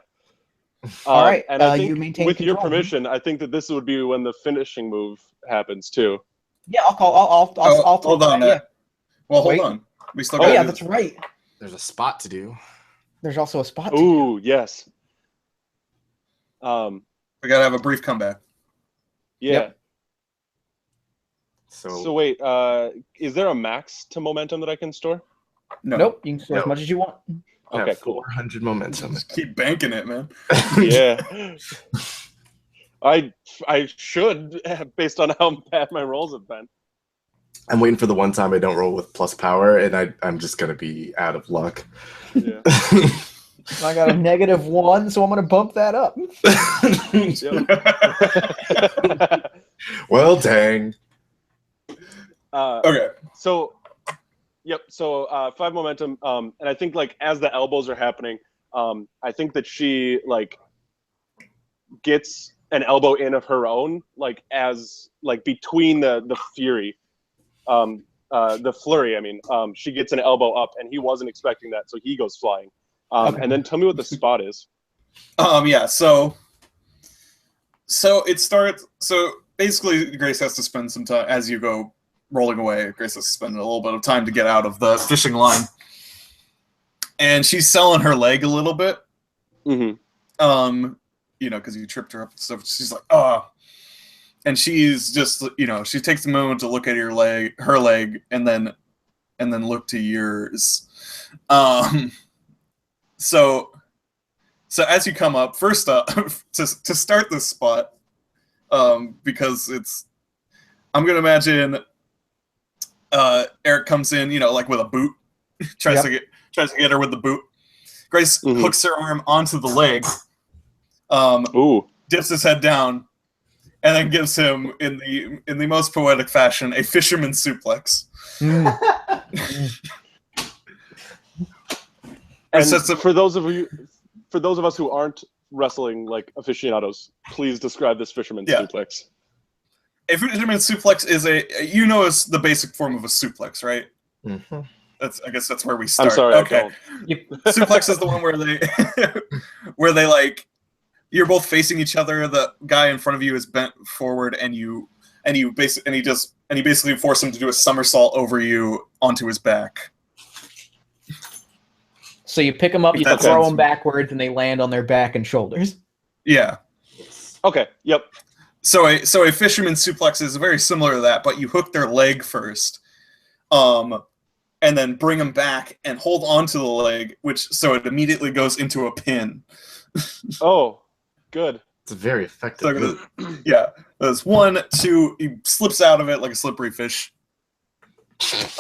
All right. And I think you maintain with your control. permission, I think that this would be when the finishing move happens too. Yeah, I'll Hold on. Yeah. Well, hold Wait. on. We still Oh got. yeah, that's right. There's a spot to do. There's also a spot. To Ooh, yes. We gotta have a brief comeback. Yeah. Yep. So wait, is there a max to momentum that I can store? No. Nope. You can store as No. much as you want. I Okay, have cool. 400 momentum. Just keep banking it, man. Yeah. I should, based on how bad my rolls have been. I'm waiting for the one time I don't roll with plus power, and I'm just gonna be out of luck. Yeah. I got a -1, so I'm gonna bump that up. Well, dang. Okay. So, yep. So 5 momentum, and I think like as the elbows are happening, I think that she like gets an elbow in of her own, like as like between the fury, the flurry. I mean, she gets an elbow up, and he wasn't expecting that, so he goes flying. Okay. And then tell me what the spot is. Yeah. So it starts. So basically, Grace has to spend some time as you go rolling away. Grace has to spend a little bit of time to get out of the fishing line, and she's selling her leg a little bit. Mm-hmm. You know, because you tripped her up and stuff. She's like, oh. And she's just, you know, she takes a moment to look at her leg, and then look to yours. So as you come up, first up, to start this spot, because I'm gonna imagine Eric comes in, you know, like with a boot, tries to get her with the boot. Grace hooks her arm onto the leg, dips his head down, and then gives him, in the most poetic fashion, a fisherman's suplex. And for those of us who aren't wrestling like aficionados, please describe this fisherman's suplex. A fisherman's suplex is is the basic form of a suplex, right? Mm-hmm. I guess that's where we start. I'm sorry. Okay. Suplex is the one where they like, you're both facing each other. The guy in front of you is bent forward, and he basically force him to do a somersault over you onto his back. So you pick them up, you throw them backwards, and they land on their back and shoulders. Yeah. Okay. Yep. So a fisherman's suplex is very similar to that, but you hook their leg first, and then bring them back and hold onto the leg, so it immediately goes into a pin. Oh, good. It's a very effective move. Yeah. There's 1, 2. He slips out of it like a slippery fish.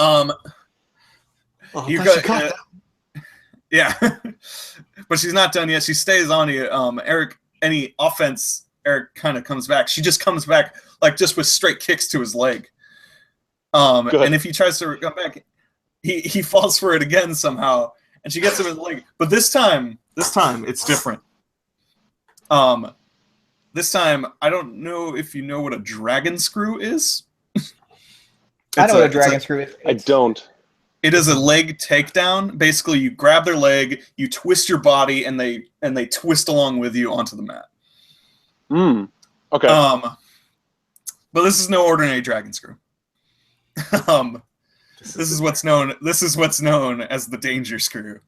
You got. Yeah, but she's not done yet. She stays on you. Eric, any offense Eric kind of comes back, she just comes back like just with straight kicks to his leg. And if he tries to come back, he falls for it again somehow, and she gets him in the leg. But this time it's different. This time I don't know if you know what a dragon screw is. I know what a dragon screw is. I don't. It is a leg takedown. Basically, you grab their leg, you twist your body, and they twist along with you onto the mat. Okay. But this is no ordinary dragon screw. This is what's known as the danger screw.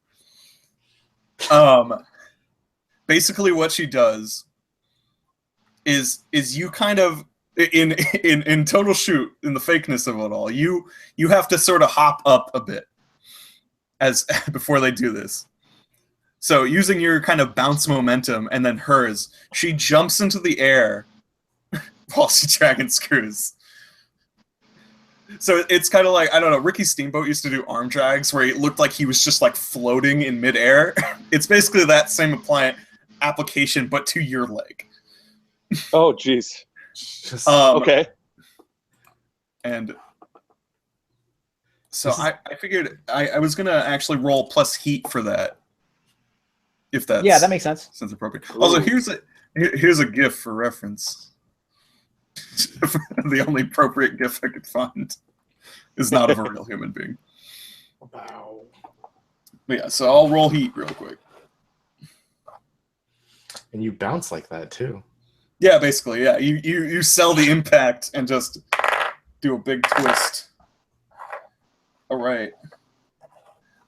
Basically, what she does is you kind of in total shoot, in the fakeness of it all, you have to sort of hop up a bit as before they do this. So using your kind of bounce momentum and then hers, she jumps into the air while she dragon screws. So it's kind of like, I don't know, Ricky Steamboat used to do arm drags where it looked like he was just like floating in midair. It's basically that same application, but to your leg. Oh, jeez. Okay. And so I figured I was going to actually roll plus heat for that. If that's that makes sense. Sounds appropriate. Ooh. Also, here's a GIF for reference. The only appropriate GIF I could find is not of a real human being. Wow. But yeah, so I'll roll heat real quick. And you bounce like that too. Yeah, basically, yeah. You sell the impact and just do a big twist. All right.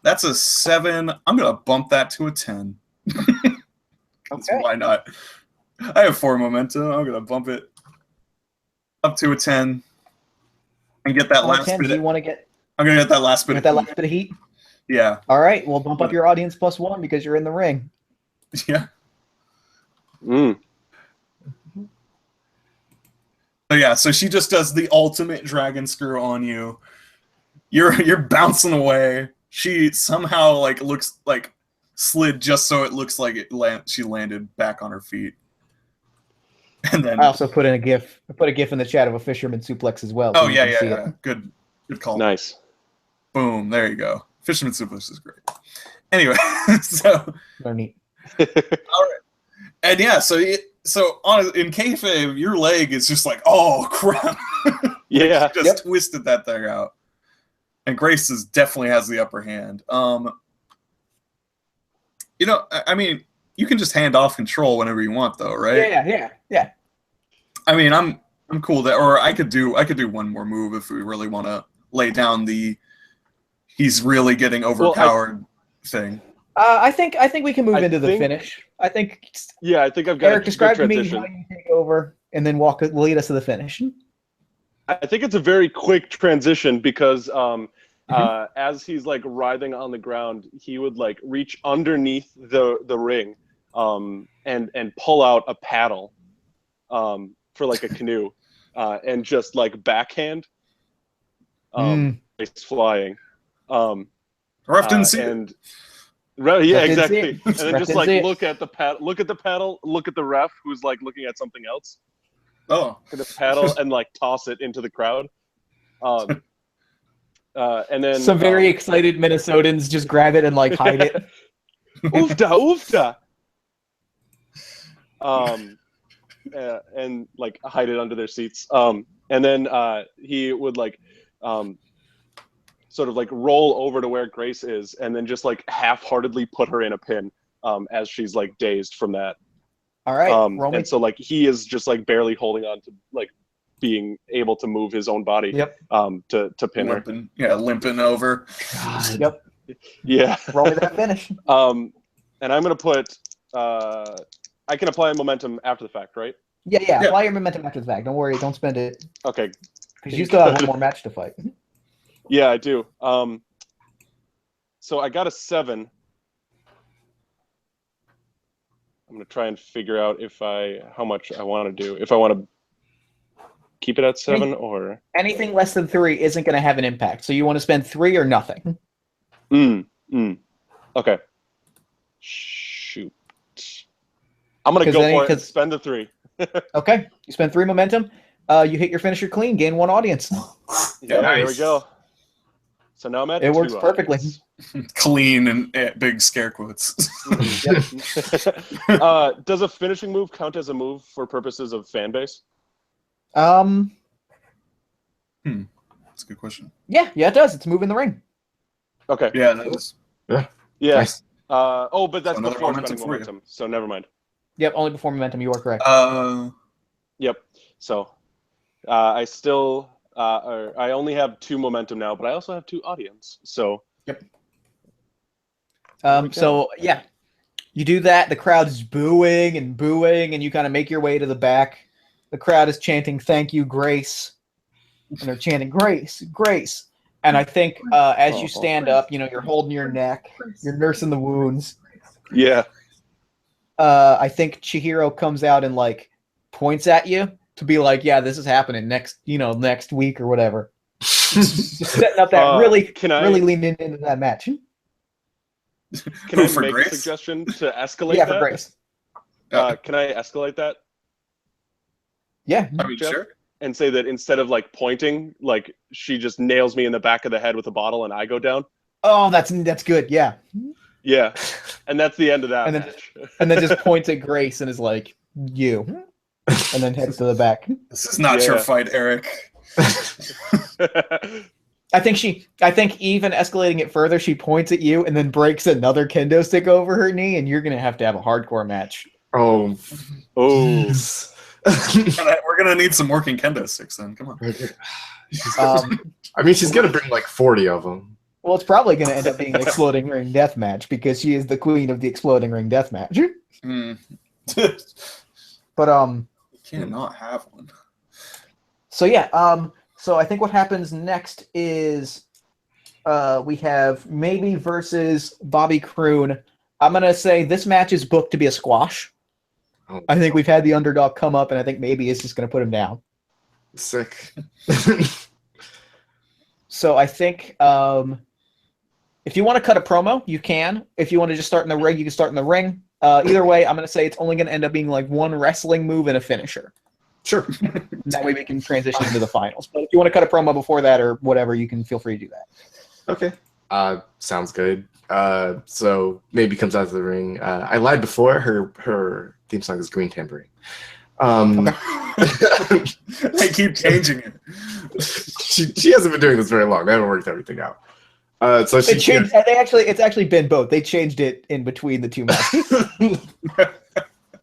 That's a 7. I'm gonna bump that to a 10. Okay. Why not? I have 4 momentum. I'm gonna bump it up to a 10 and get that last 10, bit. Do you want to get? I'm gonna get that last bit. Last bit of heat. Yeah. All right. Well, bump up your audience +1 because you're in the ring. Yeah. So yeah, so she just does the ultimate dragon screw on you. You're bouncing away. She somehow looks like slid just so it looks like she landed back on her feet. And then I also put in a GIF. I put a GIF in the chat of a fisherman suplex as well. Oh yeah. Good call. Nice. Boom. There you go. Fisherman suplex is great. Anyway, so neat. All right, and yeah, so in kayfabe, your leg is just like, oh crap. Yeah. She just twisted that thing out. And Grace definitely has the upper hand. I mean, you can just hand off control whenever you want, though, right? Yeah. I mean, I'm cool that, or I could do one more move if we really want to lay down the he's really getting overpowered thing. I think we can move into the finish. I think. Yeah, I think I've got Eric, describe to me how you take over, and then lead us to the finish. I think it's a very quick transition because as he's writhing on the ground, he would reach underneath the ring and pull out a paddle for a canoe and just backhand it's flying. Ref didn't see it. Yeah, exactly. And then just look at the paddle, look at the ref who's looking at something else. Oh. Look at the paddle and toss it into the crowd. And then some very excited Minnesotans just grab it and hide it. Oofda. And hide it under their seats. And then he would sort of roll over to where Grace is, and then just half-heartedly put her in a pin as she's dazed from that. All right. And so he is just barely holding on to being able to move his own body. Yep. To pin her. Yeah, limping over. God. Yep. Yeah. Roll me that finish. And I'm gonna put. I can apply momentum after the fact, right? Yeah. Apply your momentum after the fact. Don't worry. Don't spend it. Okay. Because you still have one more match to fight. Yeah, I do. So I got a 7. I'm gonna try and figure out how much I want to do. If I want to keep it at 7 or anything less than 3 isn't going to have an impact. So you want to spend 3 or nothing. Okay. Shoot. I'm gonna go for it. Spend the 3. Okay, you spend 3 momentum. You hit your finisher clean, gain 1 audience. Yeah, there we Nice. go. So now I'm at It 2 works perfectly. audience. Clean and big scare quotes. Does a finishing move count as a move for purposes of fan base? That's That's a good question. yeah, it does. It's moving the ring. Okay. Yeah, that is. Yeah. Nice. But that's Another before momentum spending for you. momentum, so never mind. Yep, only before momentum. You are correct. Yep. So I still I only have 2 momentum now, but I also have 2 audience. So So yeah, you do that. The crowd is booing, and you kind of make your way to the back. The crowd is chanting, "Thank you, Grace," and they're chanting, "Grace, Grace." And I think as you stand up, you're holding your neck, you're nursing the wounds. yeah. I think Chihiro comes out and like points at you to be like, "Yeah, this is happening next week or whatever." Just setting up that really leaning into that match. Can I for make Grace? a suggestion to escalate Yeah, that? for Grace. Can I escalate that Yeah. I mean, Jeff? sure. and say that instead of like pointing, like she just nails me in the back of the head with a bottle and I go down? Oh, that's good. Yeah. Yeah. And that's the end of that And then- match. And then just points at Grace and is like, "You," and then heads to the back. This is not your Yeah. fight, Eric. I think even escalating it further, she points at you and then breaks another kendo stick over her knee, and you're gonna have to have a hardcore match. Oh. Oh. jeez. We're gonna need some working kendo sticks then. Come on. I mean, she's gonna bring like 40 of them. Well, it's probably gonna end up being an exploding ring death match because she is the queen of the exploding ring death match. You But can't not have one. so yeah, so I think what happens next is we have maybe versus Bobby Croon. I'm gonna say this match is booked to be a squash. Oh, I think we've had the underdog come up, and I think maybe it's just gonna put him down. sick. So I think if you want to cut a promo, you can. If you want to just start in the ring, you can start in the ring. Either way, I'm going to say it's only going to end up being like 1 wrestling move and a finisher. Sure. That way we can transition into the finals. But if you want to cut a promo before that or whatever, you can feel free to do that. Okay. Sounds good. So maybe comes out of the ring. I lied before. Her theme song is Green Tambourine. I keep changing it. She hasn't been doing this very long. They haven't worked everything out. So she changed. It's actually been both. They changed it in between the 2 matches.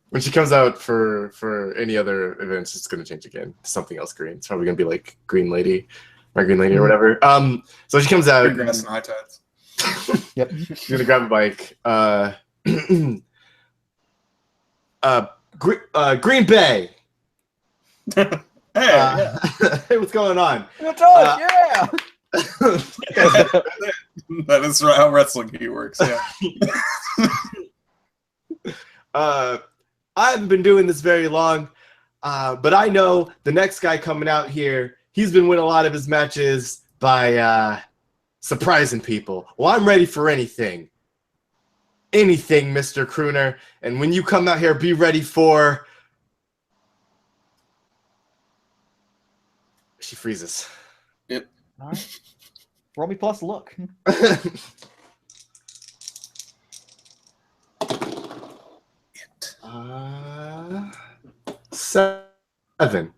when she comes out for any other events, it's gonna change again to something else green. It's probably gonna be like Green Lady, or Green Lady or whatever. So she comes out. Big grass and high tides. Yep. She's gonna grab a bike. Green Bay. Hey, yeah. Hey, what's going on? Yeah. That is how wrestling he works. Yeah. I haven't been doing this very long, but I know the next guy coming out here, he's been winning a lot of his matches by surprising people. Well, I'm ready for anything. Anything, Mr. Crooner. And when you come out here, be ready for... She freezes. Yep. All right. Roll me plus look. 7.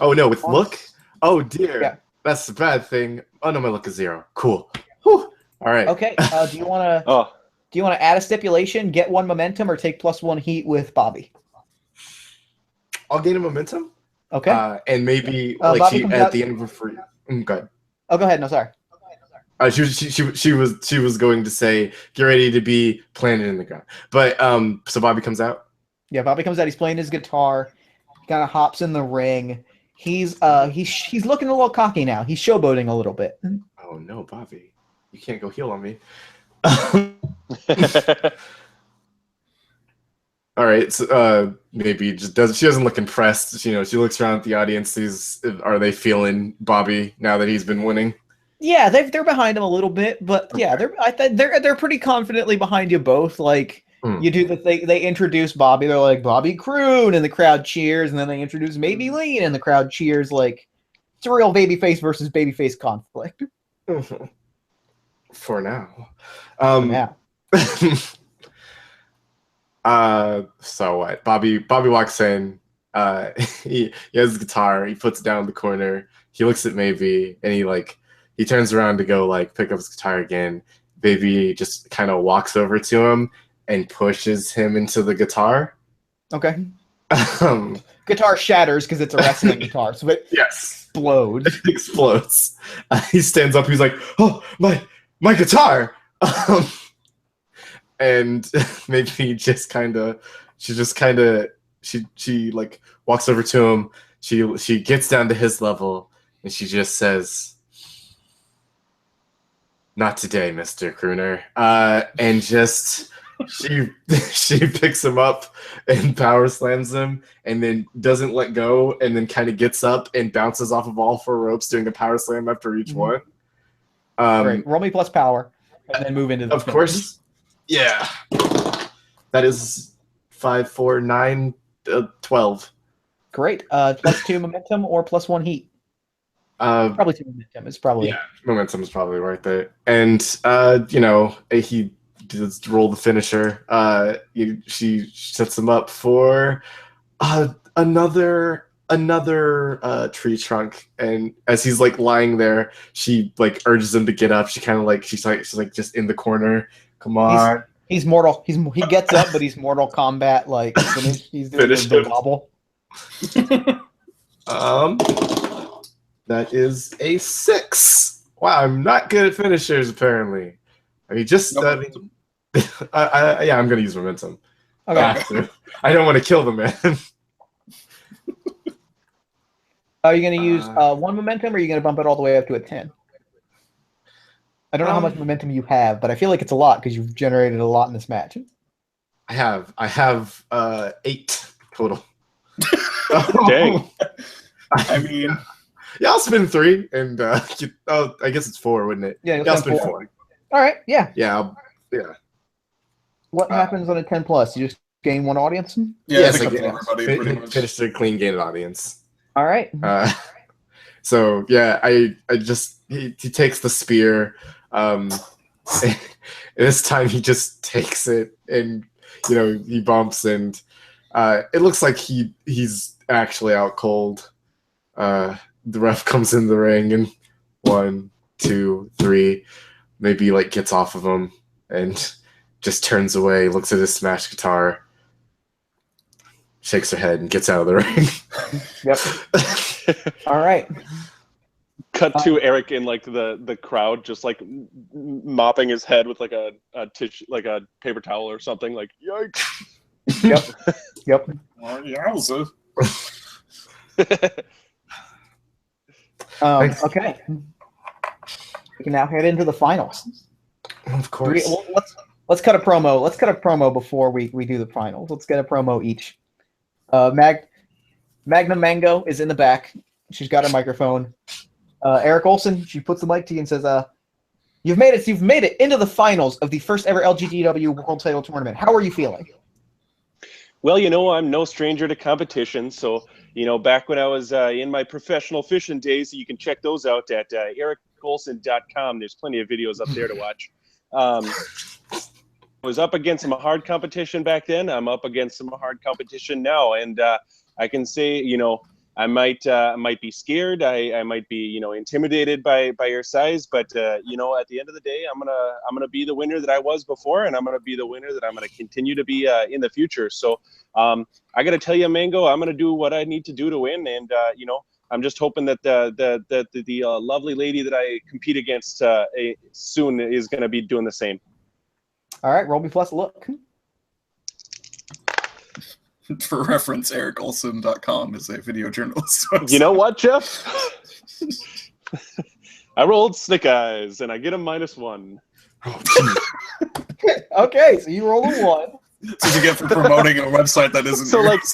Oh no, with look? Oh dear. Yeah. That's the bad thing. Oh no, my look is 0. Cool. Whew. All right. Okay. Do you want to add a stipulation, get 1 momentum, or take +1 heat with Bobby? I'll gain a momentum. Okay. And maybe Bobby like she comes at out- the end of her free. Go ahead. Oh, go ahead. No, sorry. She was going to say get ready to be planted in the ground, but so Bobby comes out. Yeah, Bobby comes out. He's playing his guitar. He kind of hops in the ring. He's looking a little cocky now. He's showboating a little bit. Oh no, Bobby, you can't go heel on me. All right, so maybe just doesn't. She doesn't look impressed. She looks around at the audience. Are they feeling Bobby now that he's been winning? Yeah, they're behind him a little bit, but yeah, they're pretty confidently behind you both. Like You do the thing. They introduce Bobby. They're like Bobby Croon, and the crowd cheers. And then they introduce Maybelline, and the crowd cheers. Like it's a real babyface versus babyface conflict. For now. For now. So what? Bobby walks in. He has his guitar. He puts it down in the corner. He looks at Maybe, and he turns around to go like pick up his guitar again. Baby just kind of walks over to him and pushes him into the guitar. Okay. Guitar shatters because it's a wrestling guitar, so it explodes. It explodes. He stands up. He's like, "Oh, my guitar!" And maybe she like walks over to him. She gets down to his level, and she just says, "Not today, Mr. Crooner," and just. She picks him up and power slams him and then doesn't let go and then kind of gets up and bounces off of all 4 ropes doing a power slam after each one. Great. Roll me plus power and then move into the Of course. Yeah. That is 5, 4, 9, 12. Great. Plus 2 momentum or plus 1 heat. Probably 2 momentum. It's probably momentum is probably right there. And he does roll the finisher. She sets him up for another tree trunk, and as he's like lying there, she like urges him to get up. She kind of like she's like just in the corner. Come on. He's mortal. He gets up, but he's Mortal Kombat like finished. He's doing the wobble. That is a 6. Wow, I'm not good at finishers apparently. I mean, I'm gonna use momentum. Okay. I don't want to kill the man. Are you gonna use 1 momentum, or are you gonna bump it all the way up to a 10? I don't know how much momentum you have, but I feel like it's a lot because you've generated a lot in this match. I have 8 total. Dang. I mean, yeah, I'll spin 3, and I guess it's 4, wouldn't it? Yeah, I'll spin 4. All right. Yeah. Yeah. What happens on a 10 plus? You just gain 1 audience? Yeah, I think everybody pretty much. Finish the clean gain audience. All right. So yeah, he takes the spear. This time he just takes it, and he bumps, and it looks like he's actually out cold. The ref comes in the ring, and 1, 2, 3, maybe like gets off of him and just turns away, looks at his smashed guitar, shakes her head, and gets out of the ring. Yep. All right. Cut to Eric in like the crowd, just like mopping his head with like a tissue, like a paper towel or something. Like, yikes. Yep. Yowza. Okay. We can now head into the finals. Of course. Let's cut a promo. Let's cut a promo before we do the finals. Let's get a promo each. Magna Mango is in the back. She's got her microphone. Eric Olson, she puts the mic to you and says, You've made it into the finals of the first ever LGGW World Title Tournament. How are you feeling? Well, I'm no stranger to competition. So, back when I was in my professional fishing days, you can check those out at ericolson.com. There's plenty of videos up there to watch. I was up against some hard competition back then. I'm up against some hard competition now. And I can say, I might be scared. I might be, intimidated by your size. But, at the end of the day, I'm gonna be the winner that I was before, and I'm gonna be the winner that I'm gonna continue to be in the future. So I got to tell you, Mango, I'm gonna do what I need to do to win. And I'm just hoping that the lovely lady that I compete against soon is gonna be doing the same. All right, roll me plus look. For reference, ericolson.com is a video journalist. You know what, Jeff? I rolled Snick Eyes, and I get a -1. Okay, so you roll a 1. That's what you get for promoting a website that isn't so yours.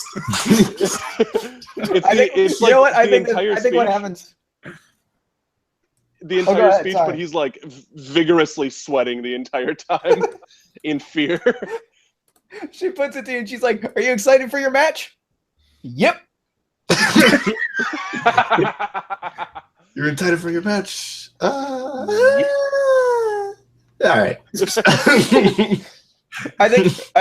I think what happens. The entire speech, sorry. but he's like vigorously sweating the entire time in fear. She puts it to you and she's like, "Are you excited for your match?" Yep. You're excited for your match. All right. I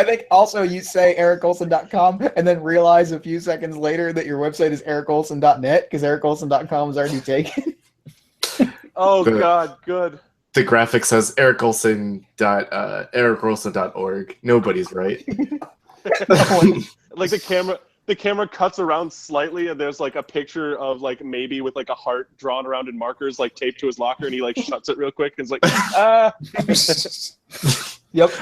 think also you say ericolson.com and then realize a few seconds later that your website is ericolson.net because ericolson.com is already taken. Oh God, good. The graphic says ericolson.org. Nobody's right. Like the camera cuts around slightly and there's like a picture of like maybe with like a heart drawn around in markers like taped to his locker and he like shuts it real quick and is like Yep.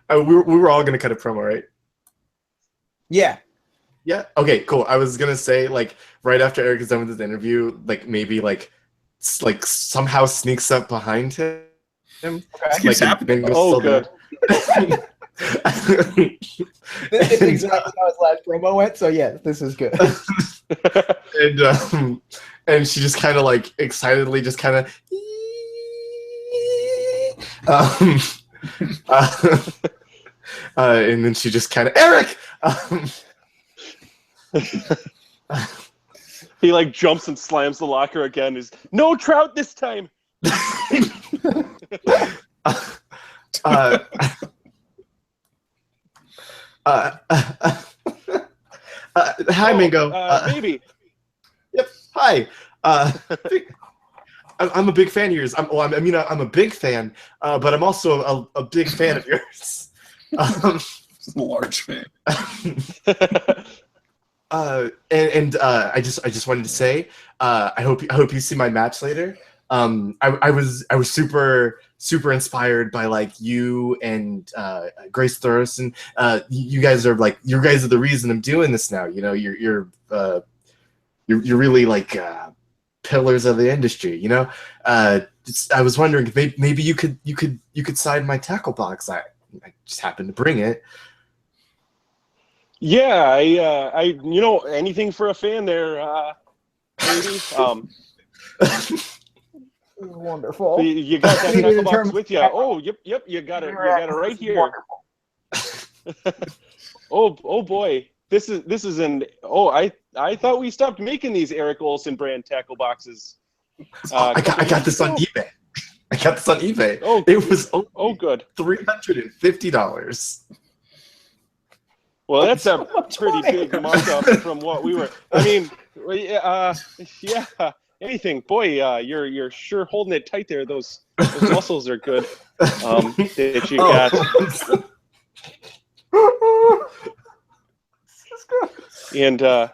We were all gonna cut a promo, right? Yeah. Yeah. Okay. Cool. I was gonna say like right after Eric is done with his interview, like maybe like somehow sneaks up behind him. Okay. Like, good. This is exactly how his last promo went. So yeah, this is good. And she just kind of like excitedly just kind of. And then she just kind of Eric. He like jumps and slams the locker again. Is no Trout this time. Hi, Mingo. Maybe. Yep. Hi. I'm a big fan of yours. I'm a big fan, but I'm also a big fan of yours. A large fan. I just wanted to say, I hope you see my match later. I was super inspired by like you and Grace Thorson. You guys are the reason I'm doing this now. You know, you're really like pillars of the industry. You know, I was wondering if maybe you could sign my tackle box. I just happened to bring it. Yeah, I anything for a fan there, maybe. Wonderful. You got that tackle box with you. Oh, yep, you got it right here. Oh boy, this is an. Oh, I thought we stopped making these Eric Olson brand tackle boxes. I got this on eBay. Oh, it was only good. $350. Well, that's a pretty big markup from what we were. I mean, yeah. Anything, boy. You're sure holding it tight there. Those muscles are good. That you got. And oh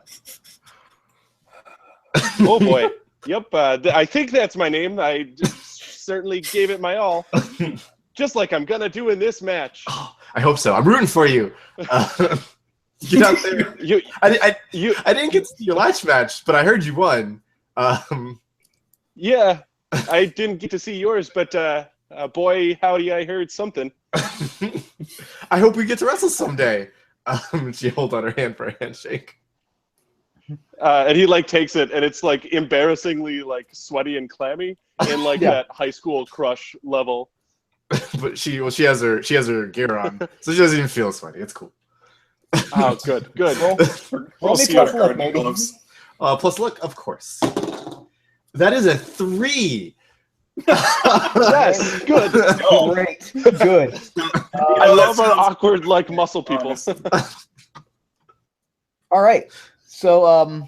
boy, yep. I think that's my name. I certainly gave it my all, just like I'm gonna do in this match. I hope so. I'm rooting for you. Get out there. I didn't get to see your last match, but I heard you won. Yeah, I didn't get to see yours, but boy, howdy, I heard something. I hope we get to wrestle someday. She holds out her hand for a handshake. And he like takes it, and it's like embarrassingly like sweaty and clammy, in like that high school crush level. But she has her gear on, so she doesn't even feel sweaty. It's cool. Oh, good. Roll me plus luck, maybe. Plus luck, of course. That is a 3. Yes, good. Great, good. I love our awkward like muscle people. All right, so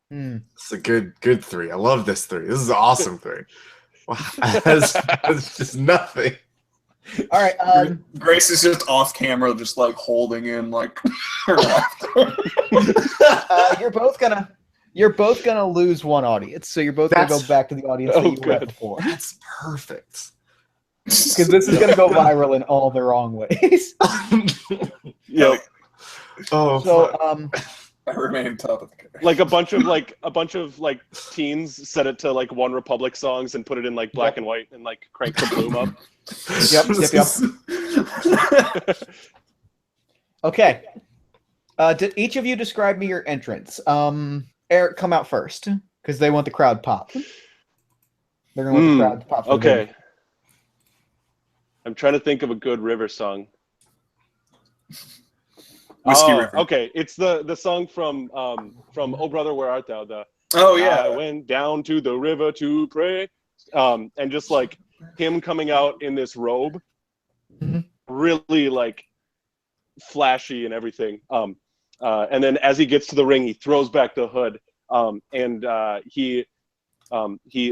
It's a good 3. I love this 3. This is an awesome 3. Wow, that's just nothing. All right. Grace is just off camera, just like holding in like her laughter. You're both gonna lose one audience, so you're both gonna go back to the audience that you were before. That's perfect. Because this is gonna go viral in all the wrong ways. Yep. Oh. So I remain top of the character. Like a bunch of teens set it to like One Republic songs and put it in like black and white and like crank the bloom up. Yep. Okay. Did each of you describe me your entrance? Eric, come out first because they want the crowd pop. They're gonna want the crowd to pop. Okay. I'm trying to think of a good River song. Whiskey River. Okay, it's the song from Oh Brother Where Art Thou? I went down to the river to pray, and just like him coming out in this robe, really like flashy and everything. And then as he gets to the ring, he throws back the hood, and he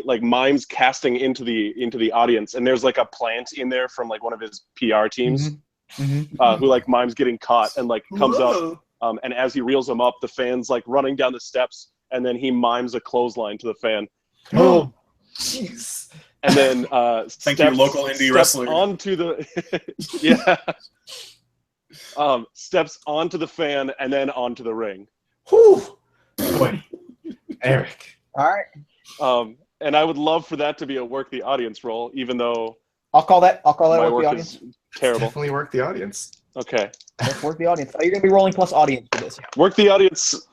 like mimes casting into the audience, and there's like a plant in there from like one of his PR teams, who like mimes getting caught and like comes up, and as he reels him up, the fan's like running down the steps, and then he mimes a clothesline to the fan. Oh, jeez. And then thank you, local indie wrestler. Onto the yeah. Steps onto the fan and then onto the ring. Whew. Boy, Eric. All right. And I would love for that to be a work the audience role, even though I'll call that my work work the audience. is terrible. Definitely work the audience. Okay. Let's work the audience. Oh, you're gonna be rolling plus audience for this. Work the audience.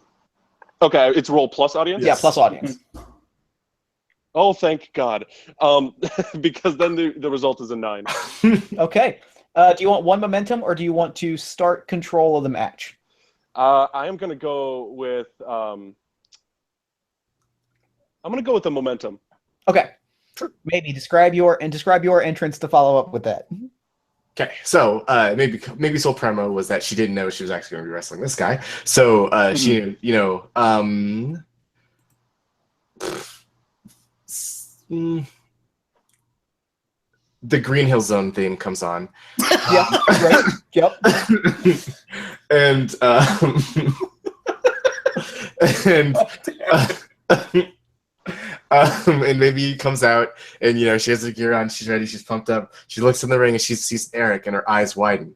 Okay, it's roll plus audience? Yeah, plus audience. Oh, thank God. Because then the result is a 9. Okay. Do you want one momentum, or do you want to start control of the match? I am going to go with I'm going to go with the momentum. Okay. Maybe describe your entrance to follow up with that. Okay, so maybe Soul Premo was that she didn't know she was actually going to be wrestling this guy. So she, the Green Hill Zone theme comes on. Yeah, right. Yep. and and maybe he comes out and she has her gear on, she's ready, she's pumped up. She looks in the ring and she sees Eric and her eyes widen.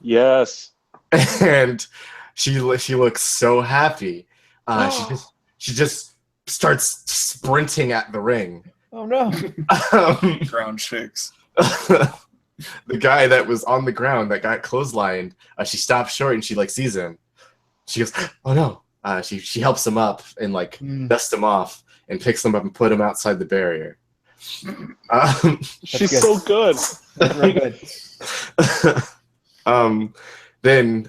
Yes. And she looks so happy. She just starts sprinting at the ring. Oh no. Ground shakes. The guy that was on the ground that got clotheslined, she stops short and she like sees him. She goes, "Oh no." She helps him up and like dusts him off and picks him up and put him outside the barrier. She's so good. That's really good. Then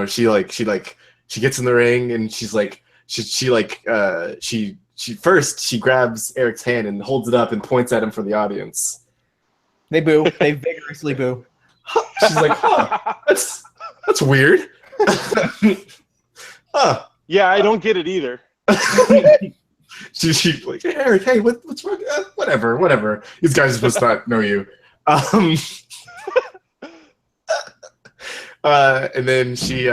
she gets in the ring and she's like she first grabs Eric's hand and holds it up and points at him for the audience. They boo. They vigorously boo. She's like, "Huh, that's weird." Huh. Yeah, I don't get it either. She's like, "Hey, Eric, hey, what's wrong? Whatever. These guys must not know you." And then she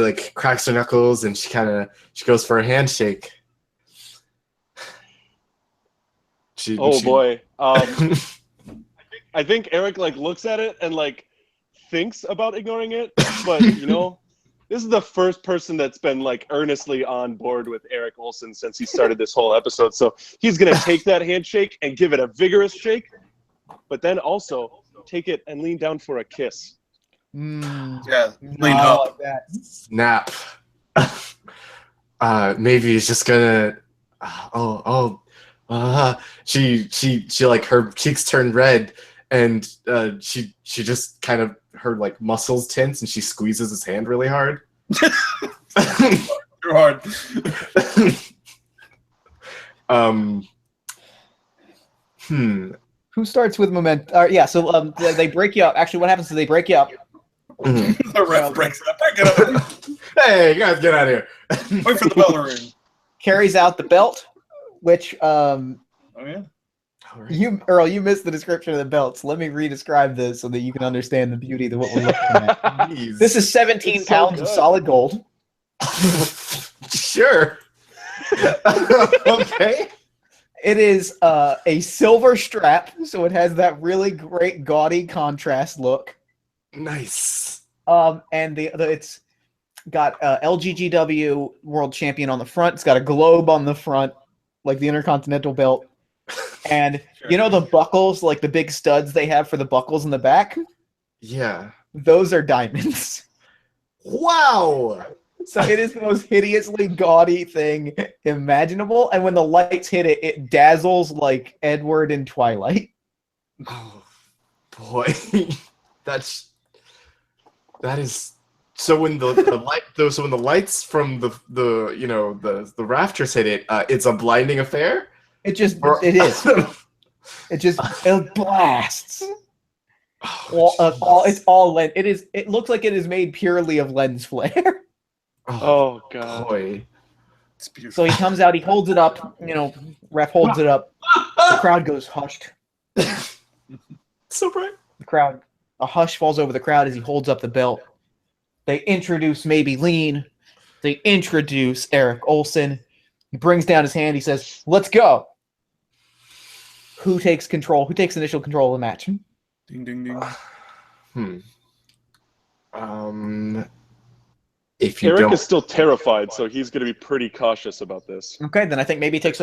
like cracks her knuckles and she goes for a handshake. Boy. I think Eric like looks at it and like thinks about ignoring it, but this is the first person that's been like earnestly on board with Eric Olson since he started this whole episode. So he's gonna take that handshake and give it a vigorous shake, but then also take it and lean down for a kiss. Yeah, lean up. Like that. Snap. Maybe he's just gonna. She like her cheeks turn red, and she just kind of her like muscles tense, and she squeezes his hand really hard. Too hard. Who starts with momentum? Yeah, so they break you up. Actually, what happens is they break you up. The ref breaks up. Back it up. Hey, you guys, get out of here! Wait for the bell to ring. Carries out the belt, which Oh yeah. Earl, you missed the description of the belts. Let me re-describe this so that you can understand the beauty of what we're looking at. This is 17 pounds of solid gold. Sure. Okay. It is a silver strap, so it has that really great gaudy contrast look. Nice. And it's got LGGW World Champion on the front. It's got a globe on the front, like the Intercontinental belt. And the buckles, like the big studs they have for the buckles in the back? Yeah. Those are diamonds. Wow. So it is the most hideously gaudy thing imaginable. And when the lights hit it, it dazzles like Edward in Twilight. Oh, boy. that is. So when when the lights from the rafters hit it, it's a blinding affair. It is. It blasts. It's all lens. It looks like it is made purely of lens flare. Oh god. Boy. It's beautiful. So he comes out. He holds it up. Ref holds it up. The crowd goes hushed. So bright. A hush falls over the crowd as he holds up the belt. They introduce Maybelline. They introduce Eric Olson. He brings down his hand. He says, "Let's go." Who takes control? Who takes initial control of the match? Ding ding ding. If you Eric is still terrified, so he's going to be pretty cautious about this. Okay, then I think maybe takes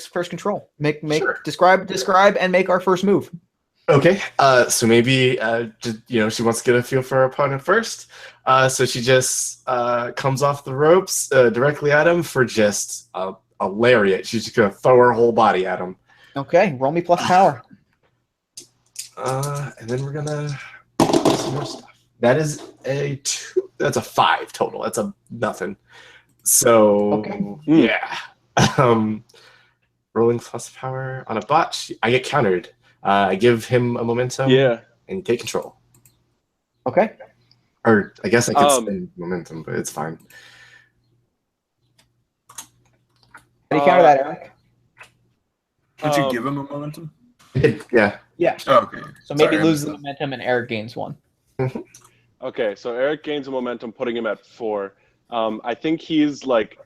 first control. Sure. Describe and make our first move. Okay, so maybe she wants to get a feel for her opponent first. So she just comes off the ropes directly at him for just a lariat. She's just gonna throw her whole body at him. Okay, roll me plus power. And then we're gonna do some more stuff. That is a 2. That's a 5 total. That's a nothing. So Okay. Yeah. Rolling plus power on a botch. I get countered. I give him a momentum. Yeah. And take control. Okay. Or I guess I could spend momentum, but it's fine. How do you counter that, Eric? Did you give him a momentum? Yeah. Yeah. Oh, okay. So maybe Sorry, lose the momentum and Eric gains 1. Okay, so Eric gains a momentum, putting him at 4. I think he's like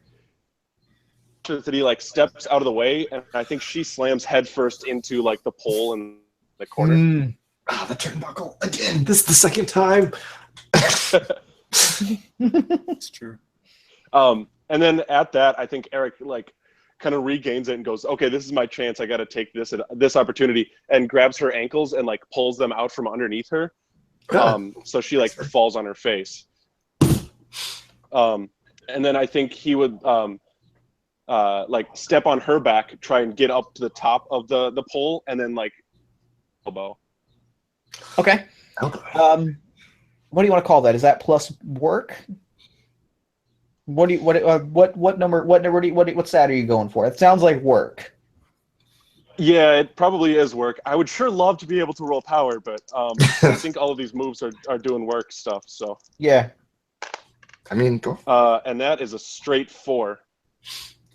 that he like steps out of the way, and I think she slams headfirst into like the pole in the corner. The turnbuckle again. This is the second time. It's true. And then at that, I think Eric like kind of regains it and goes, "Okay, this is my chance. I got to take this opportunity," and grabs her ankles and like pulls them out from underneath her. So she like falls on her face. And then I think he would like step on her back, try and get up to the top of the pole, and then like elbow. Okay. What do you want to call that? Is that plus work? What stat are you going for? It sounds like work. Yeah, it probably is work. I would sure love to be able to roll power, but I think all of these moves are doing work stuff. So yeah. I mean, go. And that is a straight 4.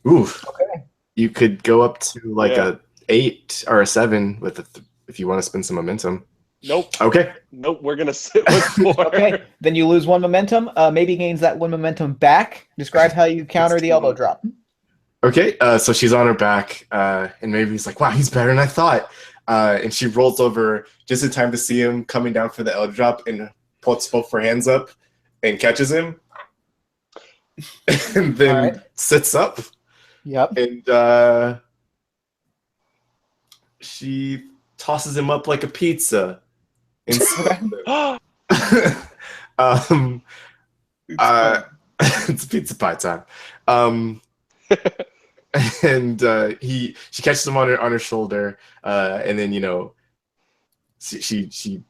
Oof. Okay. You could go up to like a 8 or a 7 with if you want to spend some momentum. Nope. Okay. Nope. We're gonna sit with 4. Okay. Then you lose 1 momentum. Maybe gains that 1 momentum back. Describe how you counter the elbow drop. Okay. So she's on her back, and maybe he's like, "Wow, he's better than I thought." And she rolls over just in time to see him coming down for the elbow drop, and puts both her hands up and catches him, and then sits up. Yep. And she tosses him up like a pizza. It's pizza pie time. And she catches him on her shoulder, and then she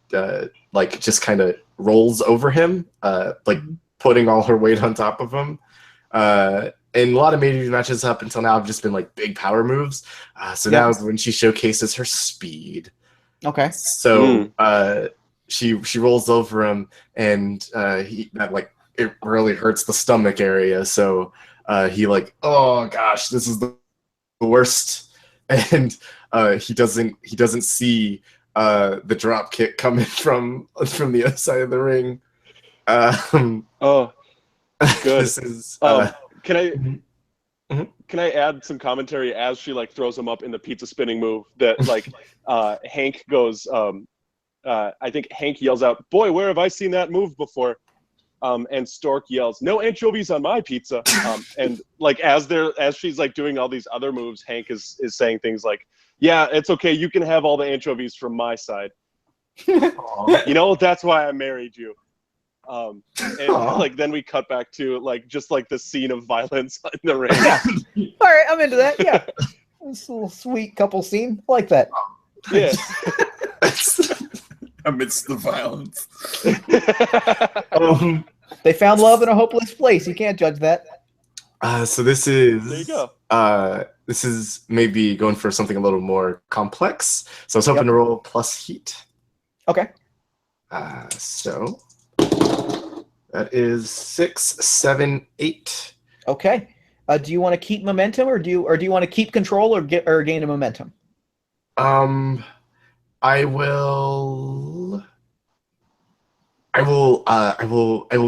like just kind of rolls over him, like putting all her weight on top of him. And a lot of major matches up until now have just been like big power moves. So now is when she showcases her speed. Okay. So she rolls over him, and it really hurts the stomach area. So he like, oh gosh, this is the worst. And he doesn't see the drop kick coming from the other side of the ring. Oh, good. This is. Can I add some commentary as she like throws him up in the pizza spinning move that like Hank goes I think Hank yells out, "Boy, where have I seen that move before?" And Stork yells, "No anchovies on my pizza." And like as she's like doing all these other moves, Hank is saying things like, "Yeah, it's okay, you can have all the anchovies from my side." That's why I married you. And like then we cut back to like just like the scene of violence in the ring. Yeah. All right, I'm into that. Yeah, it's a little sweet couple scene. I like that. Yeah. amidst the violence. They found love in a hopeless place. You can't judge that. So this is There you go. This is maybe going for something a little more complex. So I was hoping to roll plus heat. Okay. So that is 6, 7, 8. Okay. Do you want to keep momentum, or do you want to keep control, or gain a momentum? I will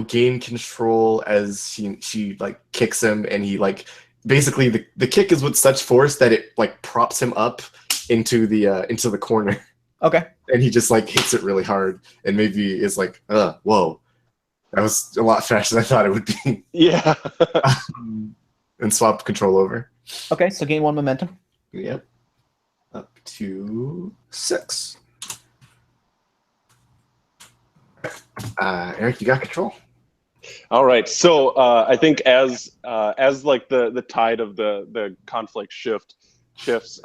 gain control as she like kicks him, and he like basically the kick is with such force that it like props him up into the corner. Okay. And he just like hits it really hard, and maybe is like, whoa, that was a lot faster than I thought it would be. Yeah. And swap control over. Okay, so gain 1 momentum. Yep. Up to 6. Eric, you got control. All right. So I think as like the tide of the conflict shifts,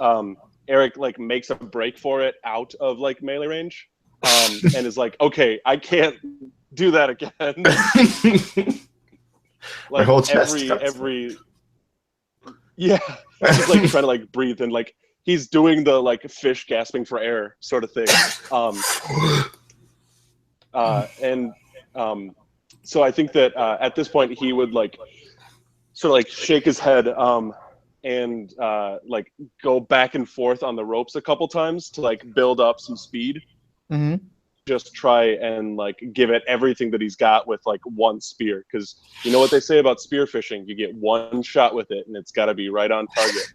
Eric like makes a break for it out of like melee range, and is like, okay, I can't do that again. My Like whole chest every yeah, he's like trying to like breathe, and like he's doing the like fish gasping for air sort of thing. So I think that at this point he would like sort of like shake his head and like go back and forth on the ropes a couple times to like build up some speed. Mm-hmm. Just try and like give it everything that he's got with like one spear, because you know what they say about spear fishing, you get one shot with it and it's got to be right on target.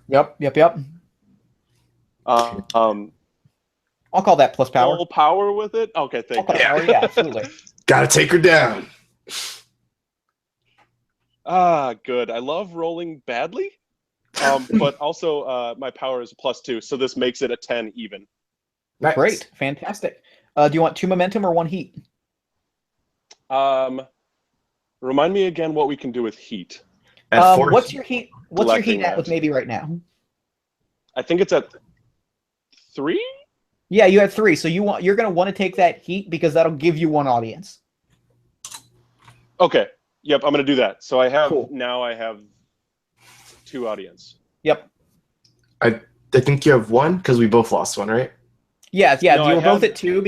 Yep. I'll call that plus power. Full power with it. Okay, thank you. Power, yeah, absolutely. Gotta take her down. Good. I love rolling badly, but also my power is +2, so this makes it a 10 even. Nice. Great, fantastic. Do you want 2 momentum or 1 heat? Remind me again what we can do with heat. What's your heat? What's your heat at with maybe right now? I think it's at 3. Yeah, you had 3, so you're gonna want to take that heat because that'll give you 1 audience. Okay. Yep, I'm gonna do that. So I have Cool. now I have 2 audience. Yep. I think you have 1 because we both lost 1, right? Yeah. No, you were both at 2.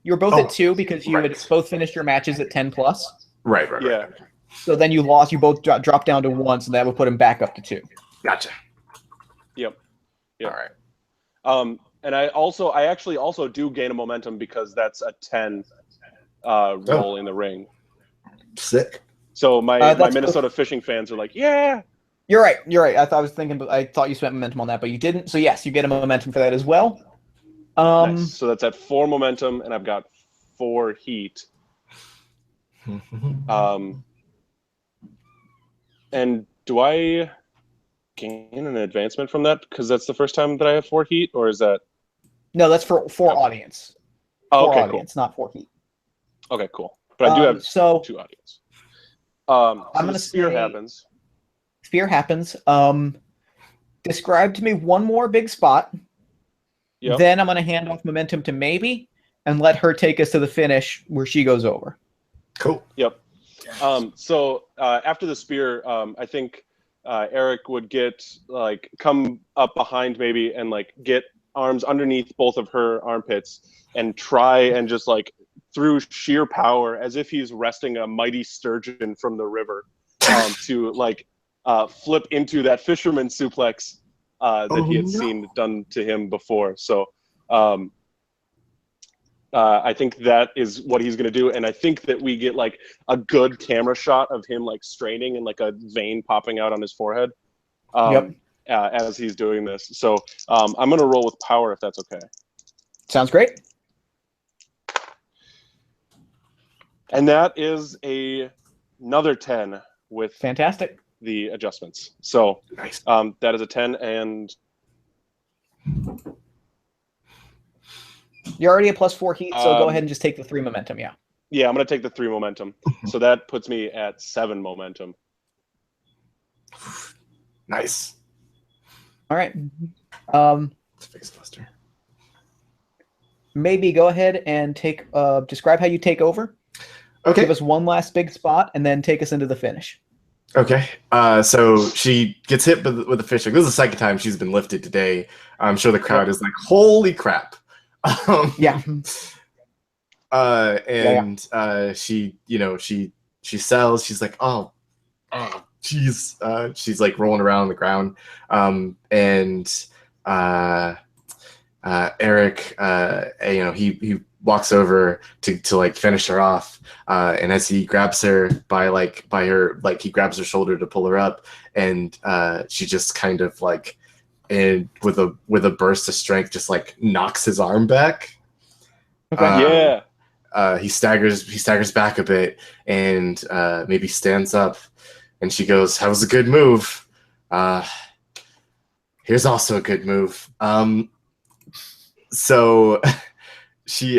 You were both at 2 because you had both finished your matches at 10+. Right. Yeah. So then you lost. You both dropped down to 1, so that would put him back up to 2. Gotcha. Yep. All right. And I actually also do gain a momentum because that's a 10 roll in the ring. Sick. So my that's Minnesota fishing fans are like, yeah. You're right. I thought you spent momentum on that, but you didn't. So yes, you get a momentum for that as well. Nice. So that's at 4 momentum, and I've got 4 heat. And do I gain an advancement from that because that's the first time that I have 4 heat, or is that? No, that's for audience. Oh, okay, audience, cool. Not 4 heat. Okay, cool. But I do have 2 audience. So I'm gonna spear say, happens. Spear happens. Describe to me 1 more big spot. Yep. Then I'm gonna hand off momentum to Maybe and let her take us to the finish where she goes over. Cool. Yep. So after the spear, I think Eric would come up behind maybe and like get arms underneath both of her armpits and try and just like through sheer power, as if he's wresting a mighty sturgeon from the river, to like flip into that fisherman suplex that he had seen done to him before. So I think that is what he's going to do. And I think that we get like a good camera shot of him like straining and like a vein popping out on his forehead as he's doing this. So I'm going to roll with power if that's okay. Sounds great. And that is another 10 with fantastic the adjustments. So nice. That is a 10, and you're already at +4 heat, so go ahead and just take the 3 momentum. Yeah, I'm going to take the 3 momentum. So that puts me at 7 momentum. Nice. All right. Face buster. maybe go ahead and describe how you take over. Okay. Give us one last big spot, and then take us into the finish. Okay. So she gets hit with a fishhook. This is the second time she's been lifted today. I'm sure the crowd is like, "Holy crap!" Yeah. She, she sells. She's like, "Oh, jeez." She's like rolling around on the ground. Eric, he walks over to like finish her off, and as he grabs her he grabs her shoulder to pull her up, and she just kind of like, and with a burst of strength, just like knocks his arm back. Okay. He staggers back a bit, and maybe stands up, and she goes, "That was a good move. Here's also a good move." So she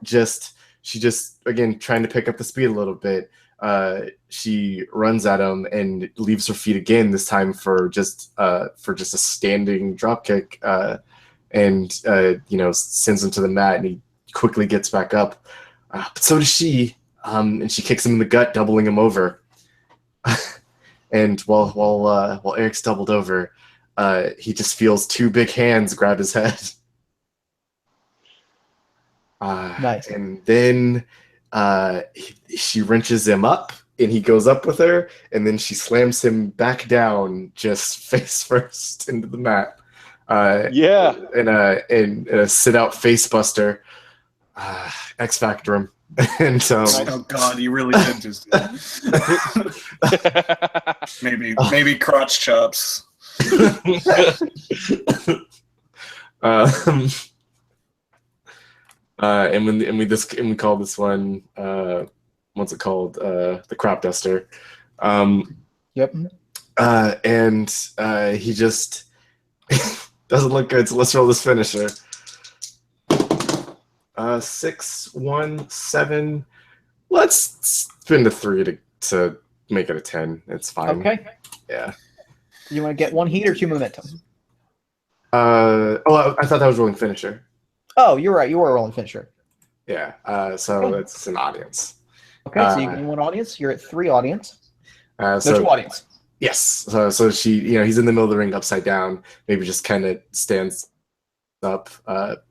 just again trying to pick up the speed a little bit. She runs at him and leaves her feet again. This time for just a standing drop kick, and sends him to the mat. And he quickly gets back up. But so does she, and she kicks him in the gut, doubling him over. And while Eric's doubled over, he just feels two big hands grab his head. Nice. And then she wrenches him up, and he goes up with her, and then she slams him back down, just face first into the mat. In a sit out face buster, X Factor him. And oh God, you really did just do that. maybe crotch chops. And we call this one what's it called? The crop duster. Yep. And he just doesn't look good. So let's roll this finisher. 6, 1, 7. Let's spin the 3 to make it a 10. It's fine. Okay. Yeah. You want to get one heat or 2 momentum? I thought that was rolling finisher. Oh, you're right. You were a rolling finisher. Yeah. So that's an audience. Okay, so you gain 1 audience. You're at 3 audience. So 2 audience. Yes. So she, he's in the middle of the ring upside down. Maybe just kind of stands up,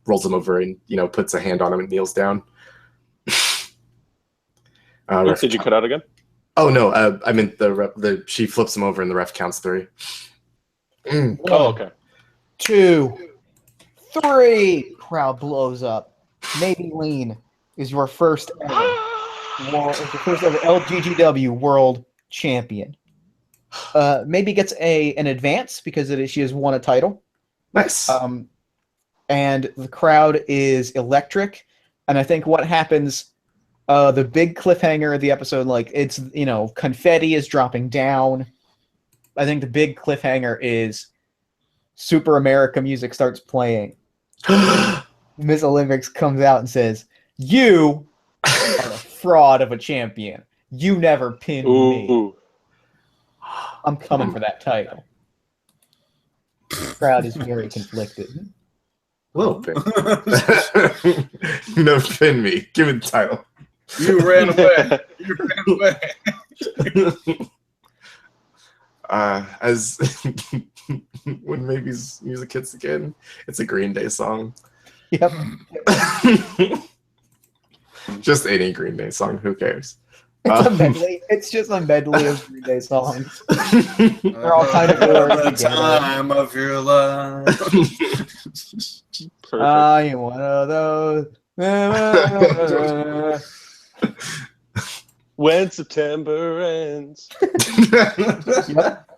rolls him over, and puts a hand on him and kneels down. Did you cut out again? Oh no, I meant she flips him over and the ref counts 3. Oh, okay. 2, 3. Crowd blows up. Maybe Lean is your first ever LGGW World Champion. Maybe gets an advance because she has won a title. Nice. And the crowd is electric. And I think what happens, the big cliffhanger of the episode, like it's, confetti is dropping down. I think the big cliffhanger is Super America music starts playing. Miss Olympics comes out and says, "You are a fraud of a champion. You never pinned me. I'm coming for that title." The crowd is very conflicted. Little bit. You never pinned me. Give me the title. You ran away. You ran away. As when Maybe's music hits again, it's a Green Day song. Yep. Just any Green Day song. Who cares? It's a medley. It's just a medley of Green Day songs. They're all kind of the time of your life. I am one of those. When September ends. Yep.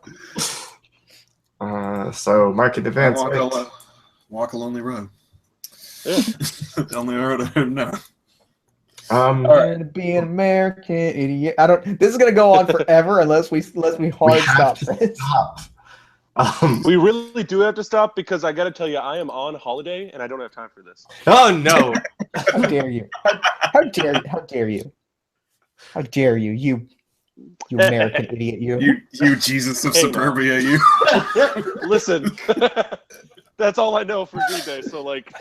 So market advance. Walk a lonely road. Yeah. The only road I know. And be an American idiot. This is gonna go on forever unless we hard stop this. We really do have to stop because I got to tell you, I am on holiday and I don't have time for this. Oh no! How dare you? How dare you? How dare you? How dare you? You American idiot! You Jesus of suburbia! You listen. That's all I know for Green Day. So like,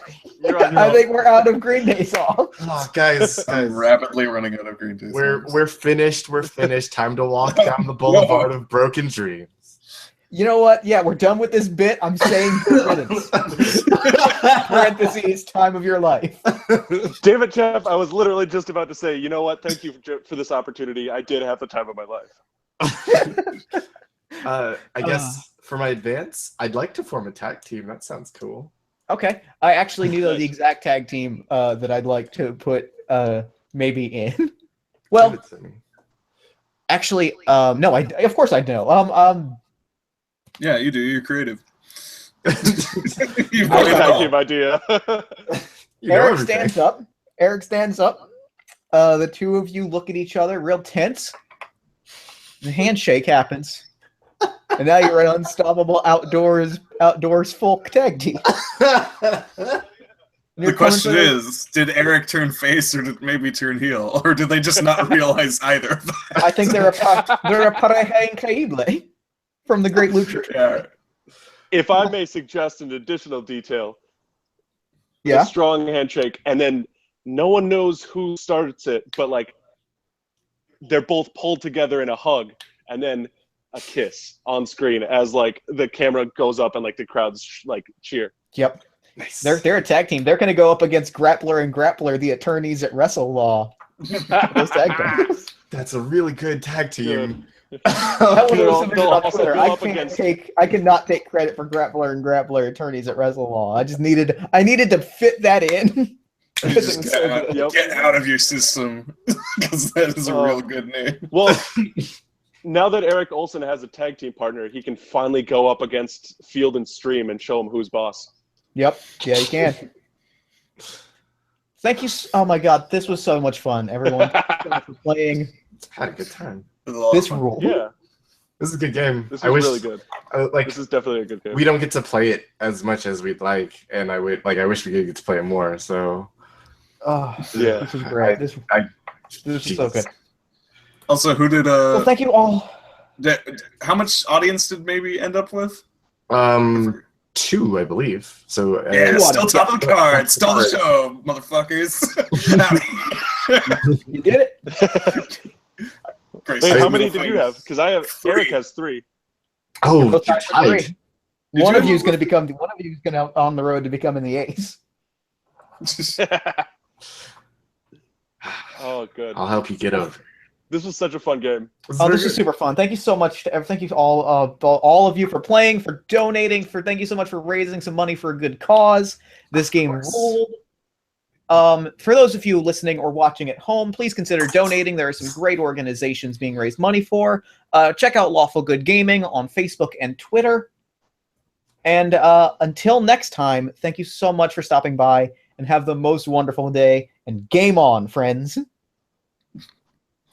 you're on your I own. think we're out of Green Day songs. Oh, guys, I'm rapidly running out of Green Day. we're finished. We're finished. Time to walk down the boulevard of broken dreams. You know what? Yeah, we're done with this bit. I'm saying good riddance. Parentheses, time of your life. Damn it, Jeff! I was literally just about to say, you know what? Thank you for this opportunity. I did have the time of my life. I guess for my advance, I'd like to form a tag team. That sounds cool. Okay. I actually knew the exact tag team that I'd like to put maybe in. Well, Give it to me. actually, no. Of course I know. Yeah, you do. You're creative. Tag You've got it all. team idea. You know Eric everything. stands up. Eric stands up. The two of you look at each other, real tense. The handshake happens, and now you're an unstoppable outdoors folk tag team. The question is, did Eric turn face or did maybe turn heel? Or did they just not realize either of that? I think they're a pareja increíble from the Great Lucha. Yeah. If I may suggest an additional detail, Yeah. a strong handshake, and then no one knows who starts it, but like they're both pulled together in a hug, and then a kiss on screen as like the camera goes up and like the crowds like cheer. Yep. Nice. They're a tag team. They're going to go up against Grappler and Grappler, the attorneys at Wrestle Law. Those tag teams. That's a really good tag team. That one They'll- was submitted they'll on also Twitter. go up against- I cannot take credit for Grappler and Grappler attorneys at Wrestle Law. I needed to fit that in. Because it was so good. Yep. Get out of your system, because that is a real good name. Well, now that Eric Olson has a tag team partner, he can finally go up against Field and Stream and show him who's boss. Yep. Yeah, you can. Thank you. Oh my God, this was so much fun, everyone. Thank you for playing Had a good time. It was a lot of this fun. rule. Yeah, This is a good game. this is I wish really good. like This is definitely a good game. we don't get to play it as much as we'd like, and I wish we could get to play it more. So Oh, Yeah. this was great. This was so good. Also, who did Well, thank you all. how much audience did maybe end up with? 2, I believe. So Yeah, two still audience. top of the card, stole the show, motherfuckers. You did it. Great. Wait, I how think many did you have? Because I have 3. Eric has 3. oh, Both tied for tied. 3. Did One you of you is have- going to become. One of you is going to on the road to becoming the ace. Oh, good. I'll help you get over. This was such a fun game. Oh, this is super fun. Thank you so much. Thank you to all of you for playing, for donating, thank you so much for raising some money for a good cause. This game ruled. For those of you listening or watching at home, please consider donating. There are some great organizations being raised money for. Check out Lawful Good Gaming on Facebook and Twitter. And until next time, thank you so much for stopping by, and have the most wonderful day. And game on, friends.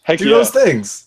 Heck Do yeah. those things.